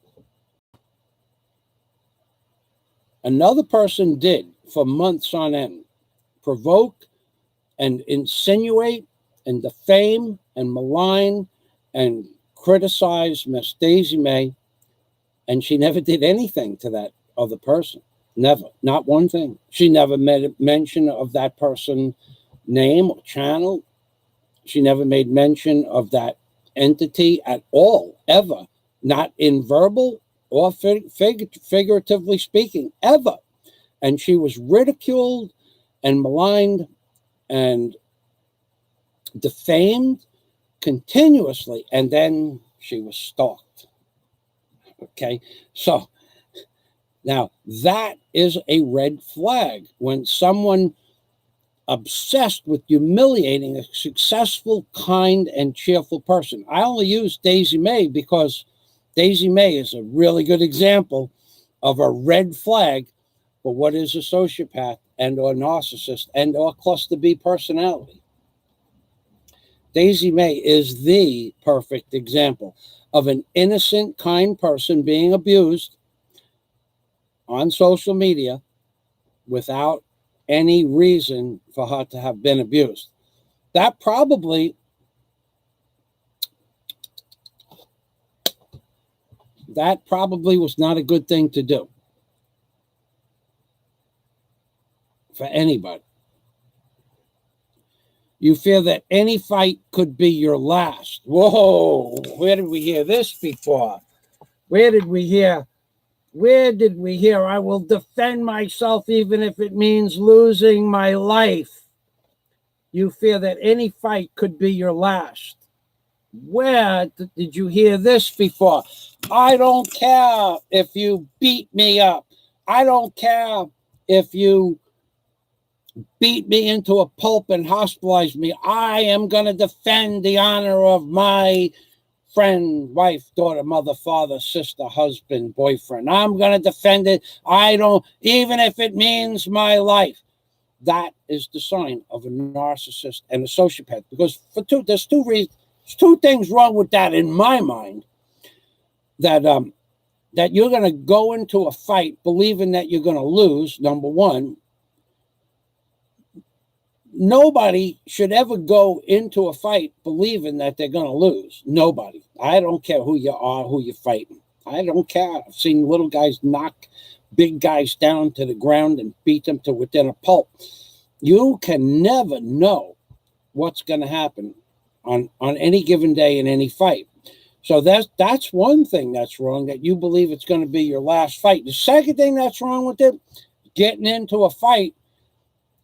[SPEAKER 1] did for months on end provoke and insinuate and defame and malign and criticize Miss Daisy May, and she never did anything to that other person. Never, not one thing. She never made mention of that person's name or channel. She never made mention of that entity at all, ever. Not in verbal or figuratively speaking, ever. And she was ridiculed and maligned and defamed continuously, and then she was stalked. Okay, so now that is a red flag when someone obsessed with humiliating a successful, kind, and cheerful person. I only use Daisy May because Daisy May is a really good example of a red flag for what is a sociopath and or narcissist and or cluster B personality. Daisy May is the perfect example of an innocent, kind person being abused on social media without any reason for her to have been abused. That probably was not a good thing to do for anybody. You fear that any fight could be your last. Whoa, where did we hear this before? Where did we hear I will defend myself even if it means losing my life? You fear that any fight could be your last. Where did you hear this before? I don't care if you beat me up. I don't care if you beat me into a pulp and hospitalize me. I am going to defend the honor of my friend, wife, daughter, mother, father, sister, husband, boyfriend. I'm going to defend it. Even if it means my life. That is the sign of a narcissist and a sociopath. Because there's two things wrong with that in my mind. That you're going to go into a fight believing that you're going to lose, number one. Nobody should ever go into a fight believing that they're going to lose. Nobody. I don't care who you are, who you're fighting. I don't care. I've seen little guys knock big guys down to the ground and beat them to within a pulp. You can never know what's going to happen on any given day in any fight. So that's one thing that's wrong, that you believe it's going to be your last fight. The second thing that's wrong with it, getting into a fight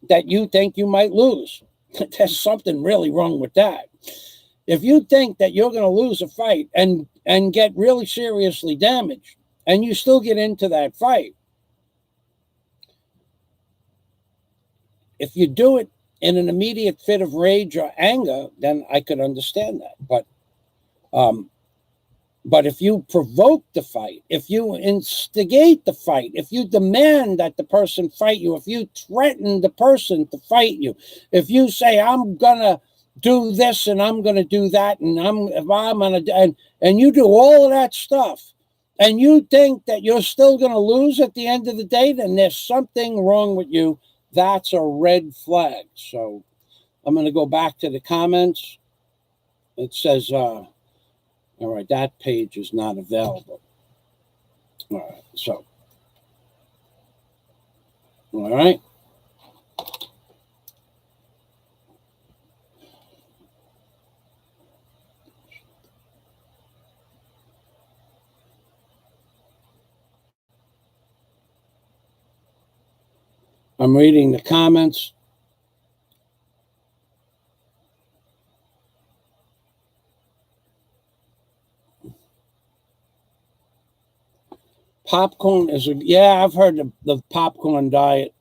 [SPEAKER 1] that you think you might lose. There's something really wrong with that. If you think that you're going to lose a fight and get really seriously damaged, and you still get into that fight, if you do it in an immediate fit of rage or anger, then I could understand that. But if you provoke the fight, if you instigate the fight, if you demand that the person fight you, if you threaten the person to fight you, if you say, I'm going to do this and I'm going to do that, and and you do all of that stuff, and you think that you're still going to lose at the end of the day, then there's something wrong with you. That's a red flag. So I'm going to go back to the comments. it says, all right, that page is not available. All right, so, all right. I'm reading the comments. Popcorn is yeah, I've heard the popcorn diet.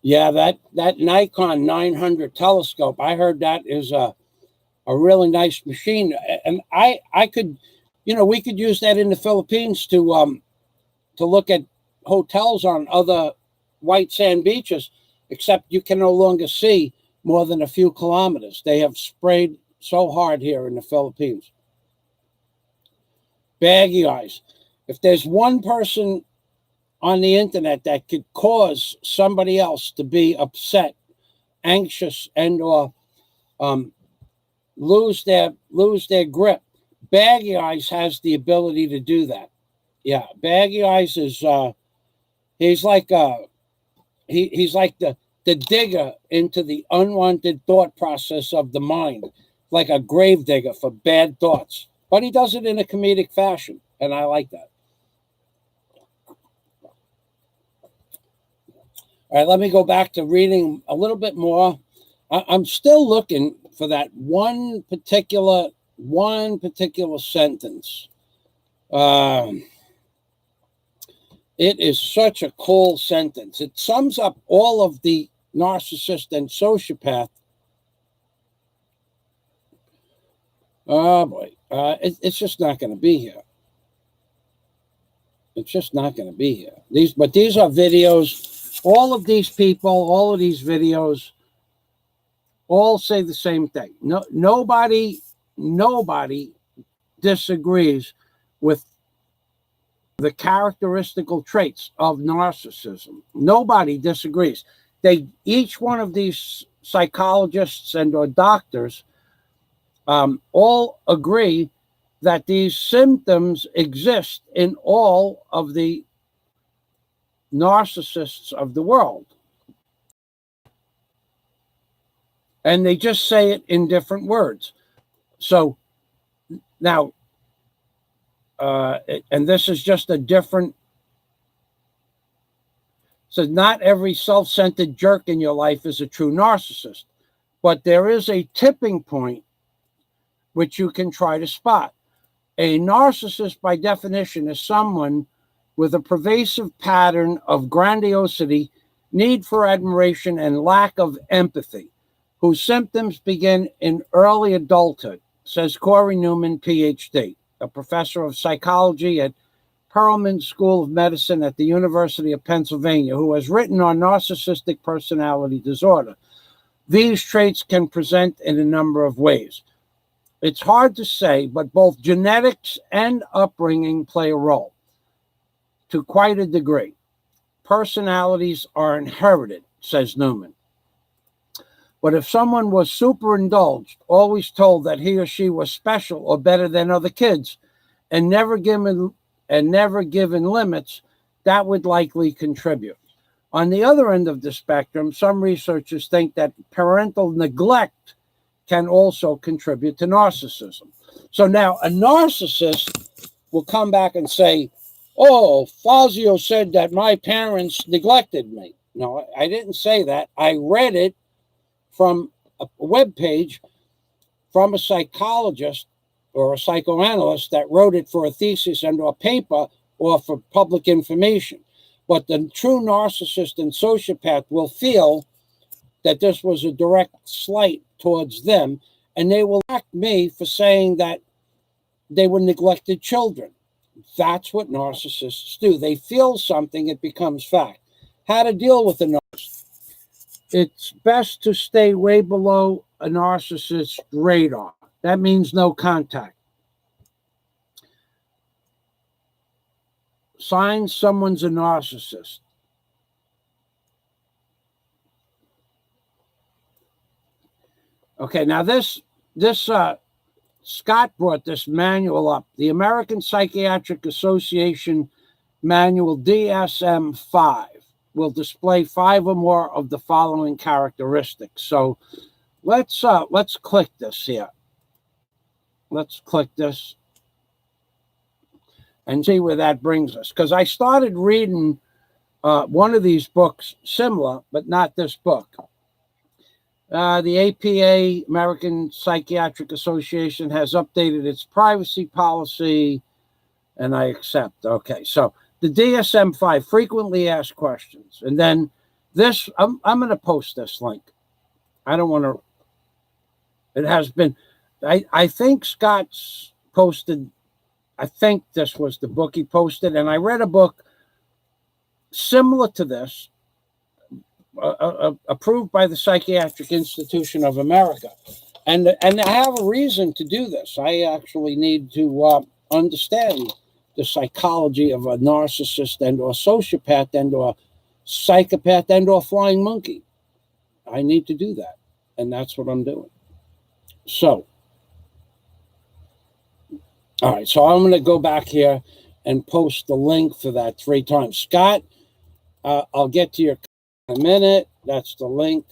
[SPEAKER 1] Yeah, that Nikon 900 telescope, I heard that is a really nice machine, and I could, we could use that in the Philippines to look at hotels on other white sand beaches, except you can no longer see more than a few kilometers. They have sprayed so hard here in the Philippines. Baggy eyes. If there's one person on the internet that could cause somebody else to be upset, anxious, and or lose their grip, Baggy Eyes has the ability to do that. Yeah, Baggy Eyes is he's like he's like the digger into the unwanted thought process of the mind, like a grave digger for bad thoughts. But he does it in a comedic fashion, and I like that. All right, let me go back to reading a little bit more. I'm still looking for that one particular sentence. It is such a cool sentence. It sums up all of the narcissist and sociopath. Oh boy, it's just not going to be here. It's just not going to be here. These are videos. All of these people, all of these videos, all say the same thing. Nobody disagrees with the characteristical traits of narcissism. Nobody disagrees. Each one of these psychologists and or doctors all agree that these symptoms exist in all of the narcissists of the world. And they just say it in different words. So now, and this is just a different. So not every self-centered jerk in your life is a true narcissist, but there is a tipping point which you can try to spot. A narcissist, by definition, is someone with a pervasive pattern of grandiosity, need for admiration, and lack of empathy, whose symptoms begin in early adulthood, says Corey Newman, PhD, a professor of psychology at Perelman School of Medicine at the University of Pennsylvania, who has written on narcissistic personality disorder. These traits can present in a number of ways. It's hard to say, but both genetics and upbringing play a role to quite a degree. Personalities are inherited, says Newman. But if someone was superindulged, always told that he or she was special or better than other kids, and never given limits, that would likely contribute. On the other end of the spectrum, some researchers think that parental neglect can also contribute to narcissism. So now a narcissist will come back and say, oh, Fazio said that my parents neglected me. No, I didn't say that. I read it from a web page from a psychologist or a psychoanalyst that wrote it for a thesis and a paper or for public information. But the true narcissist and sociopath will feel that this was a direct slight towards them, and they will attack me for saying that they were neglected children. That's what narcissists do. They feel something, it becomes fact. How to deal with a narcissist? It's best to stay way below a narcissist's radar. That means no contact. Signs someone's a narcissist. Okay, now this Scott brought this manual up, the American Psychiatric Association Manual DSM-5 will display 5 or more of the following characteristics. So let's click this here. Let's click this and see where that brings us. Because I started reading one of these books similar, but not this book. The APA, American Psychiatric Association, has updated its privacy policy, and I accept. Okay, so the DSM-5, frequently asked questions. And then this, I'm going to post this link. I don't want to, it has been, I think Scott's posted, I think this was the book he posted, and I read a book similar to this, approved by the Psychiatric Institution of America. And I have a reason to do this. I actually need to understand the psychology of a narcissist and or sociopath and or psychopath and or flying monkey. I need to do that. And that's what I'm doing. So, all right, so I'm going to go back here and post the link for that 3 times. Scott, I'll get to your in a minute. That's the link.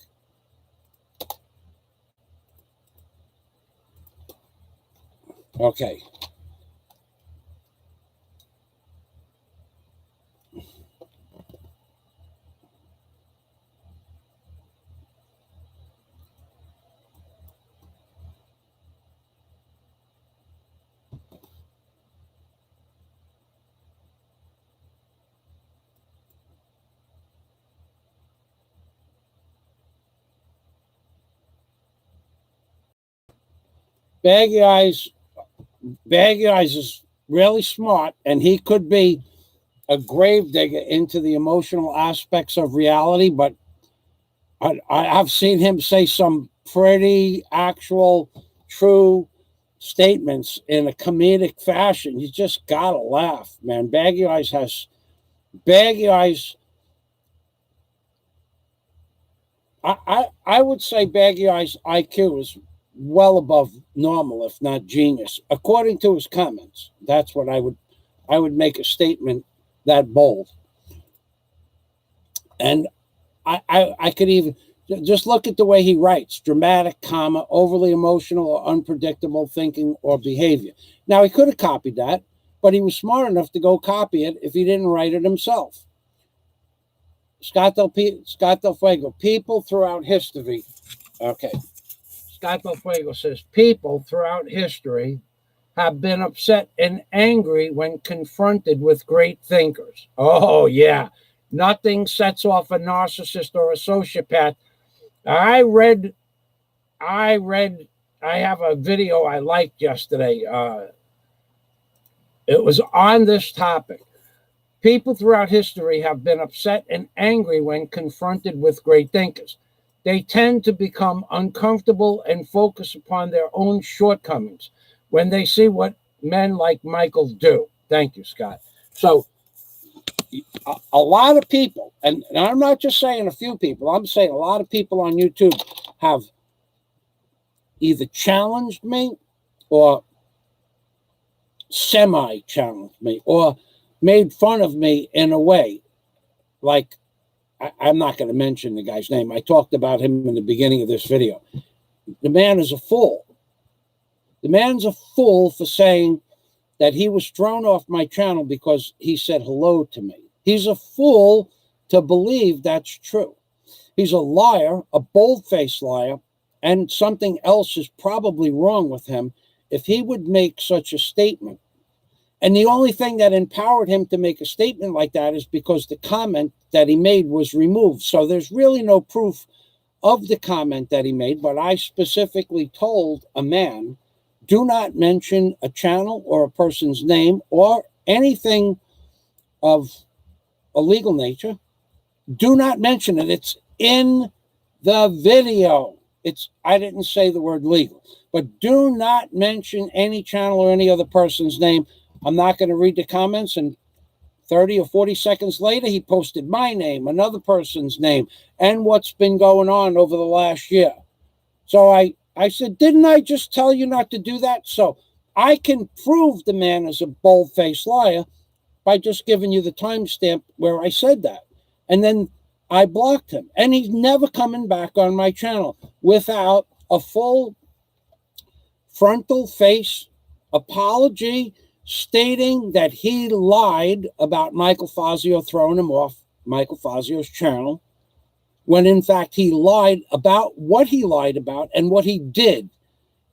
[SPEAKER 1] Okay. Baggy Eyes is really smart, and he could be a gravedigger into the emotional aspects of reality, but I've seen him say some pretty actual, true statements in a comedic fashion. You just gotta laugh, man. Baggy Eyes. I would say Baggy Eyes' IQ is well above normal, if not genius, according to his comments. That's what I would make a statement that bold. And I could even just look at the way he writes: dramatic, comma, overly emotional or unpredictable thinking or behavior. Now, he could have copied that, but he was smart enough to go copy it if he didn't write it himself. Scott Del Fuego, people throughout history. Okay. Scott Del Fuego says, people throughout history have been upset and angry when confronted with great thinkers. Oh, yeah. Nothing sets off a narcissist or a sociopath. I have a video I liked yesterday. It was on this topic. People throughout history have been upset and angry when confronted with great thinkers. They tend to become uncomfortable and focus upon their own shortcomings when they see what men like Michael do. Thank you, Scott. So a lot of people, and I'm not just saying a few people, I'm saying a lot of people on YouTube have either challenged me or semi-challenged me or made fun of me in a way. Like, I'm not going to mention the guy's name. I talked about him in the beginning of this video. The man is a fool. The man's a fool for saying that he was thrown off my channel because he said hello to me. He's a fool to believe that's true. He's a liar, a bold-faced liar, and something else is probably wrong with him if he would make such a statement. And the only thing that empowered him to make a statement like that is because the comment that he made was removed. So there's really no proof of the comment that he made, but I specifically told a man, do not mention a channel or a person's name or anything of a legal nature. Do not mention it. It's in the video. I didn't say the word legal. But do not mention any channel or any other person's name. I'm not going to read the comments. And 30 or 40 seconds later, he posted my name, another person's name, and what's been going on over the last year. So I said, didn't I just tell you not to do that? So I can prove the man is a bold-faced liar by just giving you the timestamp where I said that. And then I blocked him. And he's never coming back on my channel without a full frontal face apology stating that he lied about Michael Fazio throwing him off Michael Fazio's channel, when in fact he lied about what he lied about and what he did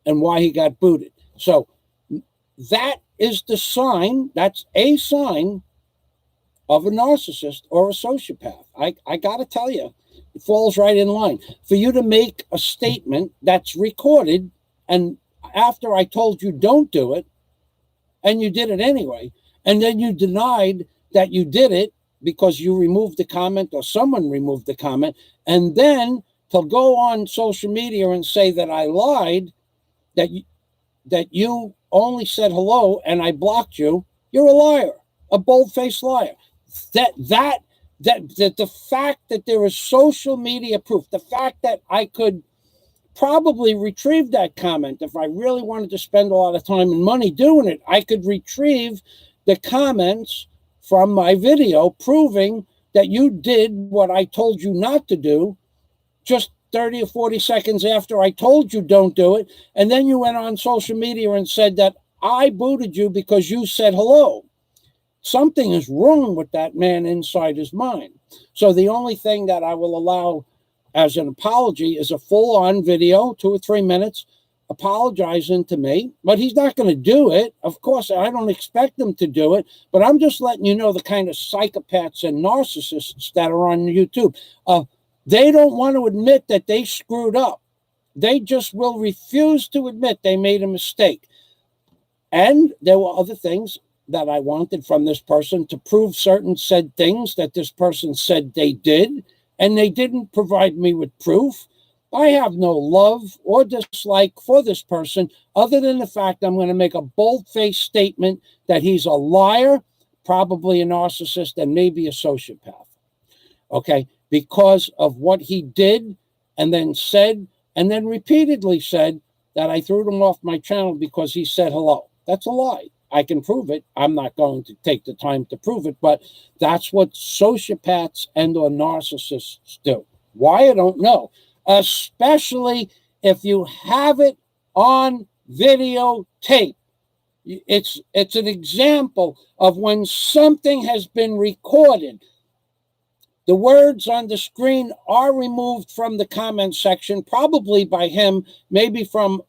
[SPEAKER 1] and why he got booted. So that is the sign, that's a sign of a narcissist or a sociopath. I got to tell you, it falls right in line. For you to make a statement that's recorded, and after I told you don't do it, and you did it anyway, and then you denied that you did it because you removed the comment or someone removed the comment, and then to go on social media and say that I lied, that you only said hello and I blocked you, you're a liar, a bold-faced liar. That the fact that there is social media proof, the fact that I could probably retrieve that comment if I really wanted to spend a lot of time and money doing it. I could retrieve the comments from my video proving that you did what I told you not to do just 30 or 40 seconds after I told you don't do it. And then you went on social media and said that I booted you because you said hello. Something is wrong with that man inside his mind. So the only thing that I will allow as an apology is a full-on video, 2 or 3 minutes, apologizing to me. But he's not going to do it. Of course, I don't expect him to do it. But I'm just letting you know the kind of psychopaths and narcissists that are on YouTube. They don't want to admit that they screwed up. They just will refuse to admit they made a mistake. And there were other things that I wanted from this person to prove certain said things that this person said they did, and they didn't provide me with proof. I have no love or dislike for this person other than the fact I'm going to make a bold-faced statement that he's a liar, probably a narcissist, and maybe a sociopath. Okay? Because of what he did and then said and then repeatedly said that I threw him off my channel because he said hello. That's a lie. I can prove it. I'm not going to take the time to prove it, but that's what sociopaths and or narcissists do. Why? I don't know. Especially if you have it on videotape. It's an example of when something has been recorded. The words on the screen are removed from the comment section, probably by him, maybe from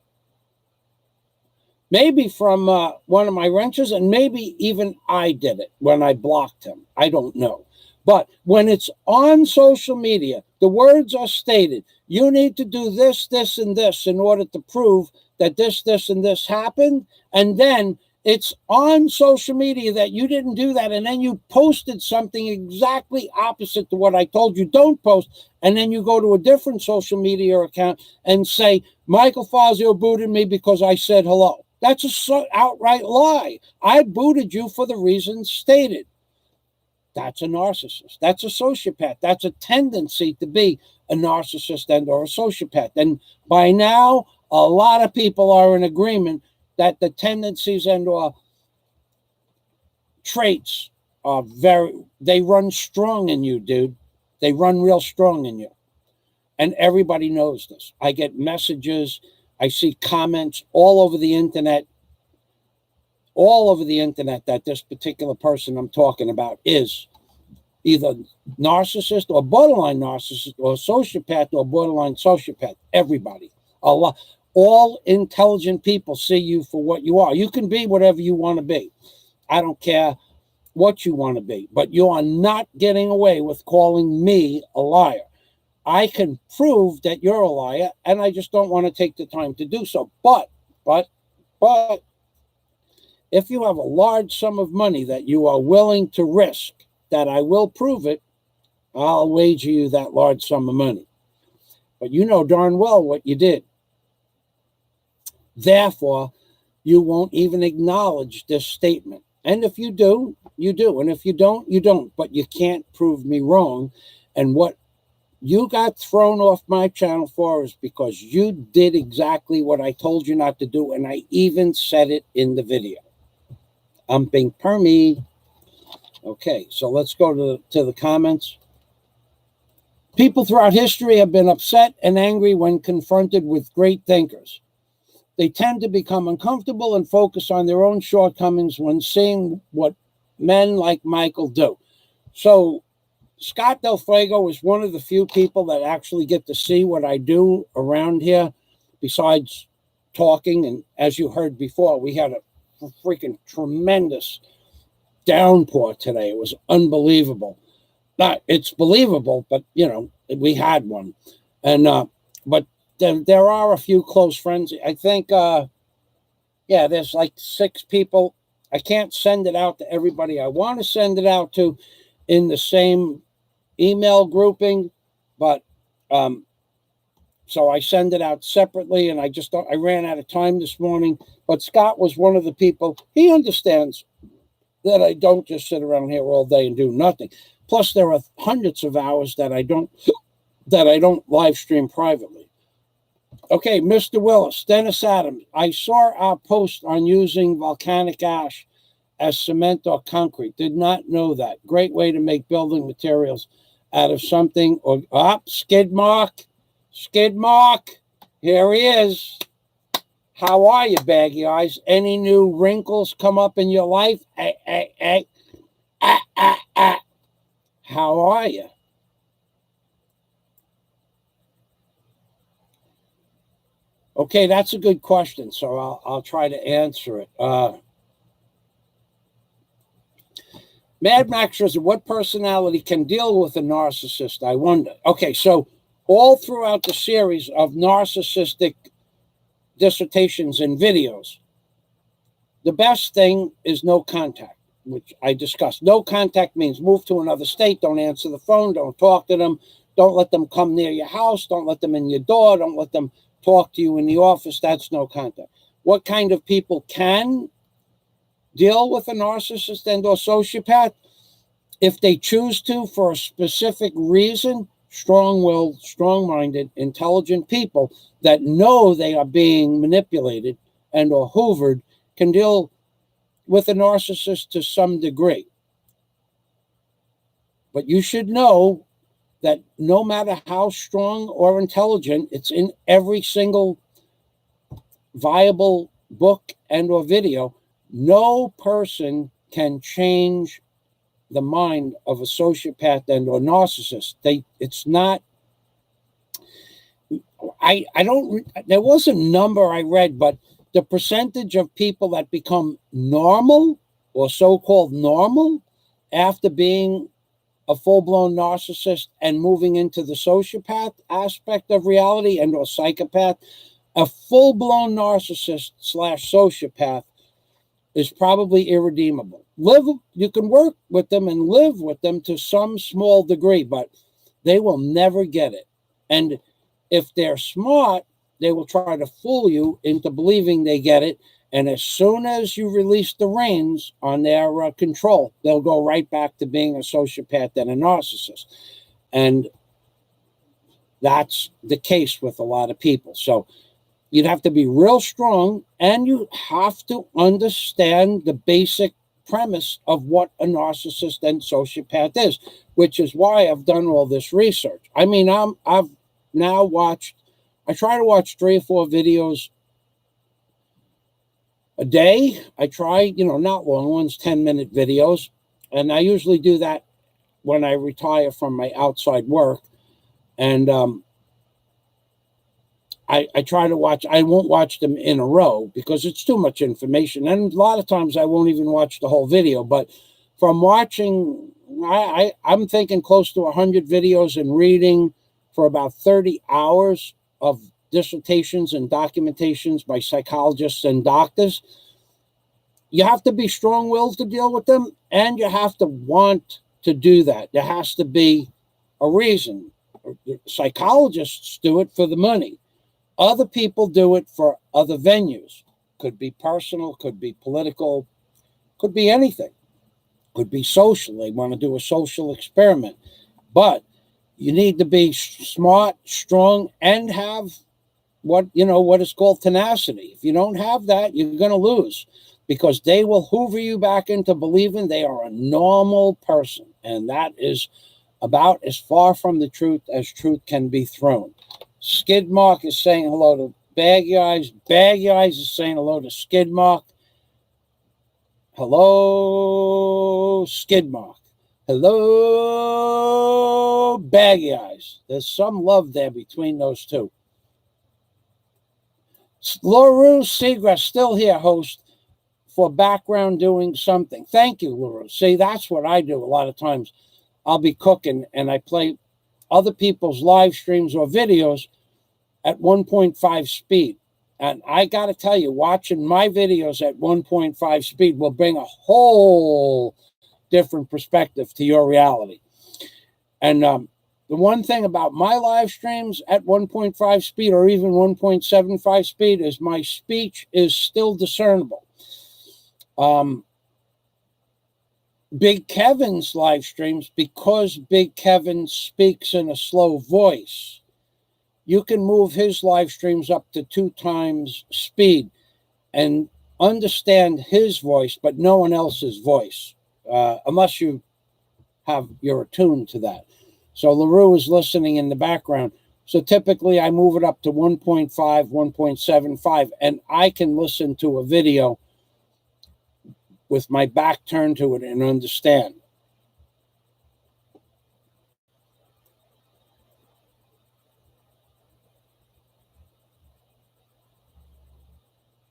[SPEAKER 1] one of my wrenches, and maybe even I did it when I blocked him. I don't know. But when it's on social media, the words are stated. You need to do this, this, and this in order to prove that this, this, and this happened. And then it's on social media that you didn't do that. And then you posted something exactly opposite to what I told you don't post. And then you go to a different social media account and say, Michael Fazio booted me because I said hello. That's an outright lie. I booted you for the reasons stated. That's a narcissist. That's a sociopath. That's a tendency to be a narcissist and or a sociopath. And by now, a lot of people are in agreement that the tendencies and or traits are they run strong in you, dude. They run real strong in you. And everybody knows this. I get messages. I see comments all over the internet that this particular person I'm talking about is either narcissist or borderline narcissist or sociopath or borderline sociopath. Everybody. All intelligent people see you for what you are. You can be whatever you want to be. I don't care what you want to be, but you are not getting away with calling me a liar. I can prove that you're a liar, and I just don't want to take the time to do so. But, if you have a large sum of money that you are willing to risk, that I will prove it, I'll wager you that large sum of money. but you know darn well what you did. Therefore, you won't even acknowledge this statement. And if you do, you do. And if you don't, you don't. But you can't prove me wrong. And what you got thrown off my channel for is because you did exactly what I told you not to do. And I even said it in the video. I'm being permy. Okay, so let's go to the comments. People throughout history have been upset and angry when confronted with great thinkers. They tend to become uncomfortable and focus on their own shortcomings when seeing what men like Michael do. So Scott Del Fuego is one of the few people that actually get to see what I do around here, besides talking. And as you heard before, we had a freaking tremendous downpour today. It was unbelievable. Not, it's believable, but you know, we had one. And but there are a few close friends. I think yeah, there's like 6 people. I can't send it out to everybody I want to send it out to in the same email grouping, but so I send it out separately, and I ran out of time this morning. But Scott was one of the people. He understands that I don't just sit around here all day and do nothing. Plus, there are hundreds of hours that I don't live stream privately. Okay, Mr. Willis, Dennis Adams. I saw our post on using volcanic ash as cement or concrete. Did not know that. Great way to make building materials out of something. Or Skid Mark. Here he is. How are you, baggy eyes? Any new wrinkles come up in your life? How are you? Okay, that's a good question, so I'll try to answer it. Mad Max says, what personality can deal with a narcissist? I wonder. Okay, so all throughout the series of narcissistic dissertations and videos, the best thing is no contact, which I discussed. No contact means move to another state, don't answer the phone, don't talk to them, don't let them come near your house, don't let them in your door, don't let them talk to you in the office. That's no contact. What kind of people can deal with a narcissist and or sociopath? If they choose to, for a specific reason, strong-willed, strong-minded, intelligent people that know they are being manipulated and or hoovered can deal with a narcissist to some degree. But you should know that no matter how strong or intelligent, it's in every single viable book and or video, no person can change the mind of a sociopath and or narcissist. It's not, I don't, there was a number I read, but the percentage of people that become normal or so-called normal after being a full-blown narcissist and moving into the sociopath aspect of reality and or psychopath, a full-blown narcissist / sociopath is probably irredeemable. You can work with them and live with them to some small degree, but they will never get it. And if they're smart, they will try to fool you into believing they get it. And as soon as you release the reins on their control, they'll go right back to being a sociopath and a narcissist. And that's the case with a lot of people. So you'd have to be real strong, and you have to understand the basic premise of what a narcissist and sociopath is, which is why I've done all this research. I mean, I've now watched, I try to watch 3 or 4 videos a day. I try, not long ones, 10-minute videos. And I usually do that when I retire from my outside work. And I try to watch, I won't watch them in a row because it's too much information. And a lot of times I won't even watch the whole video. But from watching, I'm thinking close to 100 videos and reading for about 30 hours of dissertations and documentations by psychologists and doctors. You have to be strong-willed to deal with them, and you have to want to do that. There has to be a reason. Psychologists do it for the money. Other people do it for other venues. Could be personal, could be political, could be anything. Could be social. They want to do a social experiment. But you need to be smart, strong, and have what is called tenacity. If you don't have that, you're going to lose, because they will hoover you back into believing they are a normal person. And that is about as far from the truth as truth can be thrown. Skidmark is saying hello to Baggy Eyes. Baggy Eyes is saying hello to Skidmark. Hello, Skidmark. Hello, Baggy Eyes. There's some love there between those two. LaRue Seagrass still here, host, for background doing something. Thank you, LaRue. See, that's what I do a lot of times. I'll be cooking and I play other people's live streams or videos at 1.5 speed. And I got to tell you, watching my videos at 1.5 speed will bring a whole different perspective to your reality. And the one thing about my live streams at 1.5 speed or even 1.75 speed is my speech is still discernible. Big Kevin's live streams, because Big Kevin speaks in a slow voice, you can move his live streams up to 2 times speed and understand his voice, but no one else's voice, unless you're attuned to that. So LaRue is listening in the background. So typically I move it up to 1.5, 1.75, and I can listen to a video with my back turned to it and understand.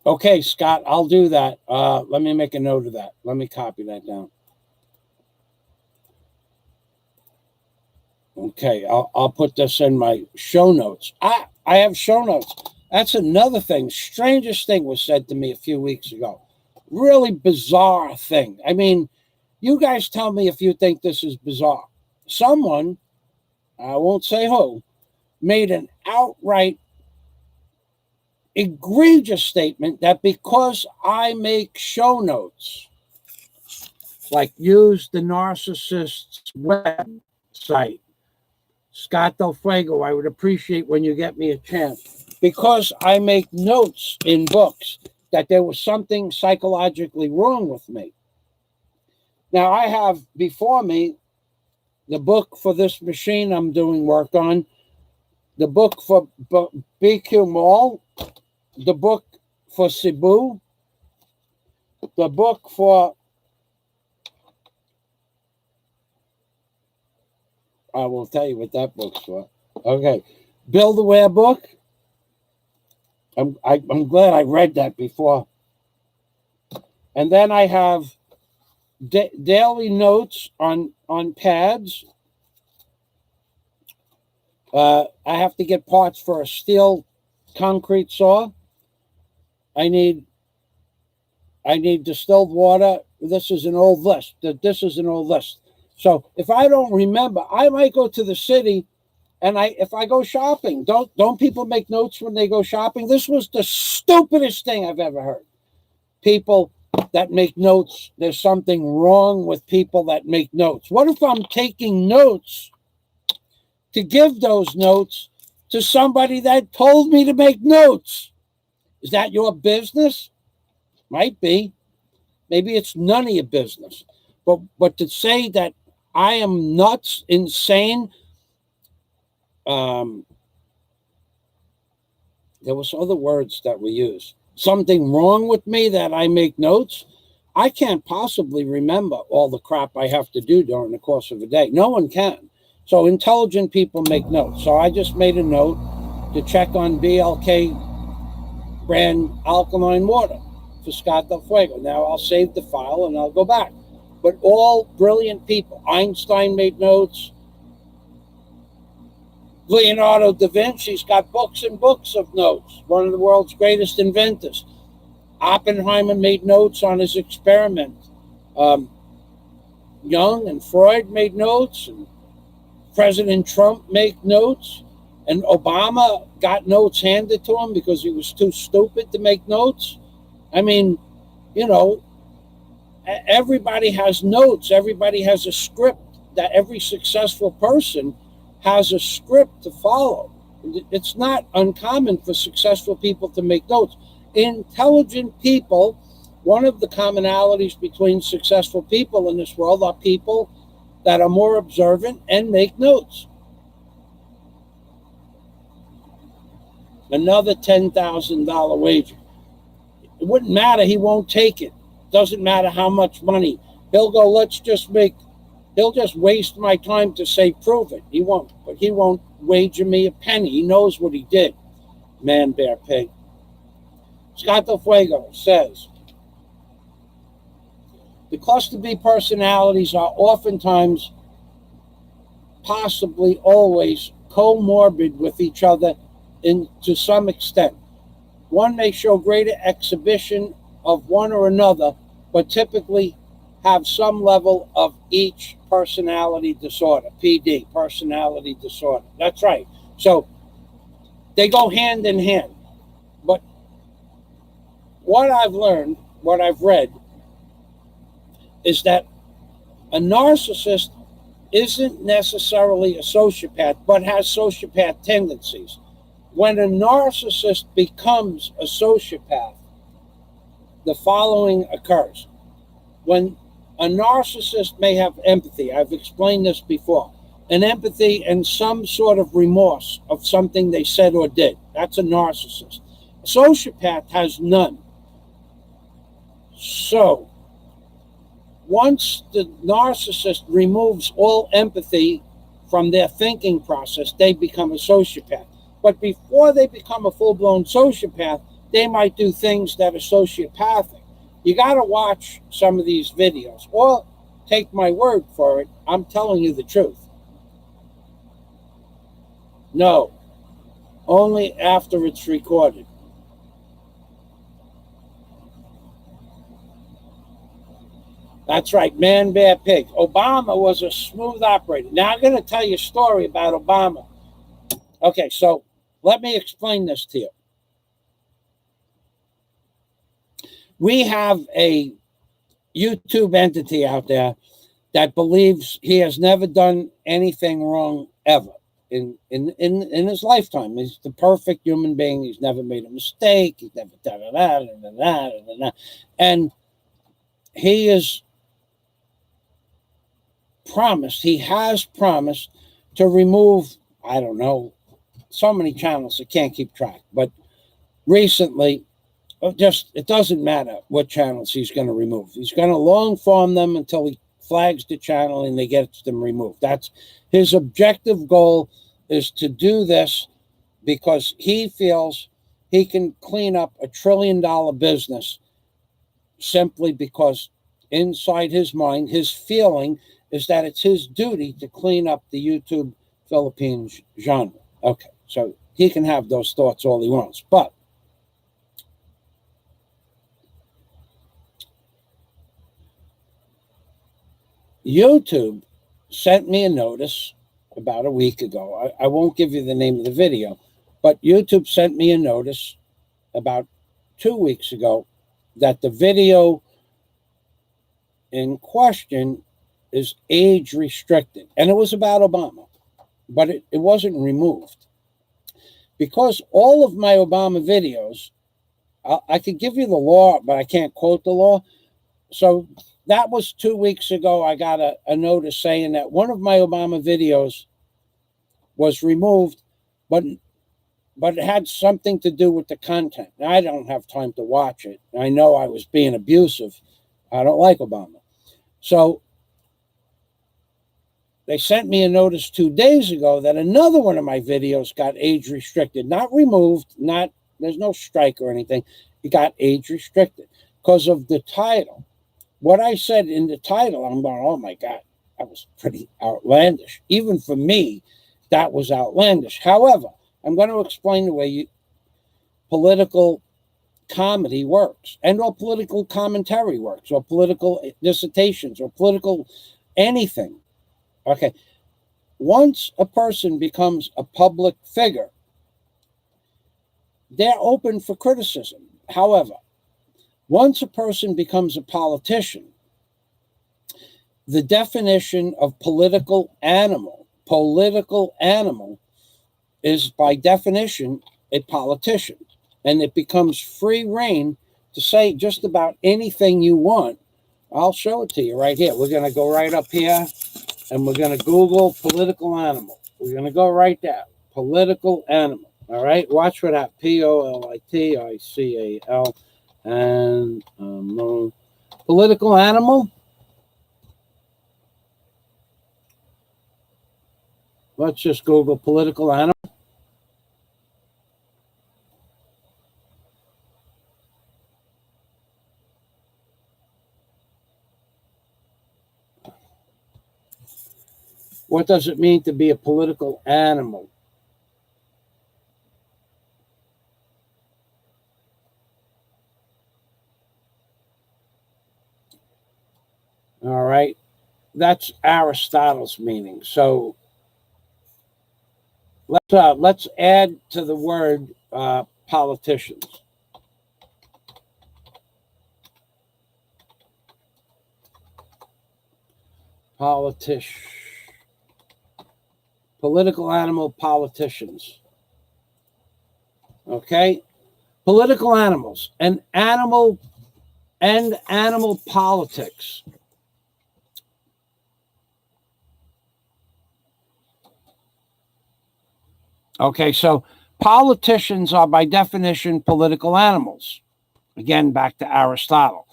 [SPEAKER 1] Okay, Scott, I'll do that. Let me make a note of that. Let me copy that down. Okay, I'll put this in my show notes. I have show notes. That's another thing. Strangest thing was said to me a few weeks ago. Really bizarre thing. I mean, you guys tell me if you think this is bizarre. Someone, I won't say who, made an outright egregious statement that because I make show notes, like use the narcissist's website, Scott Del Fuego, I would appreciate when you get me a chance, because I make notes in books, that there was something psychologically wrong with me. Now, I have before me the book for this machine I'm doing work on, the book for BQ Mall, the book for Cebu, the book for, I will tell you what that book's for. Okay, Build-A-Wear book. I'm glad I read that before. And then I have daily notes on pads. I have to get parts for a steel concrete saw. I need distilled water. This is an old list. So if I don't remember, I might go to the city, and if I go shopping, don't people make notes when they go shopping? This was the stupidest thing I've ever heard. People that make notes, there's something wrong with people that make notes. What if I'm taking notes to give those notes to somebody that told me to make notes? Is that your business? Might be. Maybe it's none of your business. But to say that I am nuts, insane, there was other words that were used. Something wrong with me that I make notes? I can't possibly remember all the crap I have to do during the course of a day. No one can. So intelligent people make notes. So I just made a note to check on BLK brand alkaline water for Scott Del Fuego. Now I'll save the file and I'll go back. But all brilliant people. Einstein made notes. Leonardo da Vinci's got books and books of notes. One of the world's greatest inventors. Oppenheimer made notes on his experiment. Jung and Freud made notes. And President Trump make notes, and Obama got notes handed to him because he was too stupid to make notes? I mean, you know, everybody has notes. Everybody has a script. That every successful person has a script to follow. It's not uncommon for successful people to make notes. Intelligent people, one of the commonalities between successful people in this world are people that are more observant and make notes. Another $10,000 wager. It wouldn't matter. He won't take it. Doesn't matter how much money. He'll go, he'll just waste my time to say, prove it. He won't, but he won't wager me a penny. He knows what he did. Man, bear, pig. Scott Del Fuego says, the cluster B personalities are oftentimes, possibly always, comorbid with each other to some extent. One may show greater exhibition of one or another, but typically have some level of each personality disorder, PD, personality disorder. That's right. So they go hand in hand. But what I've learned, what I've read, is that a narcissist isn't necessarily a sociopath, but has sociopath tendencies. When a narcissist becomes a sociopath, the following occurs. When a narcissist may have empathy, I've explained this before, an empathy and some sort of remorse of something they said or did. That's a narcissist. A sociopath has none. So, once the narcissist removes all empathy from their thinking process, they become a sociopath. But before they become a full-blown sociopath, they might do things that are sociopathic. You got to watch some of these videos, or take my word for it. I'm telling you the truth. No, only after it's recorded. That's right, man, bear, pig. Obama was a smooth operator. Now I'm going to tell you a story about Obama. Okay, so let me explain this to you. We have a YouTube entity out there that believes he has never done anything wrong ever in his lifetime. He's the perfect human being. He's never made a mistake. He's never done that. And he has promised to remove, I don't know, so many channels I can't keep track. But recently, it doesn't matter what channels he's going to remove. He's going to long form them until he flags the channel and they get them removed. That's his objective goal, is to do this because he feels he can clean up $1 trillion business simply because inside his mind, his feeling is that it's his duty to clean up the YouTube Philippines genre. Okay, so he can have those thoughts all he wants. But YouTube sent me a notice about a week ago. I won't give you the name of the video, but YouTube sent me a notice about 2 weeks ago that the video in question is age restricted. And it was about Obama, but it wasn't removed. Because all of my Obama videos, I could give you the law, but I can't quote the law. So that was 2 weeks ago. I got a notice saying that one of my Obama videos was removed, but it had something to do with the content. Now, I don't have time to watch it. I know I was being abusive. I don't like Obama. So they sent me a notice 2 days ago that another one of my videos got age restricted, not removed, there's no strike or anything. It got age restricted because of the title. What I said in the title, I'm going, oh my God, that was pretty outlandish. Even for me, that was outlandish. However, I'm going to explain the way political comedy works, or political commentary works, or political dissertations, or political anything. Okay. once a person becomes a public figure, they're open for criticism. However, once a person becomes a politician, the definition of political animal is by definition a politician, and it becomes free reign to say just about anything you want. I'll show it to you right here. We're going to go right up here and we're going to Google political animal. We're going to go right there. Political animal. All right. Watch for that. POLITICAL and political animal. Let's just Google political animal. What does it mean to be a political animal? All right. That's Aristotle's meaning. So let's add to the word politicians. Political animal, politicians. Okay, political animals and animal politics. Okay, so politicians are by definition political animals. Again, back to Aristotle.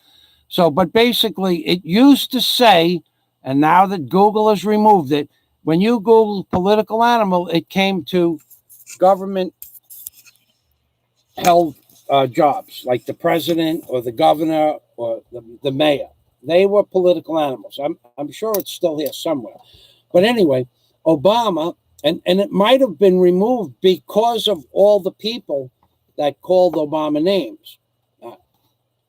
[SPEAKER 1] So, but basically, it used to say, and now that Google has removed it, when you Google political animal, it came to government held jobs like the president or the governor or the mayor. They were political animals. I'm sure it's still here somewhere. But anyway, Obama, and it might have been removed because of all the people that called Obama names.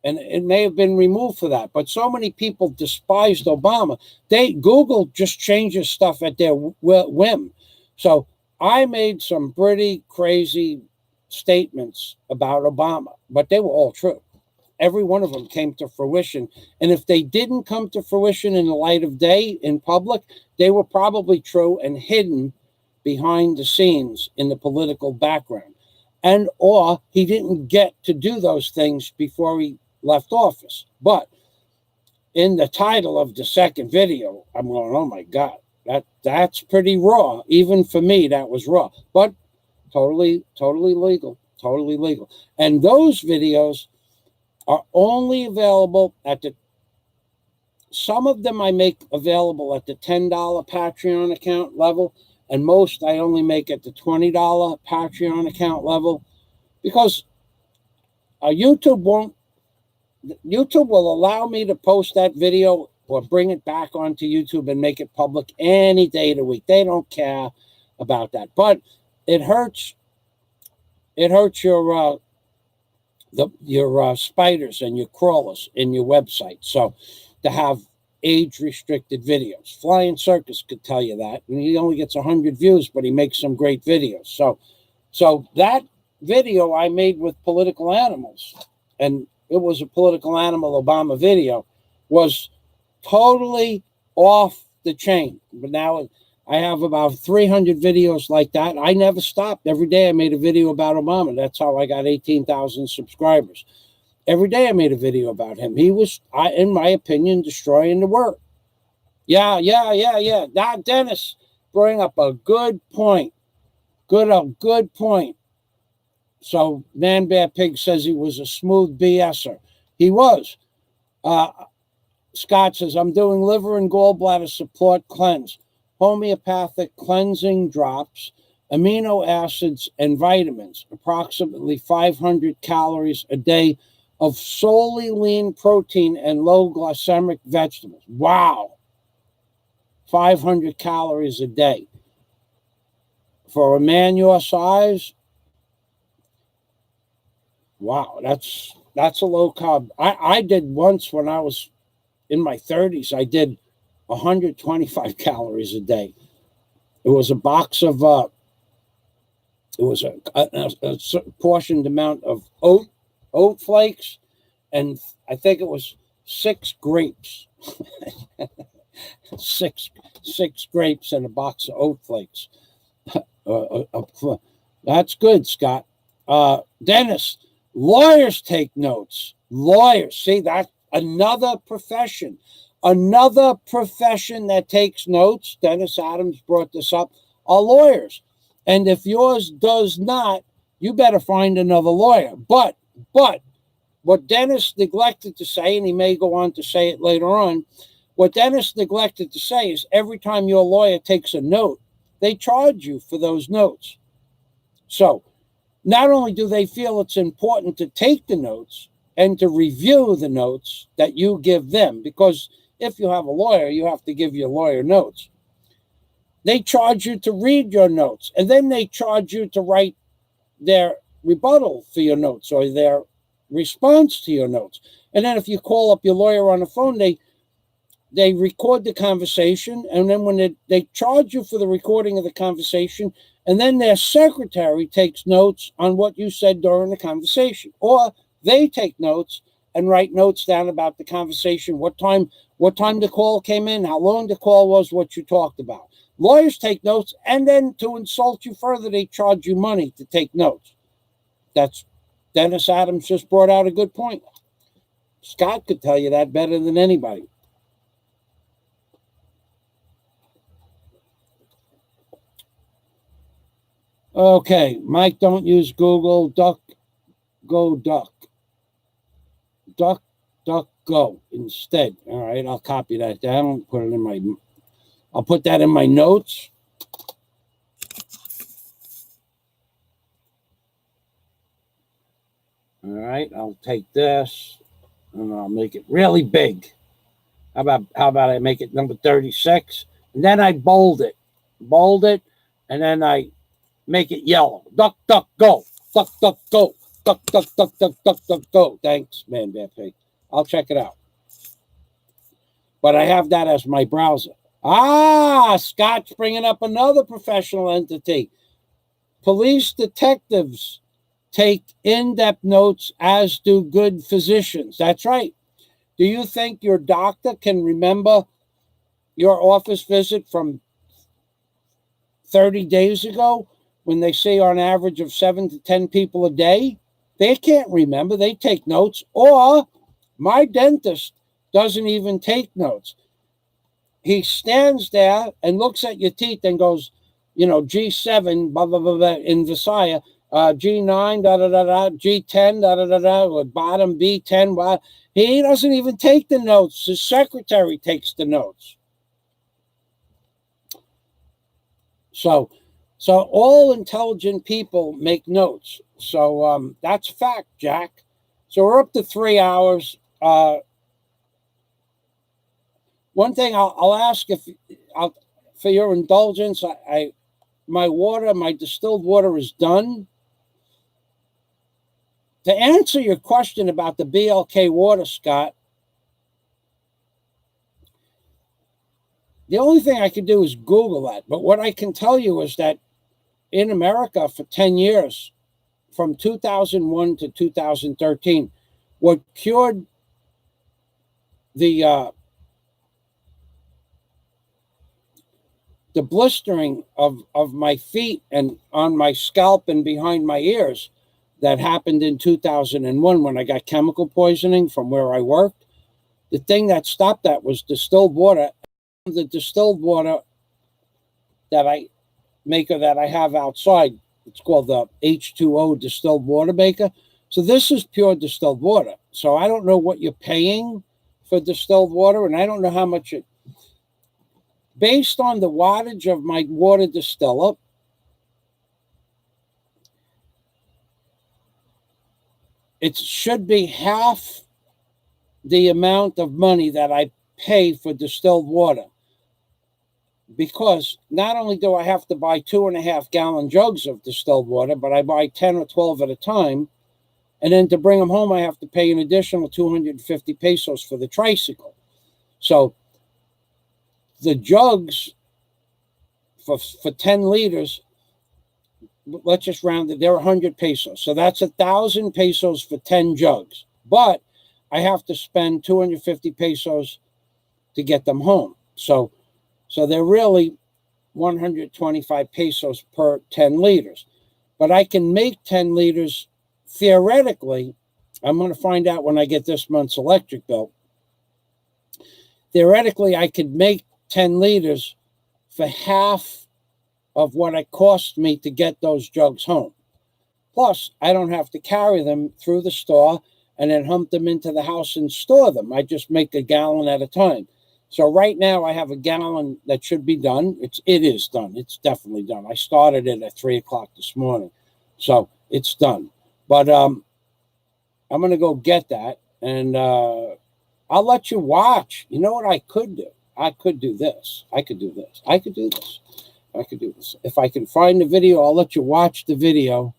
[SPEAKER 1] And it may have been removed for that. But so many people despised Obama. Google just changes stuff at their whim. So I made some pretty crazy statements about Obama, but they were all true. Every one of them came to fruition. And if they didn't come to fruition in the light of day in public, they were probably true and hidden behind the scenes in the political background. And or he didn't get to do those things before he left office. But in the title of the second video, I'm going, oh my God, that's pretty raw. Even for me, that was raw. But totally legal. And those videos are only available some of them I make available at the $10 Patreon account level, and most I only make at the $20 Patreon account level, because YouTube will allow me to post that video or bring it back onto YouTube and make it public any day of the week. They don't care about that. But it hurts your spiders and your crawlers in your website. So to have age-restricted videos. Flying Circus could tell you that. And he only gets 100 views, but he makes some great videos. So that video I made with political animals, and it was a political animal Obama video, was totally off the chain. But now I have about 300 videos like that. I never stopped. Every day I made a video about Obama. That's how I got 18,000 subscribers. Every day I made a video about him. He was, in my opinion, destroying the world. Yeah. Now, Dennis, bring up a good point. Good point. So Man Bear Pig says he was a smooth BSer. He was. Scott says, I'm doing liver and gallbladder support cleanse, homeopathic cleansing drops, amino acids, and vitamins, approximately 500 calories a day of solely lean protein and low glycemic vegetables. Wow. 500 calories a day. For a man your size, wow, that's a low carb. I did once when I was in my 30s, I did 125 calories a day. It was a box of it was a portioned amount of oat flakes, and I think it was 6 grapes. six grapes and a box of oat flakes. That's good, Scott. Dennis, lawyers take notes. Lawyers, see, that's another profession. Another profession that takes notes, Dennis Adams brought this up, are lawyers. And if yours does not, you better find another lawyer. But what Dennis neglected to say, and he may go on to say it later on, what Dennis neglected to say is every time your lawyer takes a note, they charge you for those notes. So not only do they feel it's important to take the notes and to review the notes that you give them, because if you have a lawyer, you have to give your lawyer notes. They charge you to read your notes, and then they charge you to write their rebuttal for your notes or their response to your notes. And then if you call up your lawyer on the phone, they record the conversation, and then when they charge you for the recording of the conversation, and then their secretary takes notes on what you said during the conversation, or they take notes and write notes down about the conversation, what time the call came in, how long the call was, what you talked about. Lawyers take notes, and then to insult you further, they charge you money to take notes. That's Dennis Adams just brought out a good point. Scott could tell you that better than anybody. Okay, Mike, don't use Google. Duck, go. Instead. All right, I'll copy that down. I'll put that in my notes. All right, I'll take this and I'll make it really big. How about I make it number 36? And then I bold it, and then I make it yellow. Duck, go. Duck, go. Duck, go. Thanks, man, Bad Pig. I'll check it out. But I have that as my browser. Scott's bringing up another professional entity. Police detectives take in-depth notes, as do good physicians. That's right. Do you think your doctor can remember your office visit from 30 days ago when they see on average of 7 to 10 people a day? They can't remember. They take notes. Or my dentist doesn't even take notes. He stands there and looks at your teeth and goes, G7, blah, blah, blah, blah, in Visaya, G9, G10, with bottom B10. Blah. He doesn't even take the notes. His secretary takes the notes. So all intelligent people make notes. So that's fact, Jack. So we're up to 3 hours. One thing I'll ask for your indulgence. My distilled water is done. To answer your question about the BLK water, Scott, the only thing I could do is Google that. But what I can tell you is that in America for 10 years, from 2001 to 2013, what cured the blistering of my feet and on my scalp and behind my ears that happened in 2001 when I got chemical poisoning from where I worked, the thing that stopped that was distilled water. The distilled water that I have outside, it's called the H2O distilled water maker. So this is pure distilled water. So I don't know what you're paying for distilled water, and I don't know how much it. Based on the wattage of my water distiller, it should be half the amount of money that I pay for distilled water. Because not only do I have to buy 2.5 gallon jugs of distilled water, but I buy 10 or 12 at a time. And then to bring them home, I have to pay an additional 250 pesos for the tricycle. So the jugs for 10 liters, let's just round it, they're 100 pesos. So that's 1,000 pesos for 10 jugs. But I have to spend 250 pesos to get them home. So they're really 125 pesos per 10 liters. But I can make 10 liters theoretically. I'm going to find out when I get this month's electric bill. Theoretically, I could make 10 liters for half of what it cost me to get those jugs home. Plus, I don't have to carry them through the store and then hump them into the house and store them. I just make a gallon at a time. So right now I have a gallon that should be done. It is done. It's definitely done. I started it at 3 o'clock this morning. So it's done. But I'm going to go get that. And I'll let you watch. You know what I could do? I could do this. I could do this. I could do this. I could do this. If I can find the video, I'll let you watch the video.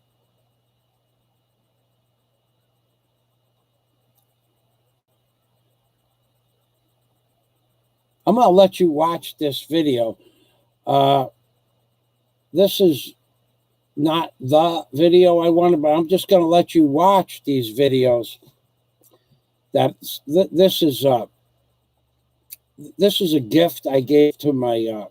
[SPEAKER 1] I'm going to let you watch this video. This is not the video I wanted, but I'm just going to let you watch these videos. This is a gift I gave to my,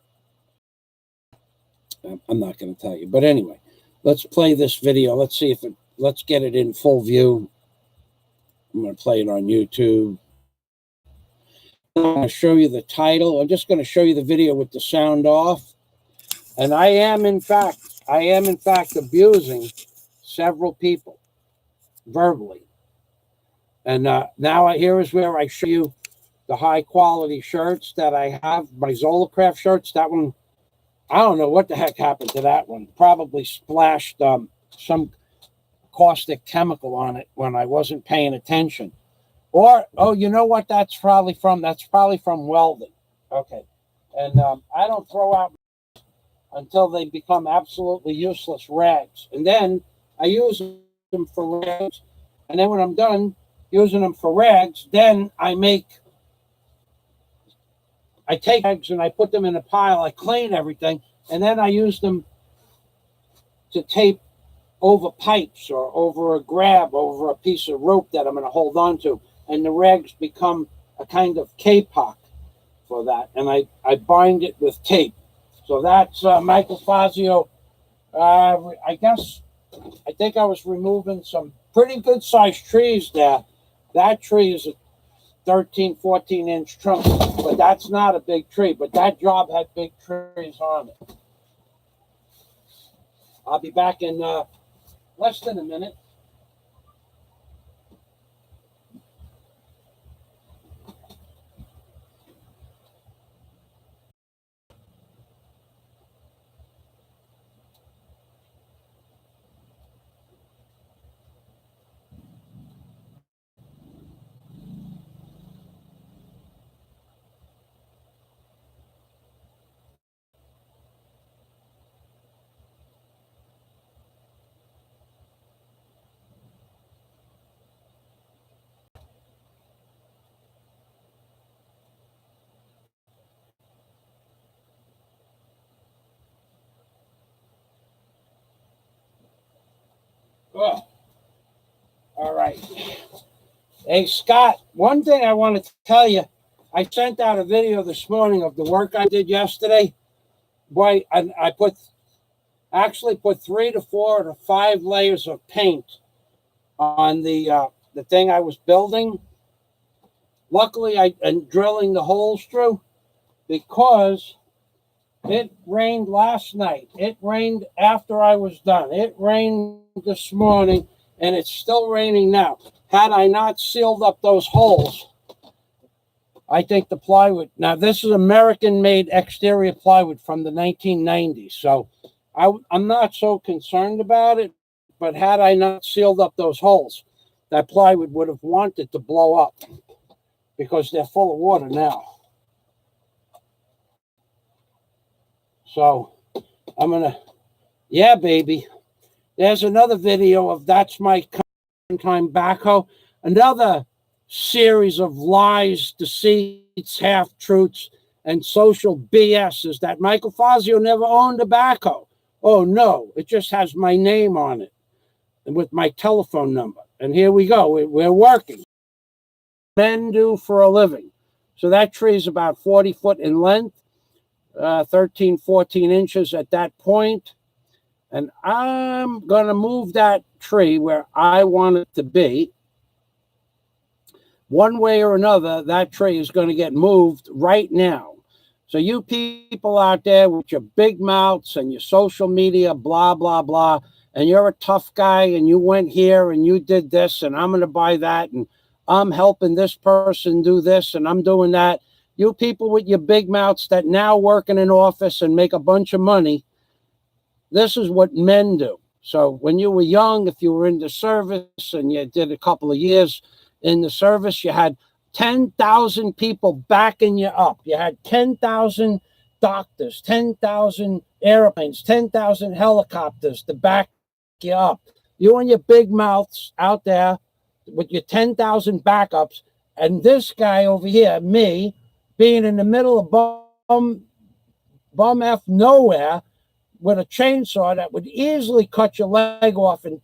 [SPEAKER 1] I'm not going to tell you, but anyway, let's play this video. Let's see if let's get it in full view. I'm going to play it on YouTube. I'm going to show you the title. I'm just going to show you the video with the sound off. And I am in fact abusing several people verbally. And now here is where I show you the high quality shirts that I have, my Zolacraft shirts. That one, I don't know what the heck happened to that one. Probably splashed some caustic chemical on it when I wasn't paying attention. Or, oh, you know what that's probably from? That's probably from welding. Okay. And I don't throw out until they become absolutely useless rags. And then I use them for rags. And then when I'm done using them for rags, then I take rags and I put them in a pile. I clean everything. And then I use them to tape over pipes or over a grab, over a piece of rope that I'm going to hold on to. And the rags become a kind of K-pock for that. And I bind it with tape. So that's Michael Fazio. I think I was removing some pretty good sized trees there. That tree is a 13, 14-inch trunk, but that's not a big tree. But that job had big trees on it. I'll be back in less than a minute. Oh, all right. Hey, Scott, one thing I want to tell you, I sent out a video this morning of the work I did yesterday. Boy, I actually put 3 to 4 to 5 layers of paint on the thing I was building. Luckily, I'm drilling the holes through because it rained last night. It rained after I was done. It rained this morning, and it's still raining now. Had I not sealed up those holes, I think the plywood... Now, this is American-made exterior plywood from the 1990s, so I'm not so concerned about it, but had I not sealed up those holes, that plywood would have wanted to blow up because they're full of water now. So I'm going to, yeah, baby. There's another video of That's My Time Backhoe. Another series of lies, deceits, half-truths. and social BS is that Michael Fazio never owned a backhoe. Oh, no, it just has my name on it and with my telephone number. And here we go. We're working. Men do for a living. So that tree is about 40 foot in length, 13, 14 inches at that point. And I'm going to move that tree where I want it to be. One way or another, that tree is going to get moved right now. So you people out there with your big mouths and your social media, blah, blah, blah, and you're a tough guy and you went here and you did this and I'm going to buy that and I'm helping this person do this and I'm doing that. You people with your big mouths that now work in an office and make a bunch of money, this is what men do. So when you were young, if you were in the service and you did a couple of years in the service, you had 10,000 people backing you up. You had 10,000 doctors, 10,000 airplanes, 10,000 helicopters to back you up. You and your big mouths out there with your 10,000 backups, and this guy over here, me, being in the middle of bum F nowhere with a chainsaw that would easily cut your leg off in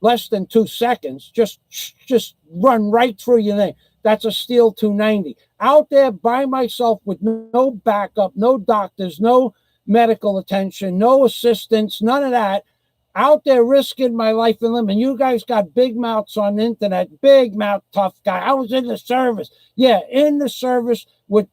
[SPEAKER 1] less than 2 seconds, just run right through your thing. That's a Steel 290. Out there by myself with no backup, no doctors, no medical attention, no assistance, none of that. Out there risking my life and limb. And you guys got big mouths on the internet, big mouth tough guy. I was in the service. Yeah, in the service with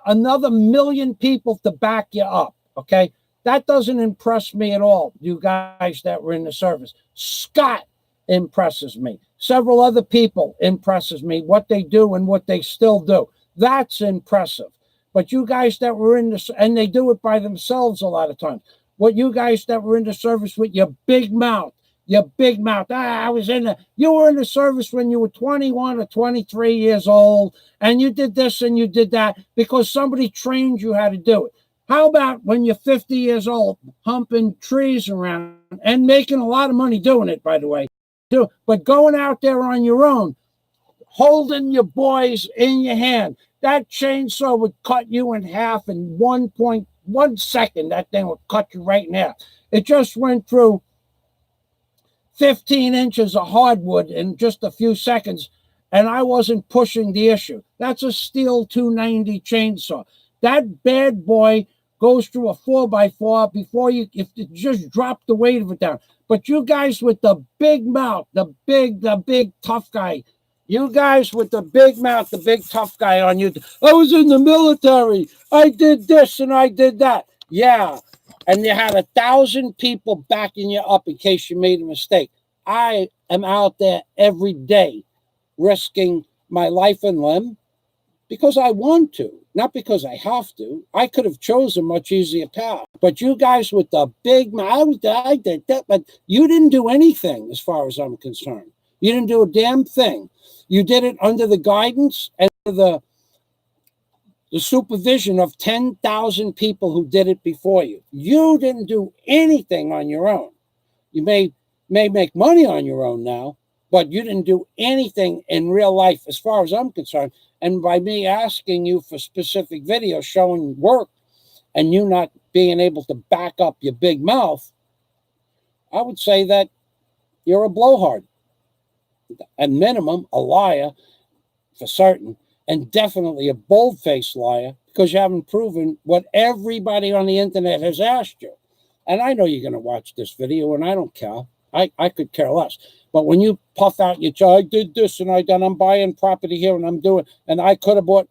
[SPEAKER 1] another million people to back you up, okay? That doesn't impress me at all, you guys that were in the service. Scott impresses me. Several other people impresses me, what they do and what they still do. That's impressive. But you guys that were in this, and they do it by themselves a lot of times. What you guys that were in the service with your big mouth, I was in you were in the service when you were 21 or 23 years old, and you did this and you did that because somebody trained you how to do it. How about when you're 50 years old, humping trees around and making a lot of money doing it, by the way, but going out there on your own, holding your boys in your hand. That chainsaw would cut you in half in 1.1 second. That thing would cut you right in half. It just went through 15 inches of hardwood in just a few seconds, and I wasn't pushing the issue. That's a Steel 290 chainsaw. That bad boy goes through a 4x4 before you just drop the weight of it down. But you guys with the big mouth, the big tough guy, you guys with the big mouth, the big tough guy on you. I was in the military. I did this and I did that. Yeah. And you had 1,000 people backing you up in case you made a mistake. I am out there every day risking my life and limb because I want to, not because I have to. I could have chosen a much easier path. But you guys with the big mouth, I did that, but you didn't do anything as far as I'm concerned. You didn't do a damn thing. You did it under the guidance and the supervision of 10,000 people who did it before you. You didn't do anything on your own. You may make money on your own now, but you didn't do anything in real life as far as I'm concerned. And by me asking you for specific videos showing work and you not being able to back up your big mouth, I would say that you're a blowhard. At minimum, a liar for certain, and definitely a bold-faced liar because you haven't proven what everybody on the internet has asked you. And I know you're going to watch this video, and I don't care. I could care less. But when you puff out your jaw, I did this and I done, I'm buying property here and I'm doing, and I could have bought,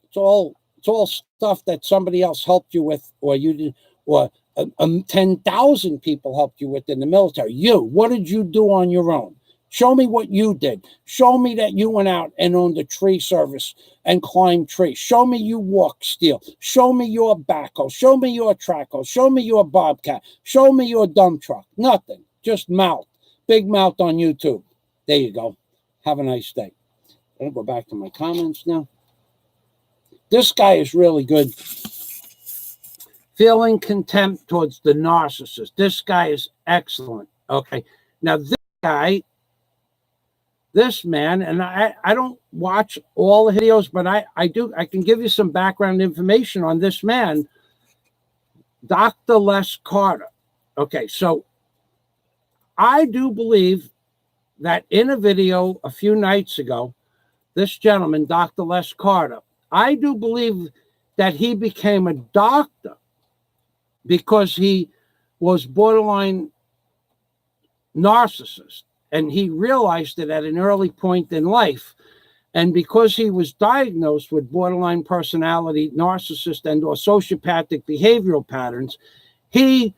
[SPEAKER 1] it's all stuff that somebody else helped you with, or you did, or 10,000 people helped you with in the military. What did you do on your own? Show me what you did. Show me that you went out and owned a tree service and climbed trees. Show me you walked steel. Show me your backhoe. Show me your track hoe. Show me your bobcat. Show me your dump truck. Nothing. Just mouth. Big mouth on YouTube. There you go. Have a nice day. I'll go back to my comments now. This guy is really good. Feeling contempt towards the narcissist. This guy is excellent. Okay. Now, this guy this man, and I don't watch all the videos, but I can give you some background information on this man, Dr. Les Carter. Okay, so I do believe that in a video a few nights ago, this gentleman, Dr. Les Carter, I do believe that he became a doctor because he was borderline narcissist, and he realized it at an early point in life. And because he was diagnosed with borderline personality, narcissist, and or sociopathic behavioral patterns, he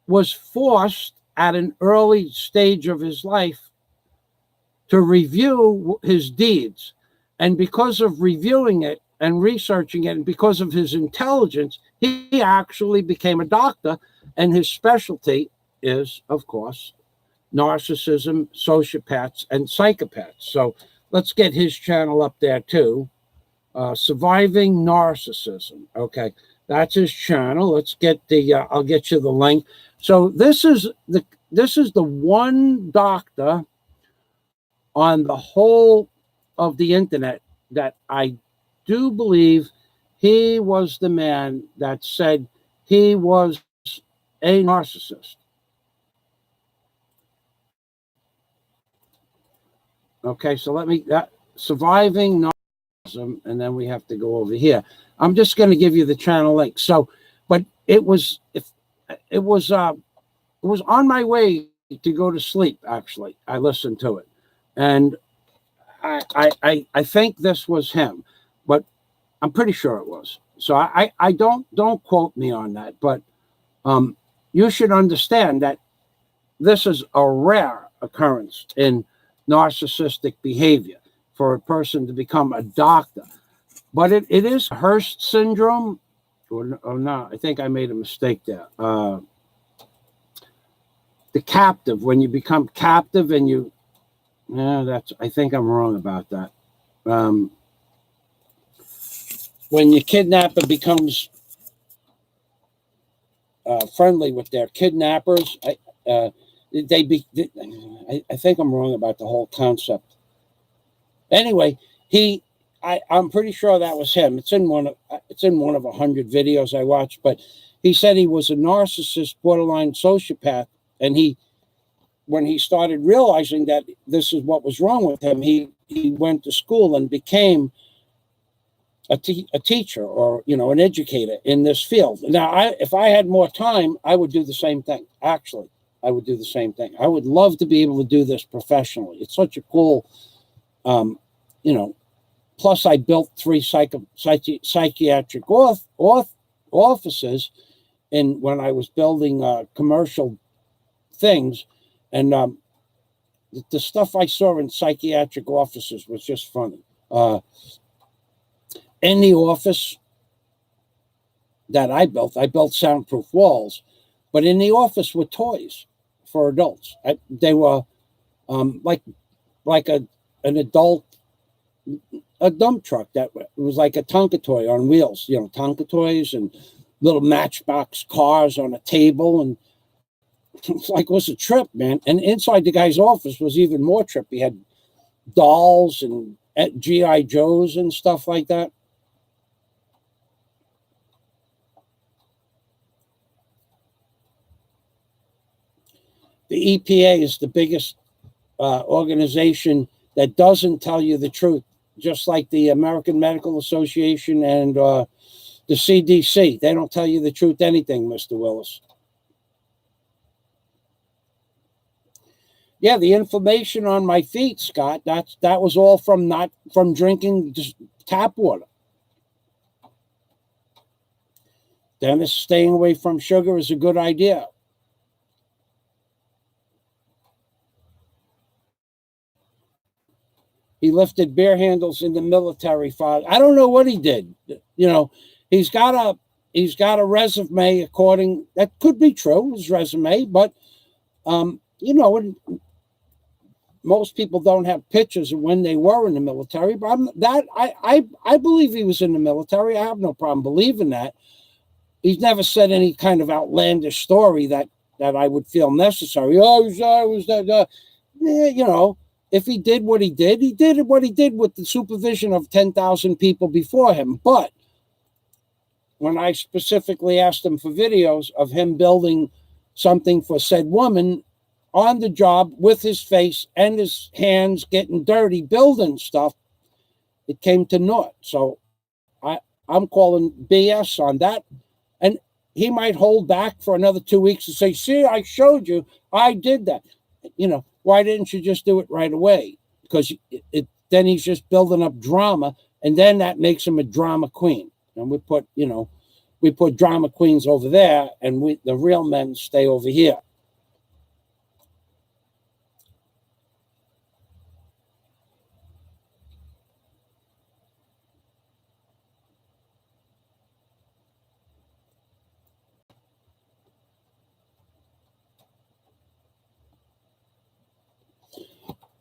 [SPEAKER 1] was forced at an early stage of his life to review his deeds. And because of reviewing it and researching it, and because of his intelligence, he actually became a doctor. And his specialty is, of course, narcissism, sociopaths, and psychopaths. So let's get his channel up there too. Surviving Narcissism. Okay, that's his channel. Let's get the. I'll get you the link. So this is the one doctor on the whole of the internet that I do believe he was the man that said he was a narcissist. Okay, so let me surviving narcissism, and then we have to go over here. I'm just going to give you the channel link. So, but it was on my way to go to sleep. Actually, I listened to it, and I think this was him, but I'm pretty sure it was. So I don't quote me on that, but you should understand that this is a rare occurrence in narcissistic behavior for a person to become a doctor. But it is Hearst syndrome, or no, I think I made a mistake there. The captive, when you become captive and you, I think I'm wrong about that. When your kidnapper becomes friendly with their kidnappers, I think I'm wrong about the whole concept. Anyway, I'm pretty sure that was him. It's in one of 100 videos I watched, but he said he was a narcissist, borderline sociopath, and when he started realizing that this is what was wrong with him, he went to school and became a teacher, or an educator in this field. Now, if I had more time, I would do the same thing. Actually, I would do the same thing. I would love to be able to do this professionally. It's such a cool, plus I built 3 psychiatric offices when I was building commercial things. And the stuff I saw in psychiatric offices was just funny. In the office that I built soundproof walls, but in the office were toys for adults. They were like an adult, a dump truck that was like a Tonka toy on wheels, Tonka toys and little Matchbox cars on a table. And it's like, it was a trip, man. And inside the guy's office was even more trip. He had dolls and G.I. Joes and stuff like that. The EPA is the biggest organization that doesn't tell you the truth, just like the American Medical Association and the CDC. They don't tell you the truth anything, Mr. Willis. Yeah, the inflammation on my feet, Scott, that was all from drinking just tap water. Dennis, staying away from sugar is a good idea. He lifted beer handles in the military file. I don't know what he did. He's got a resume according, that could be true, his resume, but most people don't have pictures of when they were in the military. But I believe he was in the military. I have no problem believing that. He's never said any kind of outlandish story that I would feel necessary. Oh, I was that. if he did what he did what he did with the supervision of 10,000 people before him. But when I specifically asked him for videos of him building something for said woman on the job with his face and his hands getting dirty building stuff, it came to naught. So I'm calling BS on that. And he might hold back for another 2 weeks and say, see, I showed you, I did that. You know, why didn't you just do it right away? Because then he's just building up drama, and then that makes him a drama queen. And we put drama queens over there, and the real men stay over here.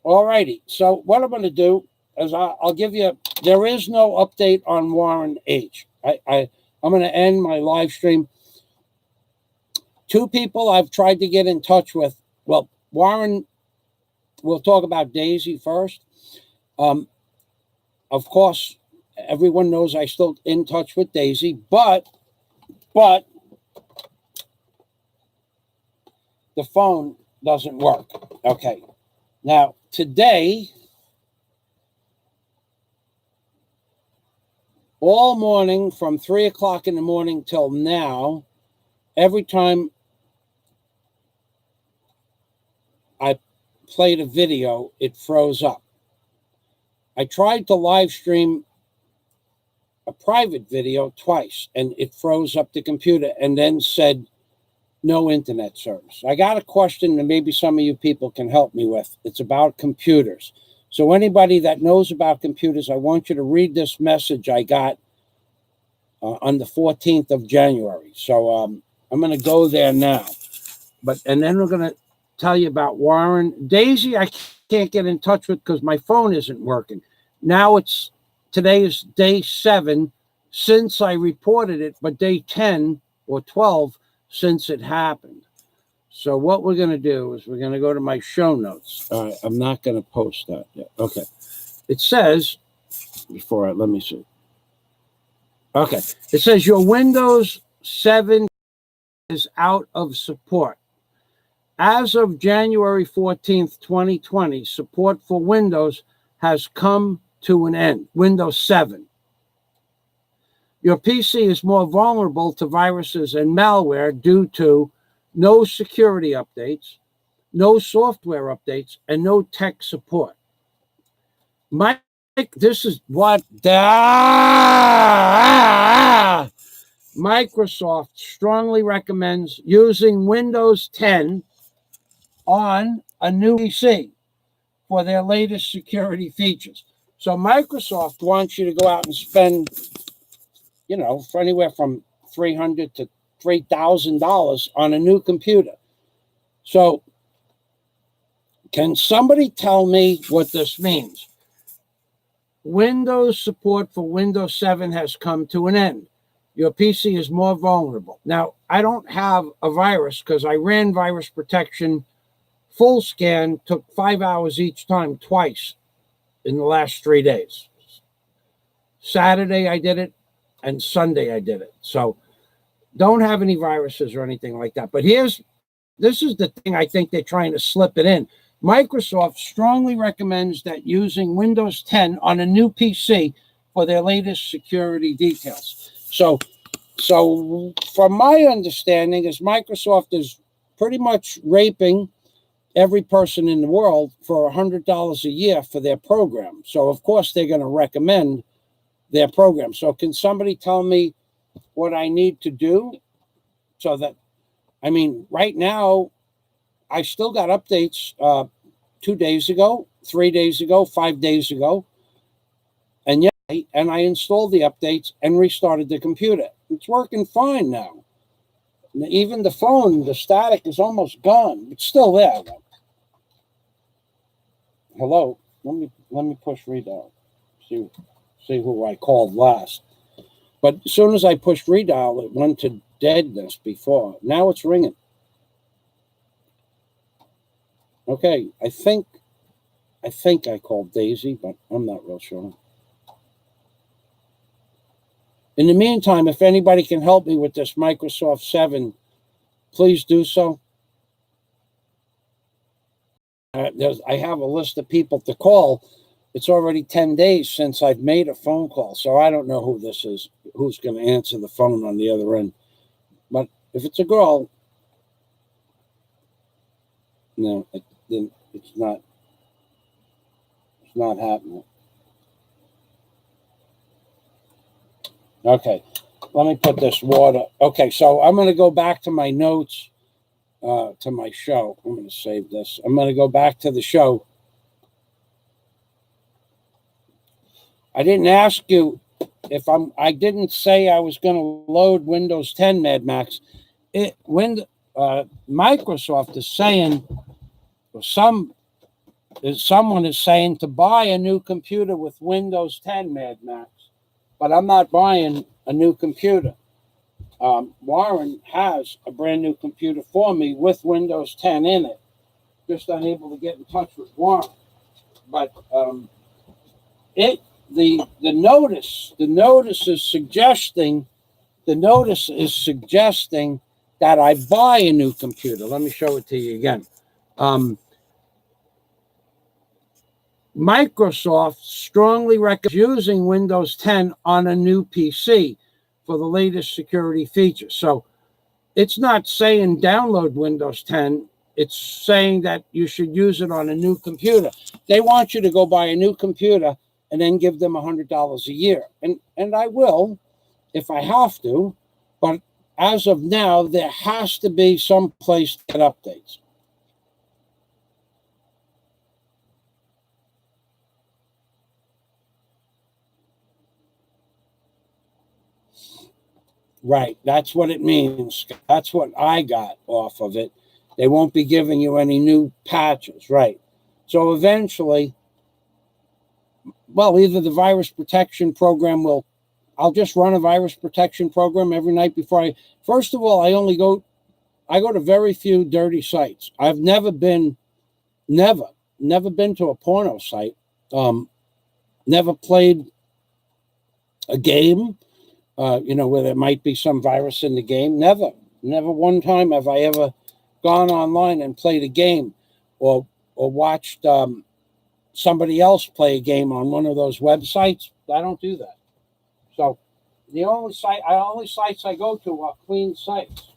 [SPEAKER 1] All righty. So what I'm going to do is I'll give you. There is no update on Warren H. I'm going to end my live stream. 2 people I've tried to get in touch with. Well, Warren. We'll talk about Daisy first. Of course, everyone knows I'm still in touch with Daisy, but the phone doesn't work. Okay. Now, today, all morning from 3 o'clock in the morning till now, every time I played a video, it froze up. I tried to live stream a private video twice, and it froze up the computer and then said no internet service. I got a question that maybe some of you people can help me with. It's about computers. So anybody that knows about computers, I want you to read this message I got on the 14th of January. So I'm going to go there now. And then we're going to tell you about Warren. Daisy, I can't get in touch with because my phone isn't working. Now today is day 7 since I reported it, but day 10 or 12 since it happened. So what we're going to do is we're going to go to my show notes. All right, I'm not going to post that yet. Okay. It says, let me see. Okay. It says your Windows 7 is out of support. As of January 14th, 2020, support for Windows has come to an end. Windows 7. Your PC is more vulnerable to viruses and malware due to no security updates, no software updates, and no tech support. This is what Microsoft strongly recommends using Windows 10 on a new PC for their latest security features. So Microsoft wants you to go out and spend, for anywhere from $300 to $3,000 on a new computer. So can somebody tell me what this means? Windows support for Windows 7 has come to an end. Your PC is more vulnerable. Now, I don't have a virus because I ran virus protection full scan, took 5 hours each time, twice in the last 3 days. Saturday I did it, and Sunday I did it. So don't have any viruses or anything like that. But this is the thing I think they're trying to slip it in. Microsoft strongly recommends that using Windows 10 on a new PC for their latest security details. So from my understanding is Microsoft is pretty much raping every person in the world for $100 a year for their program. So of course they're going to recommend their program. So can somebody tell me what I need to do so that, right now I still got updates 2 days ago, 3 days ago, 5 days ago. And I installed the updates and restarted the computer. It's working fine now. Even the phone, the static is almost gone. It's still there though. Hello. Let me push redial. See who I called last. But as soon as I pushed redial, it went to deadness before. Now it's ringing. Okay, I think I think I called Daisy, but I'm not real sure. In the meantime, if anybody can help me with this Microsoft 7, please do so. I have a list of people to call. It's already 10 days since I've made a phone call, so I don't know who this is, who's going to answer the phone on the other end. But if it's a girl, no, it's not happening. Okay, let me put this water. Okay, so I'm going to go back to my notes, to my show. I'm going to save this. I'm going to go back to the show. I didn't ask you if I didn't say I was going to load Windows 10, Mad Max. Microsoft is saying, or someone is saying to buy a new computer with Windows 10, Mad Max. But I'm not buying a new computer. Warren has a brand new computer for me with Windows 10 in it. Just unable to get in touch with Warren. But the notice is suggesting that I buy a new computer. Let me show it to you again. Microsoft strongly recommends using Windows 10 on a new PC for the latest security features. So it's not saying download Windows 10. It's saying that you should use it on a new computer. They want you to go buy a new computer and then give them $100 a year. And I will if I have to. But as of now, there has to be some place to get updates. Right. That's what it means. That's what I got off of it. They won't be giving you any new patches. Right. So eventually, well, either the virus protection program I'll just run a virus protection program every night before first of all, I go to very few dirty sites. I've never been to a porno site. Never played a game, where there might be some virus in the game. Never one time have I ever gone online and played a game or watched somebody else play a game on one of those websites. I don't do that. So the only sites I go to are clean sites.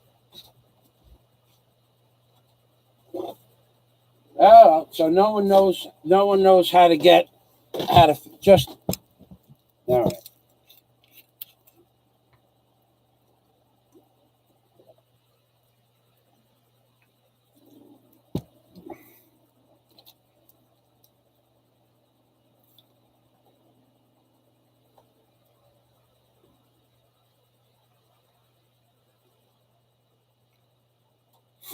[SPEAKER 1] So no one knows how to just all right.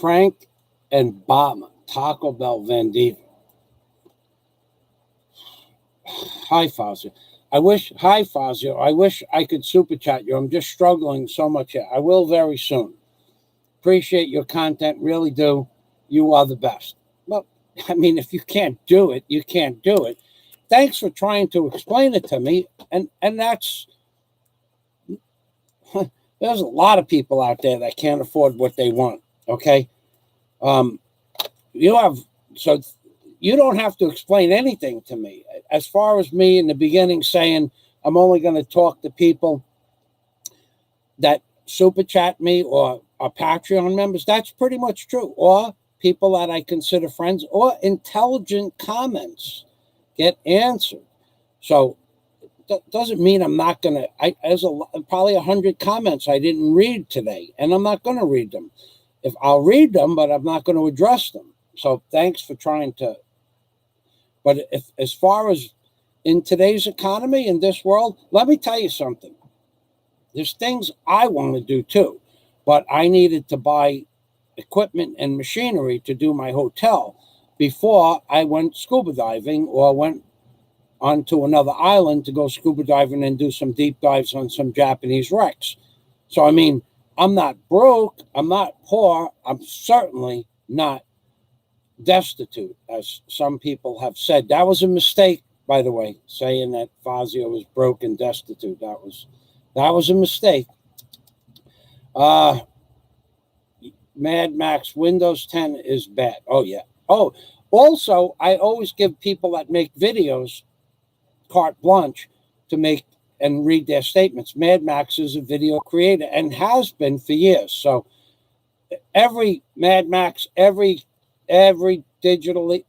[SPEAKER 1] Frank and Bama, Taco Bell Van Diva. Hi, Fazio. I wish I could super chat you. I'm just struggling so much here. I will very soon. Appreciate your content. Really do. You are the best. Well, I mean, if you can't do it, you can't do it. Thanks for trying to explain it to me. And that's, there's a lot of people out there that can't afford what they want. Okay. You don't have to explain anything to me. As far as me in the beginning saying I'm only going to talk to people that super chat me or are Patreon members, that's pretty much true. Or people that I consider friends, or intelligent comments get answered. So that doesn't mean I'm not going to. There's probably 100 comments I didn't read today, and I'm not going to read them. If I'll read them, but I'm not going to address them. So thanks for trying to. But as far as in today's economy, in this world, let me tell you something. There's things I want to do too, but I needed to buy equipment and machinery to do my hotel before I went scuba diving or went onto another island to go scuba diving and do some deep dives on some Japanese wrecks. So, I mean, I'm not broke. I'm not poor. I'm certainly not destitute, as some people have said. That was a mistake, by the way, saying that Fazio was broke and destitute. That was a mistake. Mad Max Windows 10 is bad. Oh, yeah. Oh, also, I always give people that make videos carte blanche to make and read their statements. Mad Max is a video creator and has been for years. So every Mad Max, every digitally,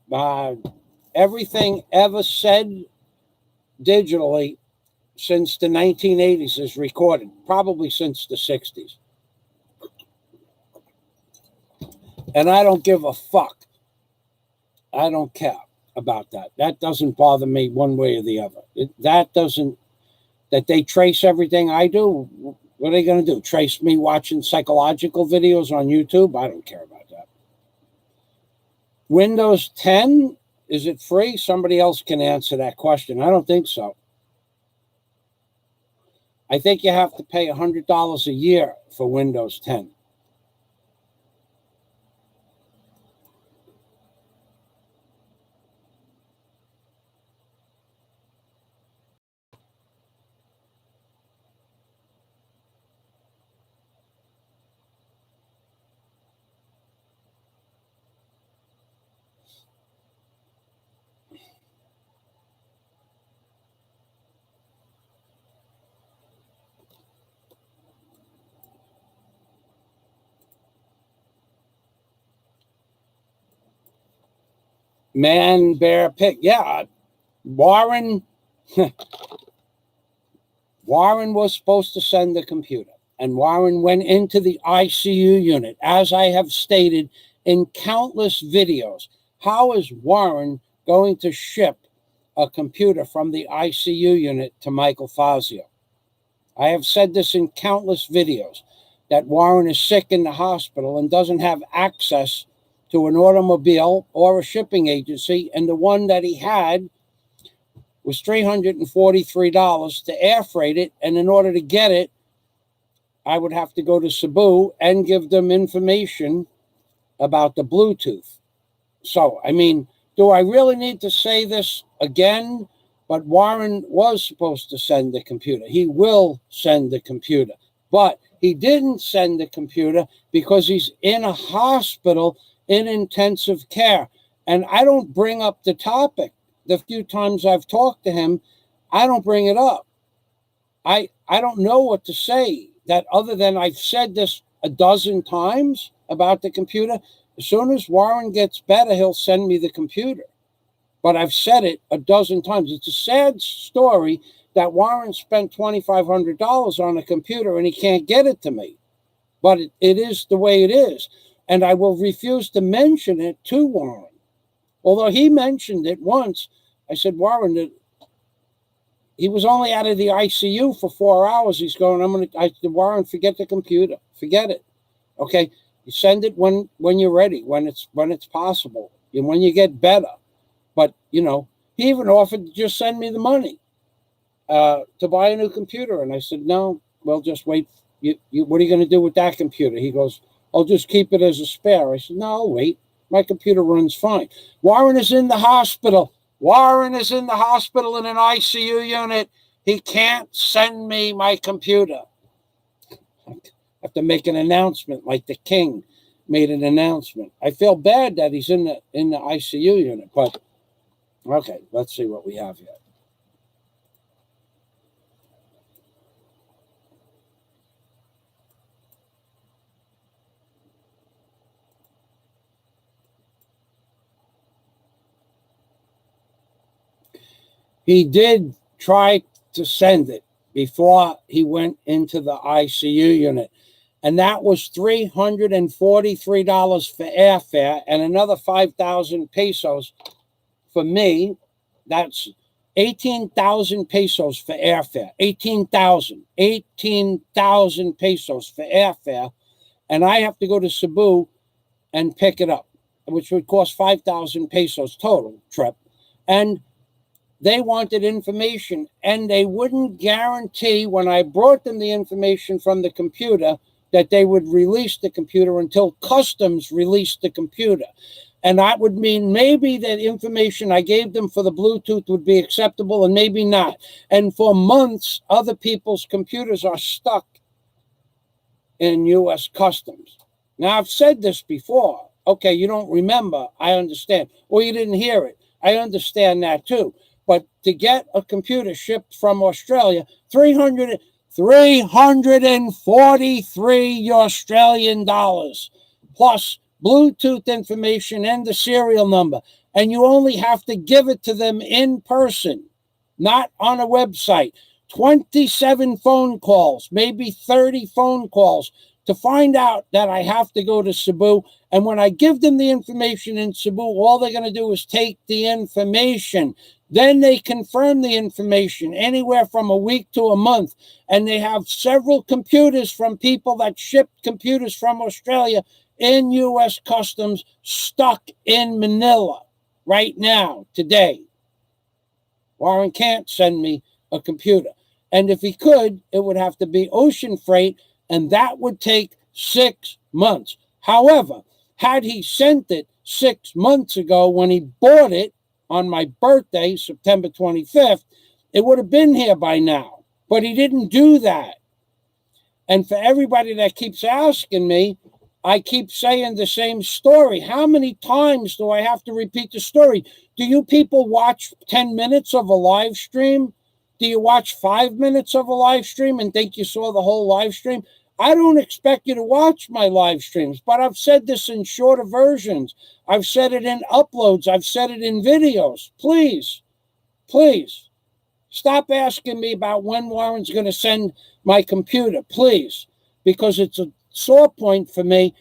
[SPEAKER 1] everything ever said digitally since the 1980s is recorded, probably since the 60s. And I don't give a fuck. I don't care about that. That doesn't bother me one way or the other. That they trace everything I do. What are they going to do? Trace me watching psychological videos on YouTube? I don't care about that. Windows 10, is it free? Somebody else can answer that question. I don't think so. I think you have to pay $100 a year for Windows 10. Man, bear, pig. Yeah, Warren was supposed to send the computer, and Warren went into the ICU unit, as I have stated in countless videos. How is Warren going to ship a computer from the ICU unit to Michael Fazio? I have said this in countless videos, that Warren is sick in the hospital and doesn't have access to an automobile or a shipping agency, and the one that he had was $343 to air freight it, and in order to get it, I would have to go to Cebu and give them information about the Bluetooth. So, I mean, do I really need to say this again? But Warren was supposed to send the computer. He will send the computer. But he didn't send the computer because he's in a hospital in intensive care. And I don't bring up the topic. The few times I've talked to him, I don't bring it up. I don't know what to say, that other than I've said this a dozen times about the computer. As soon as Warren gets better, he'll send me the computer. But I've said it a dozen times. It's a sad story that Warren spent $2,500 on a computer and he can't get it to me. But it is the way it is. And I will refuse to mention it to Warren. Although he mentioned it once. I said, Warren, he was only out of the ICU for 4 hours. He's going, I said, Warren, forget the computer. Forget it. Okay? You send it when you're ready, when it's possible, and when you get better. But, he even offered to just send me the money to buy a new computer. And I said, no, well, just wait. What are you going to do with that computer? He goes, I'll just keep it as a spare. I said, no, wait. My computer runs fine. Warren is in the hospital. Warren is in the hospital in an ICU unit. He can't send me my computer. I have to make an announcement like the king made an announcement. I feel bad that he's in the ICU unit, but okay, let's see what we have here. He did try to send it before he went into the ICU unit. And that was $343 for airfare and another 5,000 pesos for me. That's 18,000 pesos for airfare. 18,000 pesos for airfare. And I have to go to Cebu and pick it up, which would cost 5,000 pesos total trip. And they wanted information, and they wouldn't guarantee when I brought them the information from the computer that they would release the computer until customs released the computer. And that would mean maybe that information I gave them for the Bluetooth would be acceptable and maybe not. And for months, other people's computers are stuck in U.S. Customs. Now, I've said this before. Okay, you don't remember. I understand. Or you didn't hear it. I understand that too. But to get a computer shipped from Australia, 343 Australian dollars, plus Bluetooth information and the serial number. And you only have to give it to them in person, not on a website. 27 phone calls, maybe 30 phone calls to find out that I have to go to Cebu. And when I give them the information in Cebu, all they're going to do is take the information. Then they confirm the information anywhere from a week to a month. And they have several computers from people that shipped computers from Australia in U.S. Customs stuck in Manila right now, today. Warren can't send me a computer. And if he could, it would have to be ocean freight, and that would take 6 months. However, had he sent it 6 months ago when he bought it on my birthday, September 25th, it would have been here by now. But he didn't do that. And for everybody that keeps asking me, I keep saying the same story. How many times do I have to repeat the story? Do you people watch 10 minutes of a live stream? Do you watch 5 minutes of a live stream and think you saw the whole live stream? I don't expect you to watch my live streams, but I've said this in shorter versions. I've said it in uploads. I've said it in videos. Please, please, stop asking me about when Warren's going to send my computer, please, because it's a sore point for me.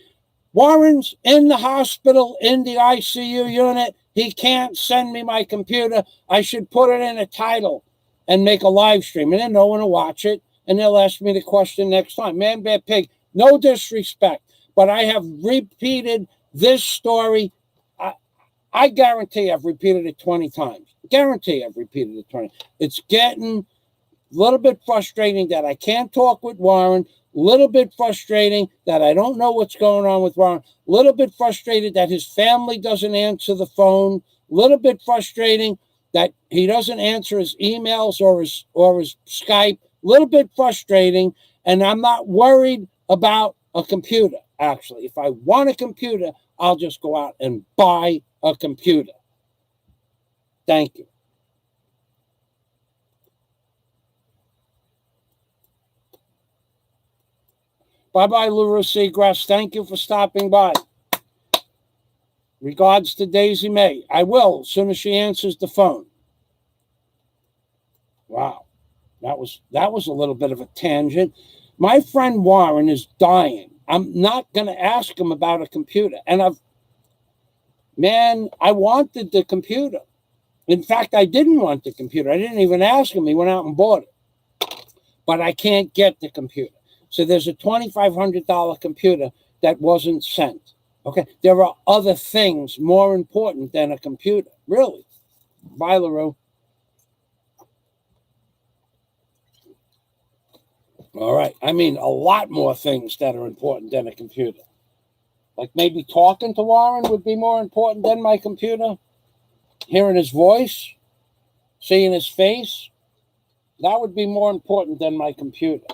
[SPEAKER 1] Warren's in the hospital, in the ICU unit. He can't send me my computer. I should put it in a title and make a live stream, and then no one will watch it, and they'll ask me the question next time. Man, bad pig, no disrespect, but I have repeated this story. I guarantee I've repeated it 20 times. Guarantee I've repeated it 20. It's getting a little bit frustrating that I can't talk with Warren, a little bit frustrating that I don't know what's going on with Warren, a little bit frustrated that his family doesn't answer the phone, a little bit frustrating that he doesn't answer his emails or his Skype, a little bit frustrating, and I'm not worried about a computer, actually. If I want a computer, I'll just go out and buy a computer. Thank you. Bye-bye, Luru Seagrass. Thank you for stopping by. Regards to Daisy May. I will, as soon as she answers the phone. Wow. That was a little bit of a tangent. My friend Warren is dying. I'm not going to ask him about a computer. And I wanted the computer. In fact, I didn't want the computer. I didn't even ask him. He went out and bought it. But I can't get the computer. So there's a $2,500 computer that wasn't sent. Okay, there are other things more important than a computer. Really. Bye, LaRue. All right. I mean, a lot more things that are important than a computer. Like maybe talking to Warren would be more important than my computer. Hearing his voice, seeing his face, that would be more important than my computer.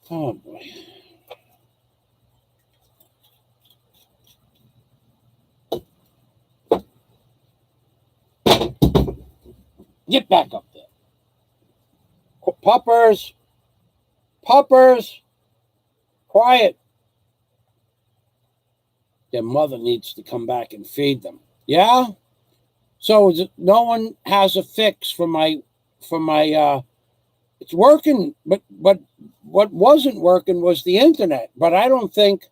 [SPEAKER 1] Oh, boy. Get back up there. Puppers. Puppers. Quiet. Their mother needs to come back and feed them. Yeah? So no one has a fix for my it's working, but what wasn't working was the internet. But I don't think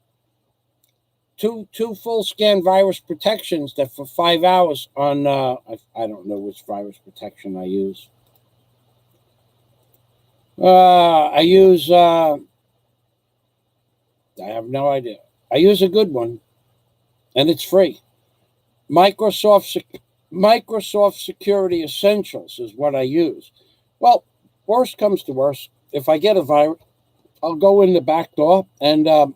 [SPEAKER 1] two full scan virus protections that for 5 hours on I don't know which virus protection I use. I have no idea. I use a good one, and it's free. Microsoft Security Essentials is what I use. Well, worst comes to worst, if I get a virus, I'll go in the back door and I'll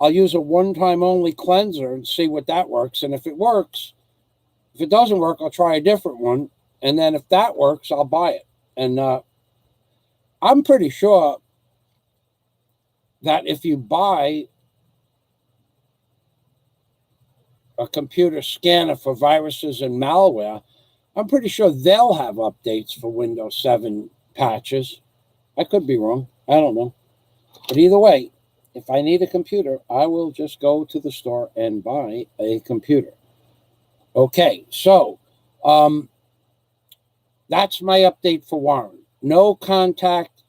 [SPEAKER 1] I'll use a one-time only cleanser and see what that works. And if it works, if it doesn't work, I'll try a different one. And then if that works, I'll buy it. And I'm pretty sure that if you buy a computer scanner for viruses and malware, I'm pretty sure they'll have updates for Windows 7 patches. I could be wrong. I don't know. But either way, if I need a computer, I will just go to the store and buy a computer. Okay, so that's my update for Warren. No contact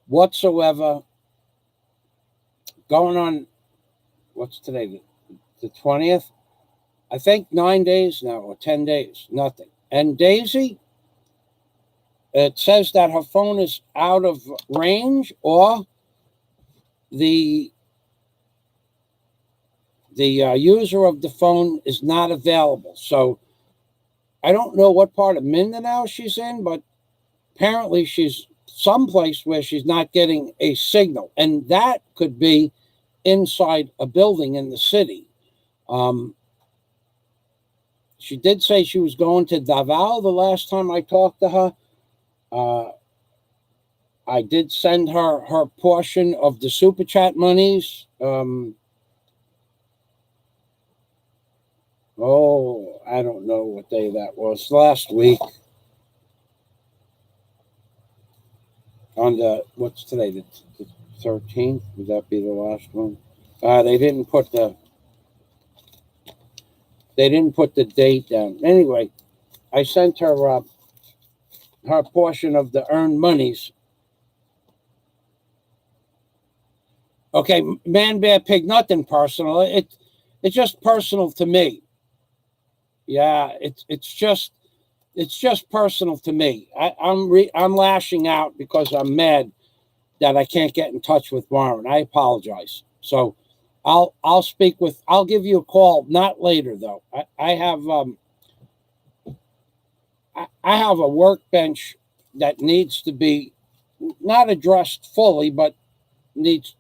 [SPEAKER 1] whatsoever. Going on, what's today? The 20th? I think 9 days now, or 10 days, nothing. And Daisy, it says that her phone is out of range, or the user of the phone is not available. So I don't know what part of Mindanao she's in, but apparently she's someplace where she's not getting a signal. And that could be inside a building in the city. She did say she was going to Davao the last time I talked to her. I did send her her portion of the Super Chat monies. I don't know what day that was. Last week. On the, what's today? The 13th? Would that be the last one? They didn't put the date down. Anyway, I sent her her portion of the earned monies. Okay, Man, Bear, Pig, nothing personal. It's just personal to me. Yeah, it's just personal to me. I'm lashing out because I'm mad that I can't get in touch with Warren. I apologize. So I'll give you a call, not later though. I have a workbench that needs to be not addressed fully, but needs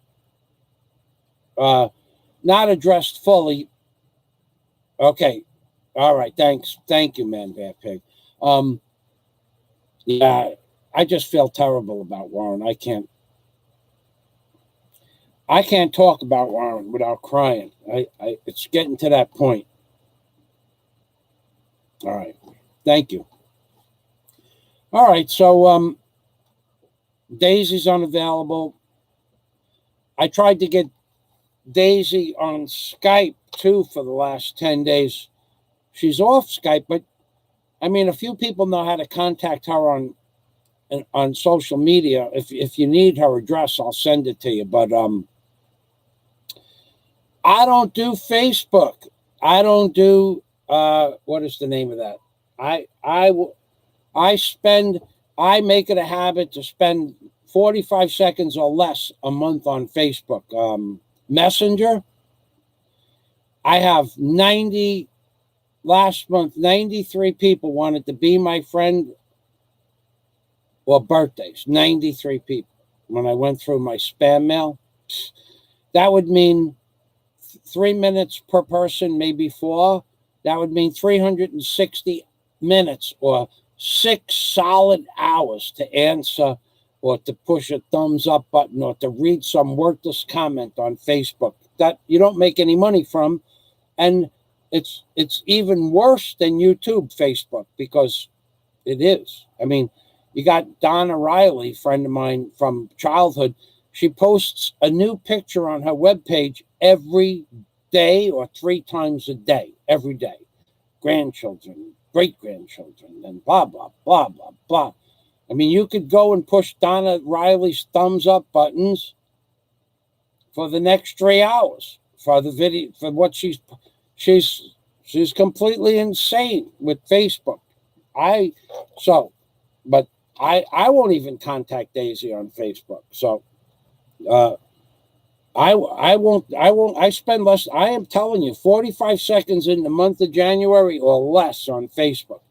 [SPEAKER 1] not addressed fully. Okay. All right. Thanks. Thank you, Man, Bear, Pig. Yeah, I just feel terrible about Warren. I can't talk about Warren without crying. It's getting to that point. All right. Thank you. All right. So Daisy's unavailable. I tried to get Daisy on Skype too for the last 10 days. She's off Skype, but I mean, a few people know how to contact her on social media. If you need her address, I'll send it to you. But I don't do Facebook. I don't do what is the name of that? I make it a habit to spend 45 seconds or less a month on Facebook. Messenger. I have 93 people wanted to be my friend, or birthdays. 93 people. When I went through my spam mail, that would mean 3 minutes per person, maybe 4. That would mean 360 minutes or 6 solid hours to answer or to push a thumbs up button or to read some worthless comment on Facebook that you don't make any money from. And it's even worse than YouTube, Facebook, because it is. I mean, you got Donna Riley, friend of mine from childhood. She posts a new picture on her webpage every day or 3 times a day, every day. Grandchildren, great-grandchildren, and blah, blah, blah, blah, blah. I mean, you could go and push Donna Riley's thumbs up buttons for the next 3 hours for the video, for what she's completely insane with Facebook. But I won't even contact Daisy on Facebook. So I won't. I spend less. I am telling you, 45 seconds in the month of January or less on Facebook.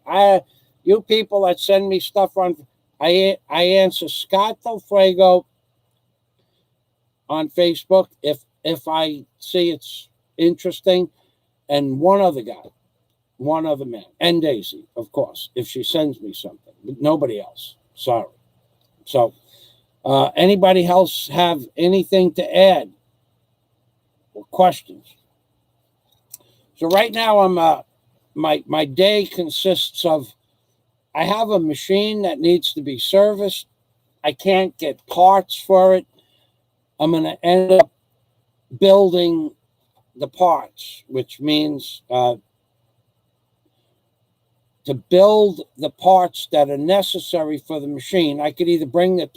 [SPEAKER 1] You people that send me stuff on, I answer Scott Del Fuego on Facebook. If if I see it's interesting, and one other guy, one other man, and Daisy, of course, if she sends me something, but nobody else. Sorry. So, anybody else have anything to add or questions? So right now, my day consists of, I have a machine that needs to be serviced. I can't get parts for it. I'm going to end up building the parts, which means to build the parts that are necessary for the machine. I could either bring it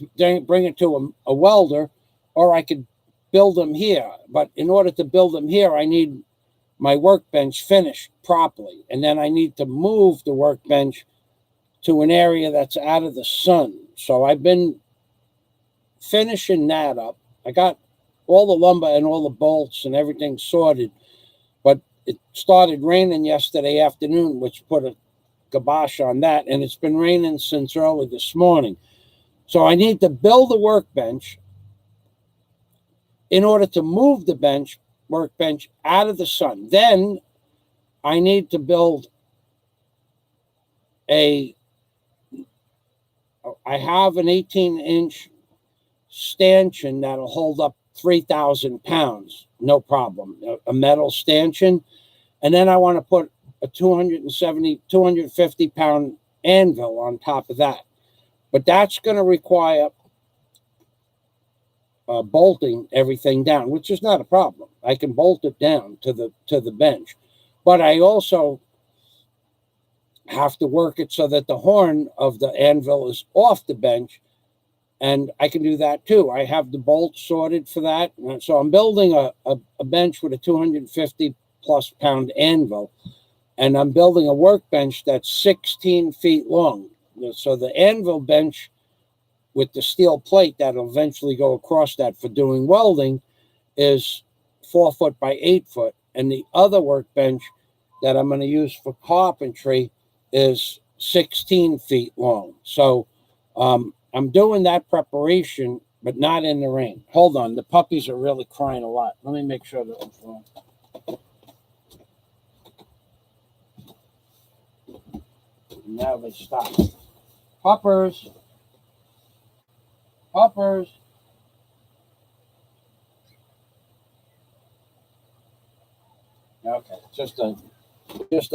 [SPEAKER 1] to a welder, or I could build them here. But in order to build them here, I need my workbench finished properly. And then I need to move the workbench to an area that's out of the sun. So I've been finishing that up. I got all the lumber and all the bolts and everything sorted, but it started raining yesterday afternoon, which put a kibosh on that, and it's been raining since early this morning. So I need to build a workbench in order to move the workbench out of the sun. Then I need to build I have an 18-inch stanchion that'll hold up 3,000 pounds, no problem, a metal stanchion. And then I want to put a 250 pound anvil on top of that. But that's going to require bolting everything down, which is not a problem. I can bolt it down to the bench. But I also have to work it so that the horn of the anvil is off the bench, and I can do that too. I have the bolts sorted for that. So I'm building a bench with a 250 plus pound anvil, and I'm building a workbench that's 16 feet long. So the anvil bench with the steel plate that'll eventually go across that for doing welding is 4 foot by 8 foot. And the other workbench that I'm going to use for carpentry is 16 feet long. So I'm doing that preparation, but not in the rain. Hold on. The puppies are really crying a lot. Let me make sure that it's wrong. Now they stop. Puppers. Puppers. Okay, just a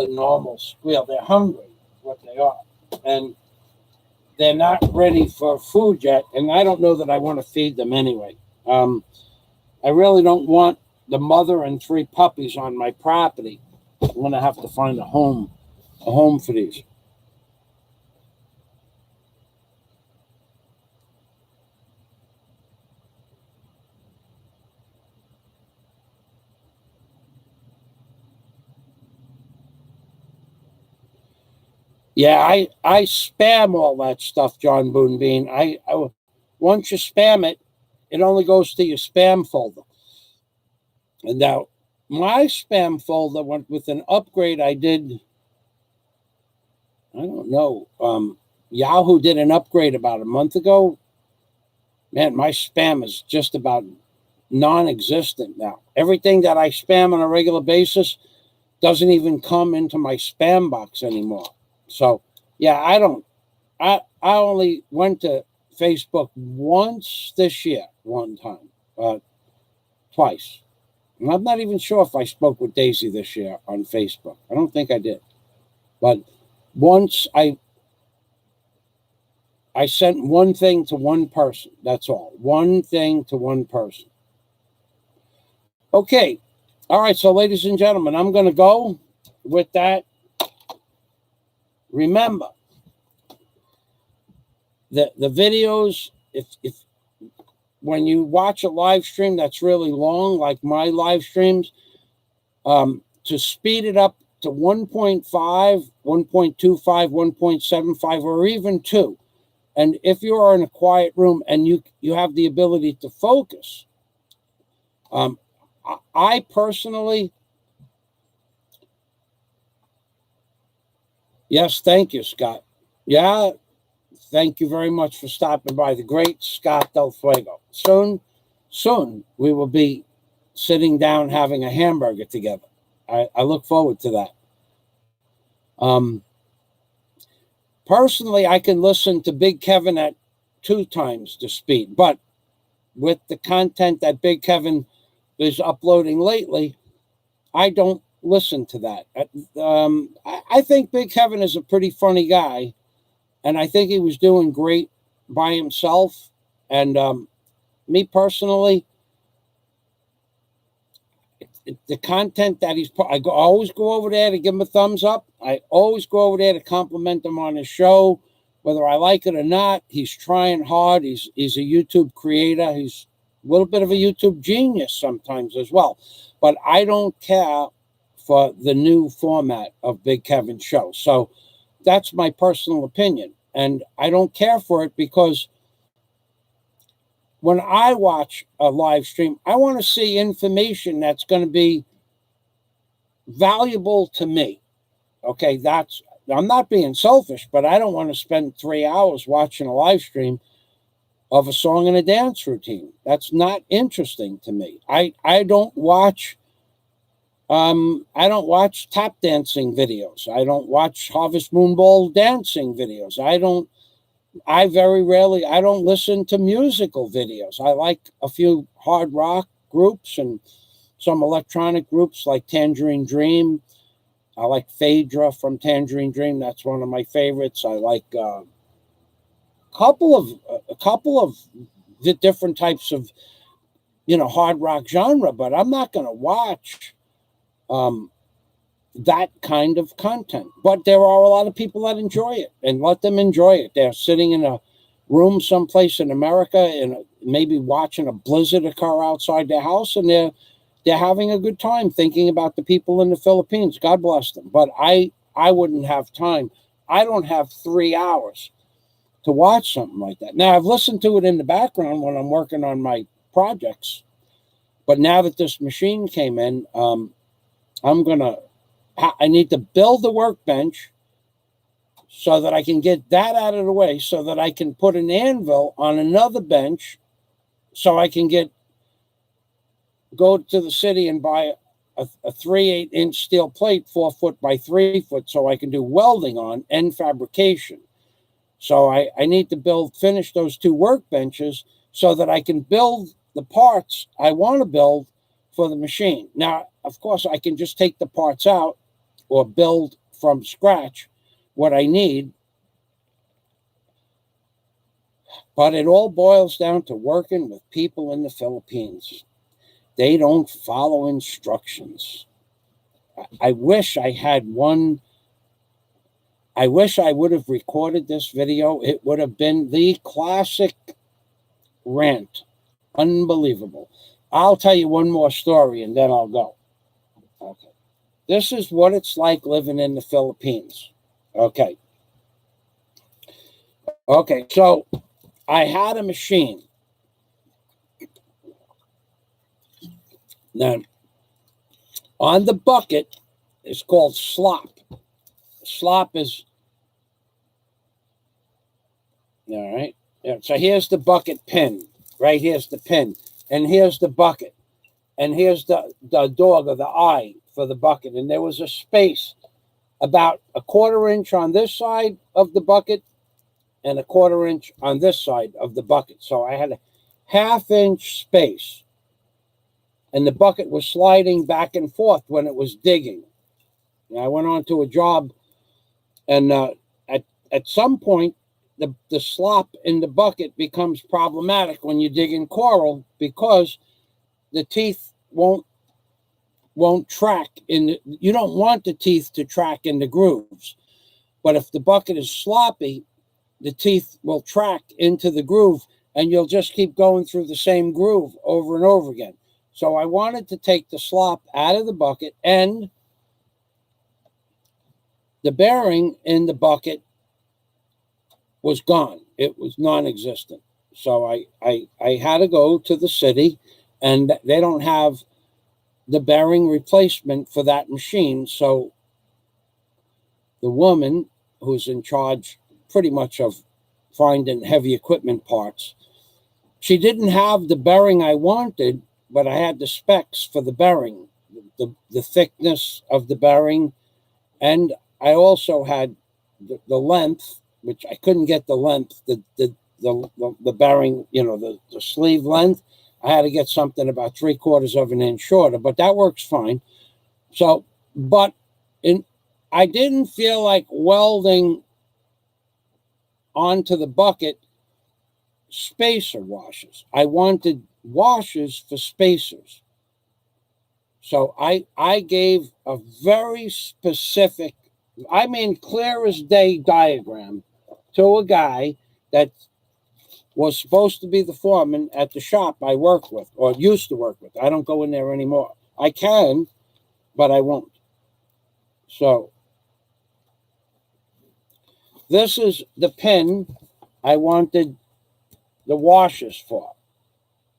[SPEAKER 1] normal squeal. They're hungry, is what they are. And they're not ready for food yet, and I don't know that I want to feed them anyway. I really don't want the mother and 3 puppies on my property. I'm going to have to find a home for these. Yeah, I spam all that stuff, John Boonbean. I once you spam it, it only goes to your spam folder. And now my spam folder went with an upgrade I did. I don't know. Yahoo did an upgrade about a month ago. Man, my spam is just about non-existent now. Everything that I spam on a regular basis doesn't even come into my spam box anymore. So, yeah, I only went to Facebook once this year, one time, twice. And I'm not even sure if I spoke with Daisy this year on Facebook. I don't think I did. But once I sent one thing to one person. That's all. One thing to one person. Okay. All right. So, ladies and gentlemen, I'm going to go with that. Remember, the videos, if when you watch a live stream that's really long, like my live streams, to speed it up to 1.5, 1.25, 1.75, or even 2. And if you are in a quiet room and you have the ability to focus, I personally, yes, thank you, Scott. Yeah, thank you very much for stopping by. The great Scott Del Fuego. Soon we will be sitting down having a hamburger together. I look forward to that. Personally, I can listen to Big Kevin at 2 times the speed, but with the content that Big Kevin is uploading lately, I don't listen to that. I think Big Kevin is a pretty funny guy, and I think he was doing great by himself. And me personally, the content that I always go over there to give him a thumbs up. I always go over there to compliment him on his show, whether I like it or not. He's trying hard. He's a YouTube creator. He's a little bit of a YouTube genius sometimes as well. But I don't care for the new format of Big Kevin's show. So that's my personal opinion. And I don't care for it because when I watch a live stream, I want to see information that's going to be valuable to me. Okay, I'm not being selfish, but I don't want to spend 3 hours watching a live stream of a song and a dance routine. That's not interesting to me. I don't watch tap dancing videos. I don't watch Harvest Moon Ball dancing videos. I don't listen to musical videos. I like a few hard rock groups and some electronic groups like Tangerine Dream. I like Phaedra from Tangerine Dream. That's one of my favorites. I like a couple of the different types of, hard rock genre, but I'm not going to watch that kind of content. But there are a lot of people that enjoy it, and let them enjoy it. They're sitting in a room someplace in America and maybe watching a blizzard occur outside their house, and they're having a good time thinking about the people in the Philippines. God bless them. But I wouldn't have time. I don't have 3 hours to watch something like that. Now, I've listened to it in the background when I'm working on my projects, but now that this machine came in, I need to build the workbench so that I can get that out of the way, so that I can put an anvil on another bench, so I can go to the city and buy a 3/8 inch steel plate, 4 foot by 3 foot, so I can do welding on and fabrication. So I need to finish those 2 workbenches so that I can build the parts I want to build for the machine. Now, of course, I can just take the parts out or build from scratch what I need. But it all boils down to working with people in the Philippines. They don't follow instructions. I wish I had one. I wish I would have recorded this video. It would have been the classic rant. Unbelievable. I'll tell you one more story and then I'll go. Okay. This is what it's like living in the Philippines. Okay. Okay, so I had a machine. Now, on the bucket, it's called slop. Slop is, all right. Yeah, so here's the bucket pin. Right here's the pin. And here's the bucket. And here's the dog or the eye for the bucket. And there was a space about a 1/4 inch on this side of the bucket and a 1/4 inch on this side of the bucket. So I had a 1/2 inch space. And the bucket was sliding back and forth when it was digging. And I went on to a job, and at some point, the slop in the bucket becomes problematic when you dig in coral, because the teeth won't track in. You don't want the teeth to track in the grooves. But if the bucket is sloppy, the teeth will track into the groove, and you'll just keep going through the same groove over and over again. So I wanted to take the slop out of the bucket, and the bearing in the bucket was gone. It was non-existent. So I had to go to the city, and they don't have the bearing replacement for that machine. So the woman who's in charge pretty much of finding heavy equipment parts, she didn't have the bearing I wanted, but I had the specs for the bearing, the thickness of the bearing, and I also had the length, which I couldn't get the length, the bearing, the sleeve length. I had to get something about 3/4 of an inch shorter, but that works fine. So, but I didn't feel like welding onto the bucket spacer washers. I wanted washers for spacers. So I gave a very specific, I mean, clear as day diagram to a guy that was supposed to be the foreman at the shop I work with, or used to work with. I don't go in there anymore. I can, but I won't. So this is the pin I wanted the washers for.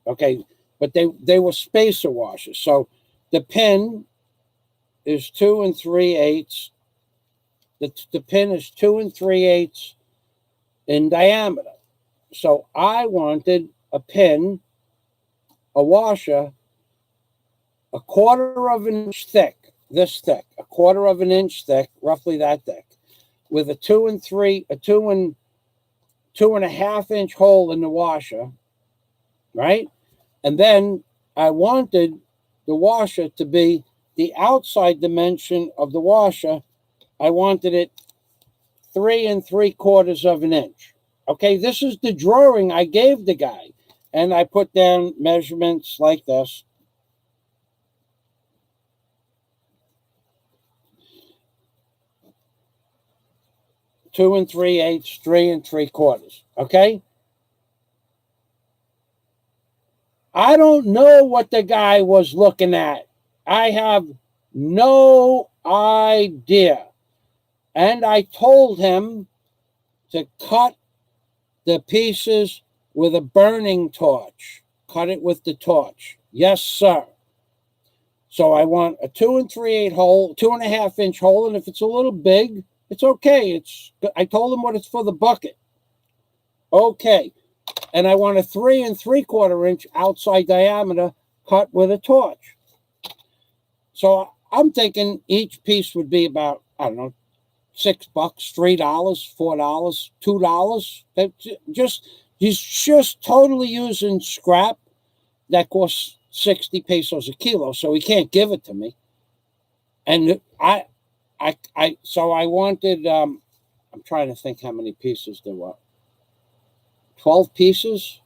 [SPEAKER 1] Okay, but they were spacer washers. So the pin is 2 3/8. The pin is 2 3/8 in diameter. So I wanted a pin, a washer, 1/4 of an inch thick, this thick, 1/4 of an inch thick, roughly that thick, with a 2 and 2.5 inch hole in the washer, right? And then I wanted the washer to be the outside dimension of the washer. I wanted it 3 3/4 of an inch. Okay, this is the drawing I gave the guy. And I put down measurements like this. Two 3/8, 3 3/4. Okay? I don't know what the guy was looking at. I have no idea. And I told him to cut the pieces with a burning torch. Cut it with the torch. Yes, sir. So I want a 2 3/8 hole, 2.5 inch hole, and if it's a little big, it's okay. I told him what it's for the bucket. Okay. And I want a 3 3/4 inch outside diameter cut with a torch. So I'm thinking each piece would be about, I don't know, $6, $3, $4, $2. He's just totally using scrap that costs 60 pesos a kilo, so he can't give it to me. And so I wanted, I'm trying to think how many pieces there were. 12 pieces?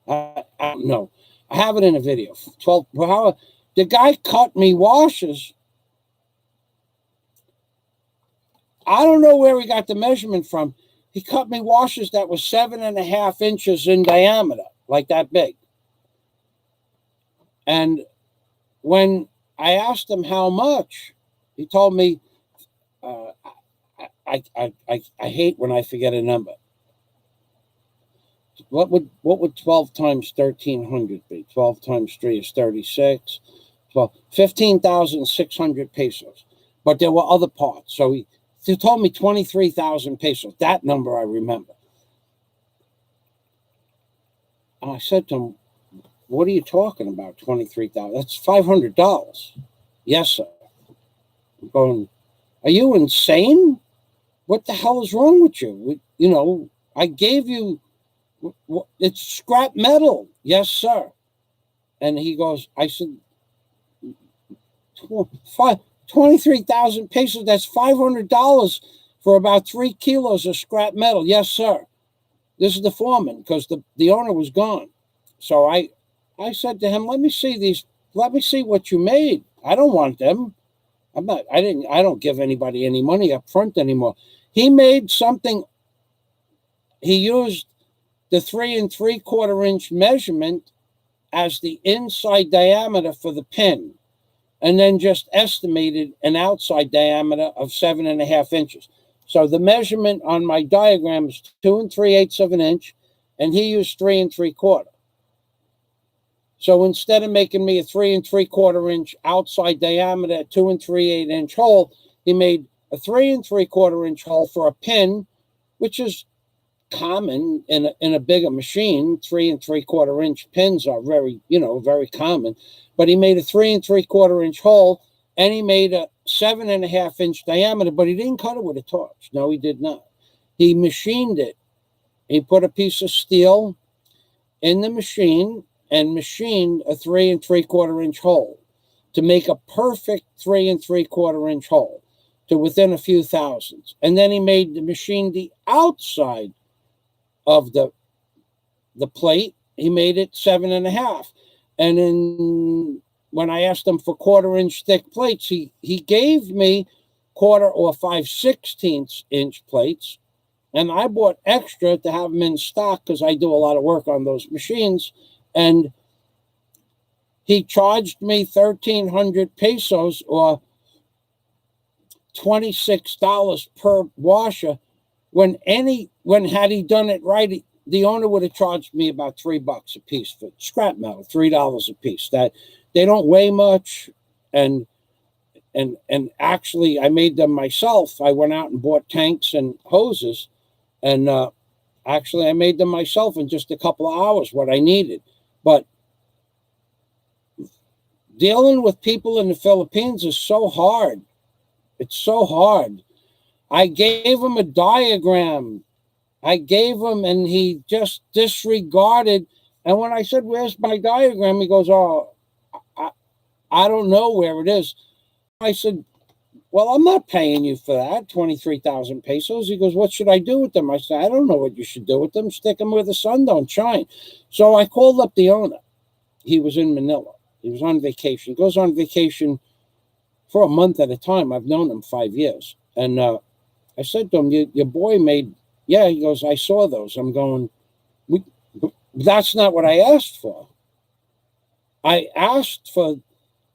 [SPEAKER 1] I don't know. I have it in a video. 12. How the guy cut me washers. I don't know where he got the measurement from. He cut me washers that were 7.5 inches in diameter, like that big. And when I asked him how much, he told me, I hate when I forget a number. What would 12 times 1,300 be? 12 times 3 is 36. 15,600 pesos. But there were other parts. So he told me 23,000 pesos. That number I remember. And I said to him, what are you talking about, 23,000? That's $500. Yes, sir. I'm going, are you insane? What the hell is wrong with you? I gave you, it's scrap metal. Yes, sir. And he goes, I said, 23,000 pesos, that's $500 for about 3 kilos of scrap metal. Yes, sir. This is the foreman, because the owner was gone. So I said to him, let me see what you made. I don't want them. I don't give anybody any money up front anymore. He made something. He used the 3 3/4 inch measurement as the inside diameter for the pin, and then just estimated an outside diameter of 7.5 inches. So the measurement on my diagram is 2 3/8 of an inch, and he used 3 3/4. So instead of making me a 3 3/4 inch outside diameter, 2 3/8 inch hole, he made a 3 3/4 inch hole for a pin, which is common in a bigger machine. 3 3/4 inch pins are very, very common. But he made a 3 3/4 inch hole, and he made a 7.5 inch diameter, but he didn't cut it with a torch. No, he did not. He machined it. He put a piece of steel in the machine and machined a 3 3/4 inch hole to make a perfect 3 3/4 inch hole to within a few thousandths. And then he made the machine the outside of the plate. He made it 7.5. And then when I asked him for 1/4 inch thick plates, he gave me 1/4 or 5/16 inch plates. And I bought extra to have them in stock because I do a lot of work on those machines. And he charged me 1,300 pesos or $26 per washer. When had he done it right, the owner would have charged me about $3 a piece for scrap metal, $3 a piece. That they don't weigh much, and actually I made them myself. I went out and bought tanks and hoses, and actually I made them myself in just a couple of hours what I needed. But dealing with people in the Philippines is so hard. It's so hard. I gave him a diagram. I gave him, and he just disregarded. And when I said, "Where's my diagram?" he goes, "Oh, I don't know where it is." I said, "Well, I'm not paying you for that, 23,000 pesos. He goes, "What should I do with them?" I said, "I don't know what you should do with them. Stick them where the sun don't shine." So I called up the owner. He was in Manila. He was on vacation. He goes on vacation for a month at a time. I've known him 5 years. And I said to him, your boy made, yeah. He goes, "I saw those." I'm going, that's not what I asked for. I asked for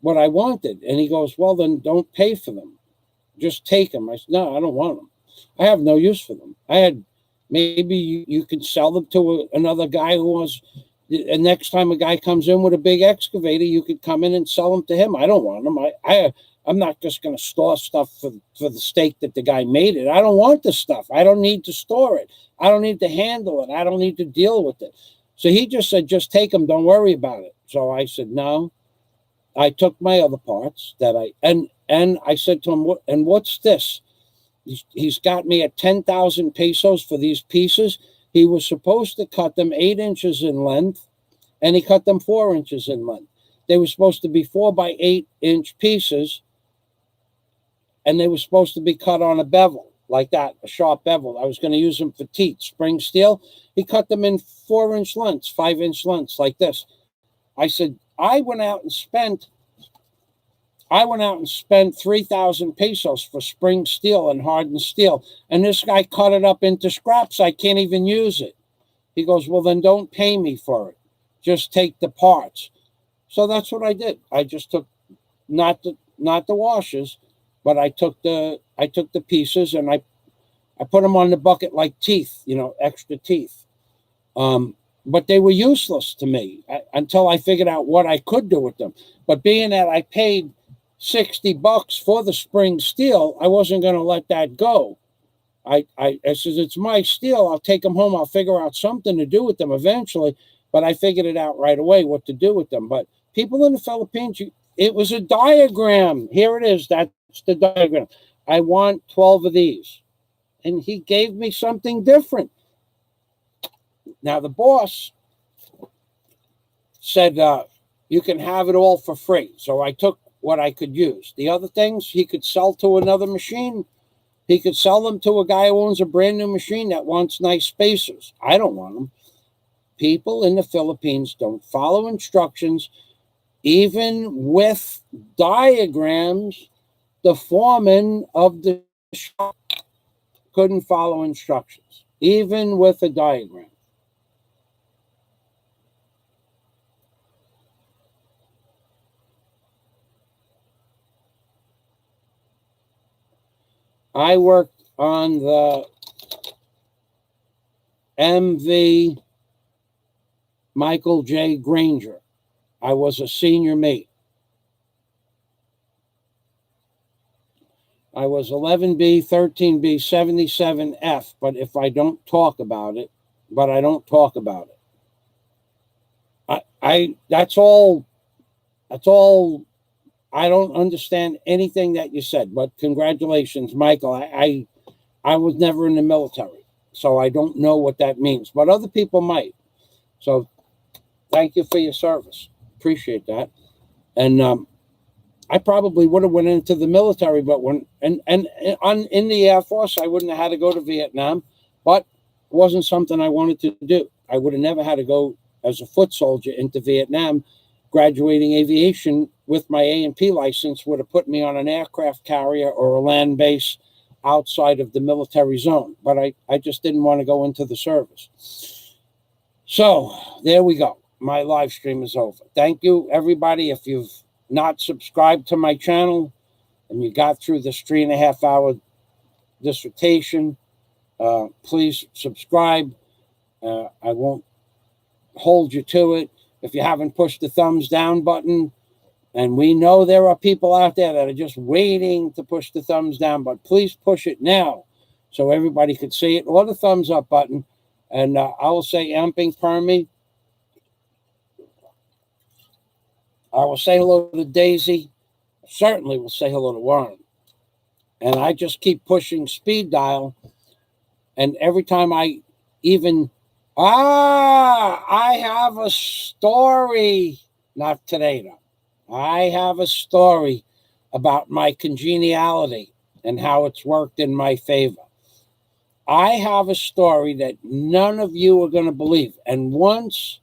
[SPEAKER 1] what I wanted. And he goes, "Well, then don't pay for them. Just take them." I said, "No, I don't want them. I have no use for them. Maybe you could sell them to another guy who wants, and next time a guy comes in with a big excavator, you could come in and sell them to him. I don't want them. I'm not just going to store stuff for the stake that the guy made it. I don't want the stuff. I don't need to store it. I don't need to handle it. I don't need to deal with it." So he just said, "Just take them. Don't worry about it." So I said, "No." I took my other parts and I said to him, "What's this?" He's got me at 10,000 pesos for these pieces. He was supposed to cut them 8 inches in length, and he cut them 4 inches in length. They were supposed to be 4 by 8 inch pieces, and they were supposed to be cut on a bevel like that, a sharp bevel. I was going to use them for teeth, spring steel. He cut them in 4 inch lengths, 5 inch lengths like this. I said, I went out and spent 3,000 pesos for spring steel and hardened steel. And this guy cut it up into scraps. I can't even use it. He goes, "Well, then don't pay me for it. Just take the parts." So that's what I did. I just took not the washers, but I took the pieces and I put them on the bucket like teeth, extra teeth. But they were useless to me until I figured out what I could do with them. But being that I paid $60 for the spring steel, I wasn't going to let that go. I said, "It's my steel. I'll take them home. I'll figure out something to do with them eventually." But I figured it out right away what to do with them. But people in the Philippines, it was a diagram. Here it is. That's the diagram. I want 12 of these. And he gave me something different. Now, the boss said, "You can have it all for free." So I took what I could use. The other things he could sell to another machine. He could sell them to a guy who owns a brand new machine that wants nice spacers. I don't want them. People in the Philippines don't follow instructions. Even with diagrams, the foreman of the shop couldn't follow instructions, even with a diagram. I worked on the MV Michael J. Granger. I was a senior mate. I was 11B, 13B, 77F, but if I don't talk about it, I don't talk about it. That's all. I don't understand anything that you said, but congratulations, Michael. I was never in the military, so I don't know what that means, but other people might. So thank you for your service. Appreciate that. And I probably would have went into the military, but in the Air Force, I wouldn't have had to go to Vietnam, but it wasn't something I wanted to do. I would have never had to go as a foot soldier into Vietnam. Graduating aviation with my A&P license would have put me on an aircraft carrier or a land base outside of the military zone, but I just didn't want to go into the service. So there we go. My live stream is over. Thank you, everybody. If you've not subscribed to my channel and you got through this 3.5-hour dissertation, please subscribe. I won't hold you to it. If you haven't pushed the thumbs down button, and we know there are people out there that are just waiting to push the thumbs down, but please push it now so everybody could see it, or the thumbs up button. And I will say amping permi. I will say hello to Daisy. Certainly will say hello to Warren. And I just keep pushing speed dial. And every time I even, I have a story. Not today, though. I have a story about my congeniality and how it's worked in my favor. I have a story that none of you are going to believe. And once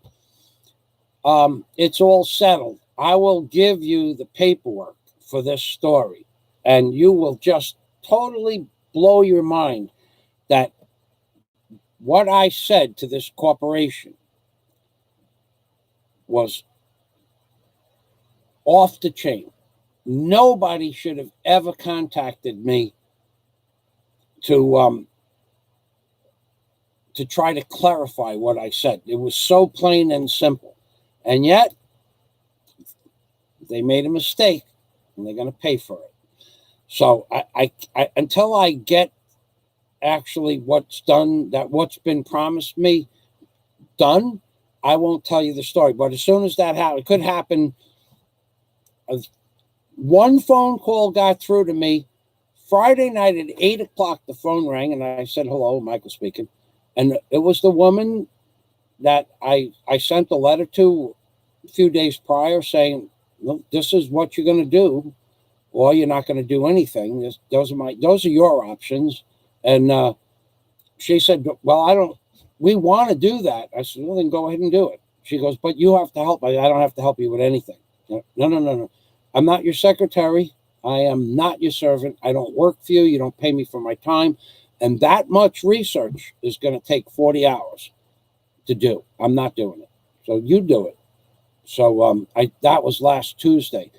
[SPEAKER 1] it's all settled, I will give you the paperwork for this story. And you will just totally blow your mind that what I said to this corporation was off the chain. Nobody should have ever contacted me to try to clarify what I said. It was so plain and simple. And yet, they made a mistake, and they're going to pay for it. So I until I get actually what's done, that what's been promised me done, I won't tell you the story. But as soon as that happens, it could happen. One phone call got through to me Friday night at 8 o'clock. The phone rang, and I said, "Hello, Michael speaking." And it was the woman that I sent a letter to a few days prior saying, "Look, this is what you're going to do, or you're not going to do anything. Those are your options." And she said, "Well, we want to do that." I said, "Well, then go ahead and do it." She goes, "But you have to help." I don't have to help you with anything. No. I'm not your secretary. I am not your servant. I don't work for you. You don't pay me for my time. And that much research is going to take 40 hours to do. I'm not doing it. So you do it. So that was last Tuesday.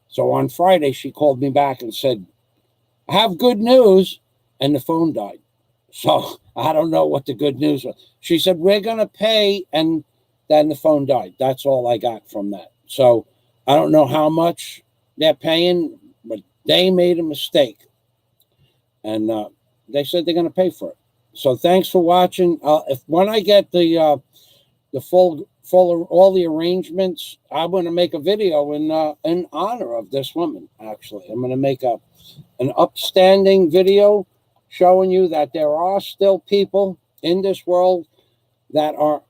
[SPEAKER 1] So on Friday, she called me back and said, "I have good news." And the phone died. So I don't know what the good news was. She said, "We're going to pay." And then the phone died. That's all I got from that. So I don't know how much they're paying, but they made a mistake. And they said they're going to pay for it. So thanks for watching. When I get the full all the arrangements, I'm going to make a video in honor of this woman. Actually, I'm going to make an upstanding video showing you that there are still people in this world that are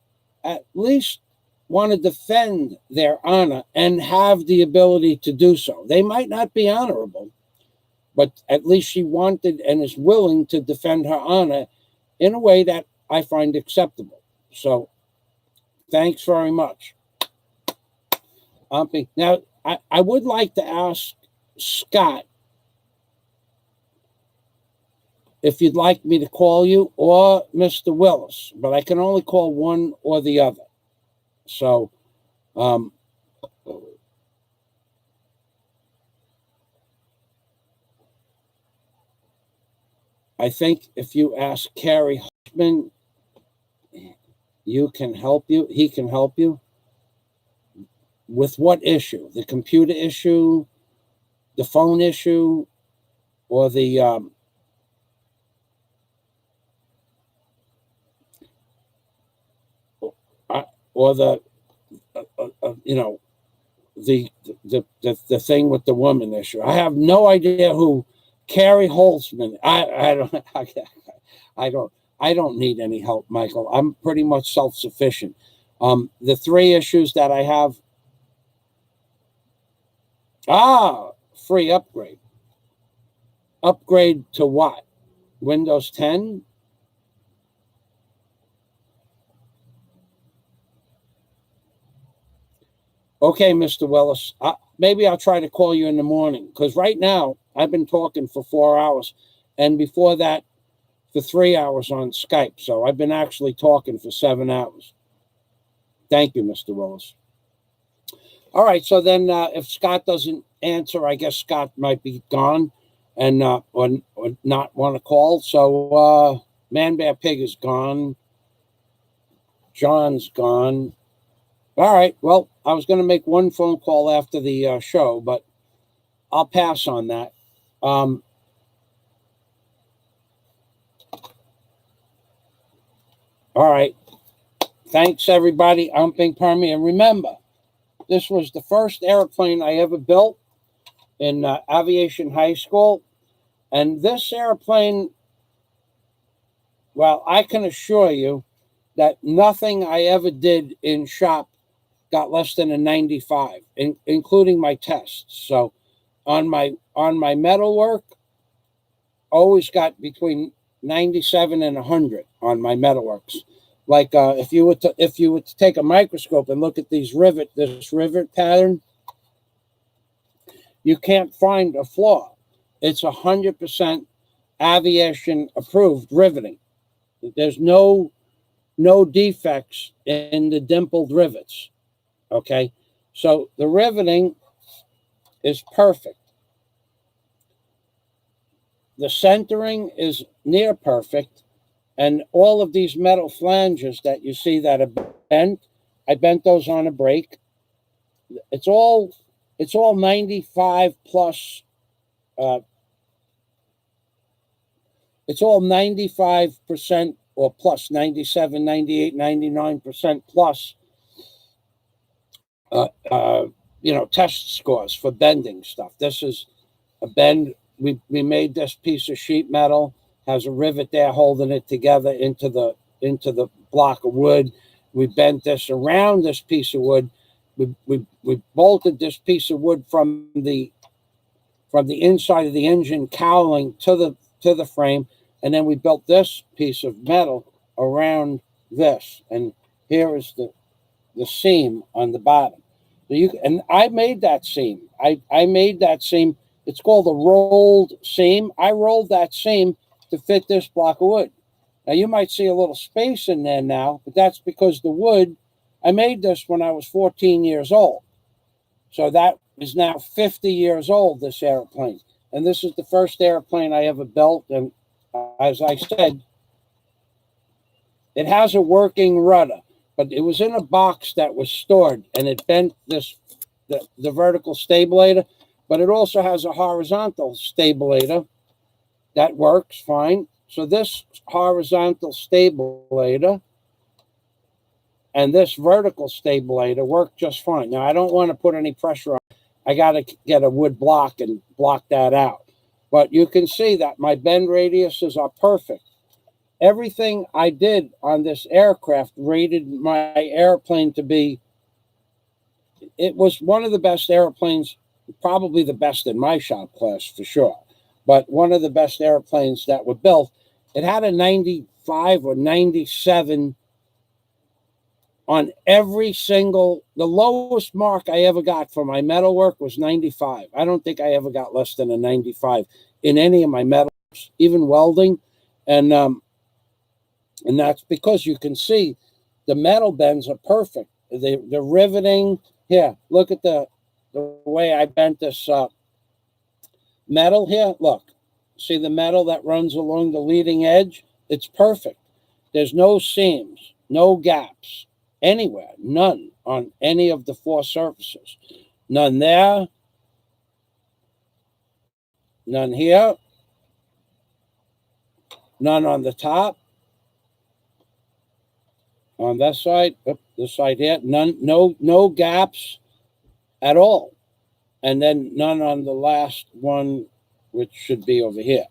[SPEAKER 1] at least want to defend their honor and have the ability to do so. They might not be honorable, but at least she wanted and is willing to defend her honor in a way that I find acceptable. So thanks very much. Now, I would like to ask Scott if you'd like me to call you, or Mr. Willis, but I can only call one or the other. So I think if you ask Carrie Hushman, he can help you. With what issue? The computer issue, the phone issue, or the or the you know, the thing with the woman issue. I have no idea who Carrie Holtzman. I don't need any help, Michael. I'm pretty much self-sufficient. The three issues that I have. Free upgrade. Upgrade to what? Windows 10? Okay, Mr. Willis. Maybe I'll try to call you in the morning, because right now I've been talking for 4 hours, and before that for 3 hours on Skype. So I've been actually talking for 7 hours. Thank you, Mr. Willis. All right. So then if Scott doesn't answer, I guess Scott might be gone and or not want to call. So Man Bear Pig is gone. John's gone. All right. Well, I was going to make one phone call after the show, but I'll pass on that. All right. Thanks, everybody. I'm Pink Permy. And remember, this was the first airplane I ever built in aviation high school. And this airplane, well, I can assure you that nothing I ever did in shop got less than a 95, including my tests. So on my metalwork, always got between 97 and 100 on my metalworks. Like if you were to take a microscope and look at this rivet pattern, you can't find a flaw. It's 100% aviation approved riveting. There's no defects in the dimpled rivets. Okay, so the riveting is perfect. The centering is near perfect, and all of these metal flanges that you see that are bent, I bent those on a brake. It's all 95 plus. It's all 95% or plus, 97, 98, 99% plus. Test scores for bending stuff. This is a bend. We made this piece of sheet metal, has a rivet there holding it together into the block of wood. We bent this around this piece of wood. We bolted this piece of wood from the inside of the engine cowling to the frame, and then we built this piece of metal around this. And here is the seam on the bottom. And I made that seam. I made that seam. It's called a rolled seam. I rolled that seam to fit this block of wood. Now you might see a little space in there now, but that's because the wood, I made this when I was 14 years old. So that is now 50 years old, this airplane. And this is the first airplane I ever built. And as I said, it has a working rudder, but it was in a box that was stored, and it bent the vertical stabilator, but it also has a horizontal stabilator that works fine. So this horizontal stabilator and this vertical stabilator work just fine. Now, I don't want to put any pressure on. I got to get a wood block and block that out. But you can see that my bend radiuses are perfect. Everything I did on this aircraft rated my airplane to be, it was one of the best airplanes, probably the best in my shop class for sure, but one of the best airplanes that were built. It had a 95 or 97 on every single, the lowest mark I ever got for my metalwork was 95. I don't think I ever got less than a 95 in any of my metals, even welding. And that's because you can see the metal bends are perfect. The riveting, here, look at the way I bent this metal here. Look, see the metal that runs along the leading edge? It's perfect. There's no seams, no gaps anywhere, none on any of the four surfaces. None there, none here, none on the top. On that side, this side here, none, no gaps at all. And then none on the last one, which should be over here.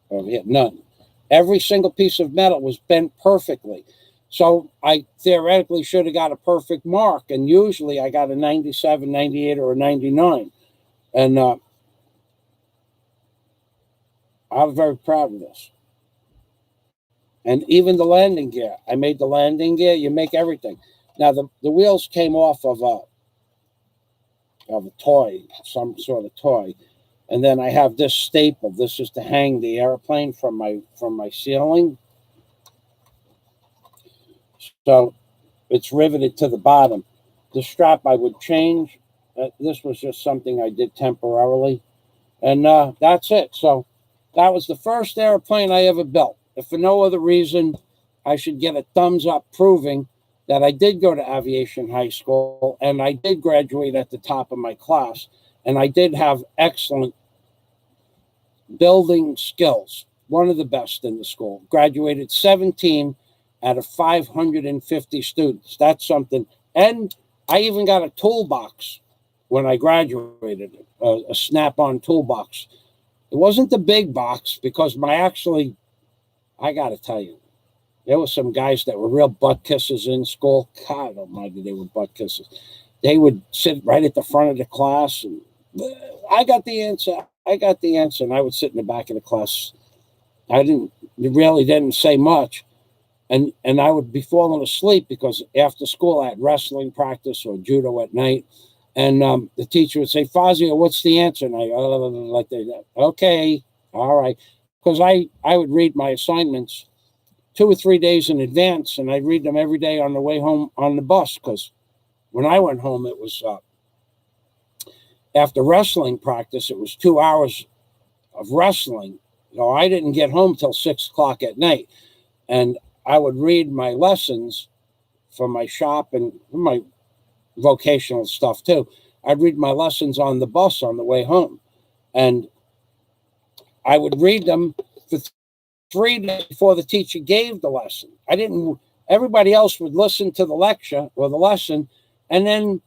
[SPEAKER 1] Over here, none. Every single piece of metal was bent perfectly. So I theoretically should have got a perfect mark. And usually I got a 97, 98, or a 99. And I'm very proud of this. And even the landing gear. I made the landing gear. You make everything. Now, the wheels came off of a toy, some sort of toy. And then I have this staple. This is to hang the airplane from my ceiling. So it's riveted to the bottom. The strap I would change. This was just something I did temporarily. And that's it. So that was the first airplane I ever built. If for no other reason, I should get a thumbs up proving that I did go to aviation high school and I did graduate at the top of my class. And I did have excellent building skills, one of the best in the school. Graduated 17 out of 550 students. That's something. And I even got a toolbox when I graduated, a snap-on toolbox. It wasn't the big box because I got to tell you, there were some guys that were real butt kissers in school. God almighty, they were butt kissers. They would sit right at the front of the class and I got the answer. And I would sit in the back of the class. Really didn't say much. And I would be falling asleep because after school I had wrestling practice or judo at night. And the teacher would say, Fazio, what's the answer? And okay, all right. Because I would read my assignments 2 or 3 days in advance, and I'd read them every day on the way home on the bus. Because when I went home, it was after wrestling practice, it was 2 hours of wrestling. So I didn't get home till 6 o'clock at night. And I would read my lessons for my shop and my vocational stuff too. I'd read my lessons on the bus on the way home. And I would read them for 3 days before the teacher gave the lesson. Everybody else would listen to the lecture or the lesson, and then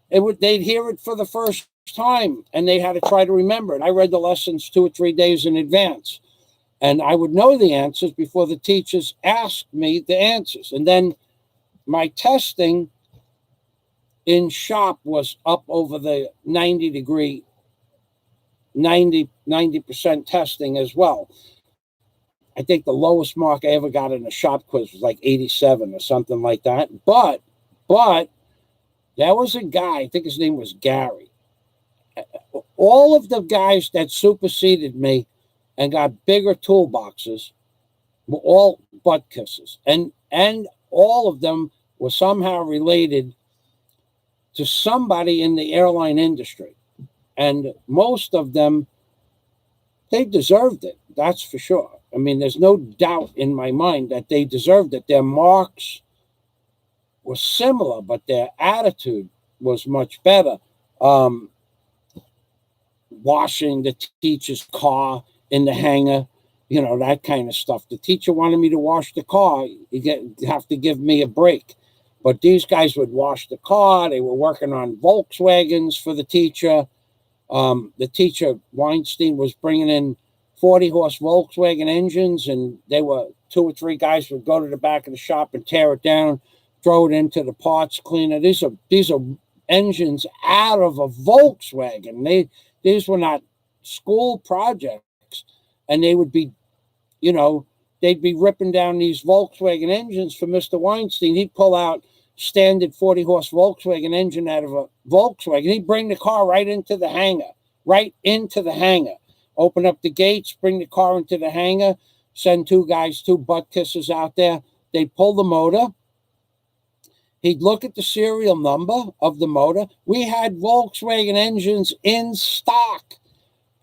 [SPEAKER 1] they'd hear it for the first time, and they had to try to remember it. I read the lessons 2 or 3 days in advance, and I would know the answers before the teachers asked me the answers. And then my testing in shop was up over the 90% testing as well. I think the lowest mark I ever got in a shop quiz was like 87 or something like that. But there was a guy, I think his name was Gary. All of the guys that superseded me and got bigger toolboxes were all butt kisses. And all of them were somehow related to somebody in the airline industry. And most of them, they deserved it. That's for sure. I mean, there's no doubt in my mind that they deserved it. Their marks were similar, but their attitude was much better. Washing the teacher's car in the hangar, that kind of stuff. The teacher wanted me to wash the car. You have to give me a break. But these guys would wash the car. They were working on Volkswagens for the teacher. The teacher, Weinstein, was bringing in 40-horse Volkswagen engines, and 2 or 3 guys would go to the back of the shop and tear it down, throw it into the parts cleaner. These are engines out of a Volkswagen. These were not school projects, and they would be, they'd be ripping down these Volkswagen engines for Mr. Weinstein. He'd pull out standard 40-horse Volkswagen engine out of a Volkswagen. He'd bring the car right into the hangar, open up the gates, bring the car into the hangar, send 2 guys, 2 butt kissers out there. They'd pull the motor. He'd look at the serial number of the motor. We had Volkswagen engines in stock,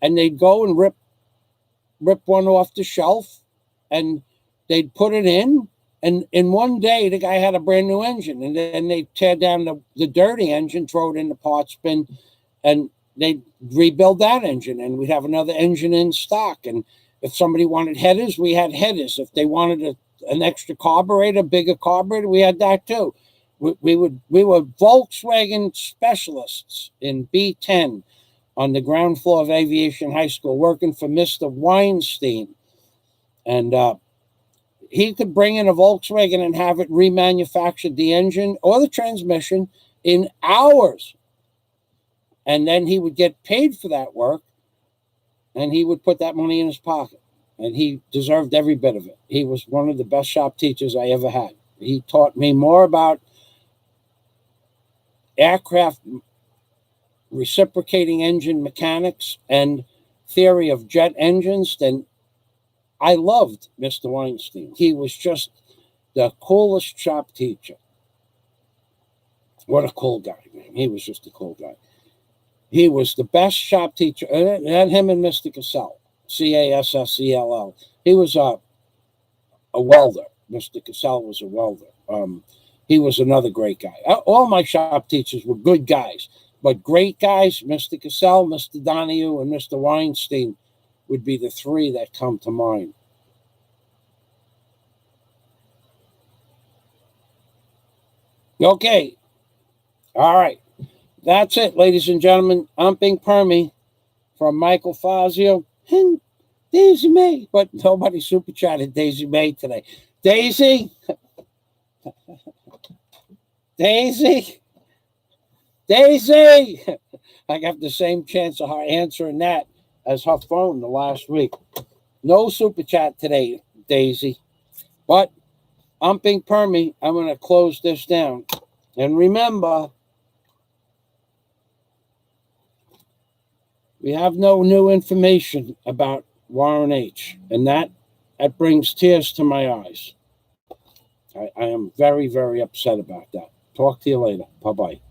[SPEAKER 1] and they'd go and rip one off the shelf, and they'd put it in. And in one day, the guy had a brand new engine, and then they'd tear down the dirty engine, throw it in the parts bin, and they'd rebuild that engine, and we'd have another engine in stock. And If somebody wanted headers, we had headers. If they wanted an extra carburetor, bigger carburetor, we had that too. We were Volkswagen specialists in B10 on the ground floor of Aviation High School, working for Mr. Weinstein. And he could bring in a Volkswagen and have it remanufactured, the engine or the transmission, in hours. And then he would get paid for that work, and he would put that money in his pocket. And he deserved every bit of it. He was one of the best shop teachers I ever had. He taught me more about aircraft reciprocating engine mechanics and theory of jet engines than I loved Mr. Weinstein. He was just the coolest shop teacher. What a cool guy, man. He was just a cool guy. He was the best shop teacher. And him and Mr. Cassell, Cassell. He was a welder. Mr. Cassell was a welder. He was another great guy. All my shop teachers were good guys, but great guys, Mr. Cassell, Mr. Donahue, and Mr. Weinstein would be the three that come to mind. Okay. All right. That's it, ladies and gentlemen. I'm Bing Permy from Michael Fazio and Daisy May. But nobody super chatted Daisy May today. Daisy? Daisy? Daisy! I got the same chance of her answering that as her phone the last week. No super chat today, Daisy. But I'm Bing Permy. I'm going to close this down. And remember, we have no new information about Warren H. And that brings tears to my eyes. I am very, very upset about that. Talk to you later. Bye-bye.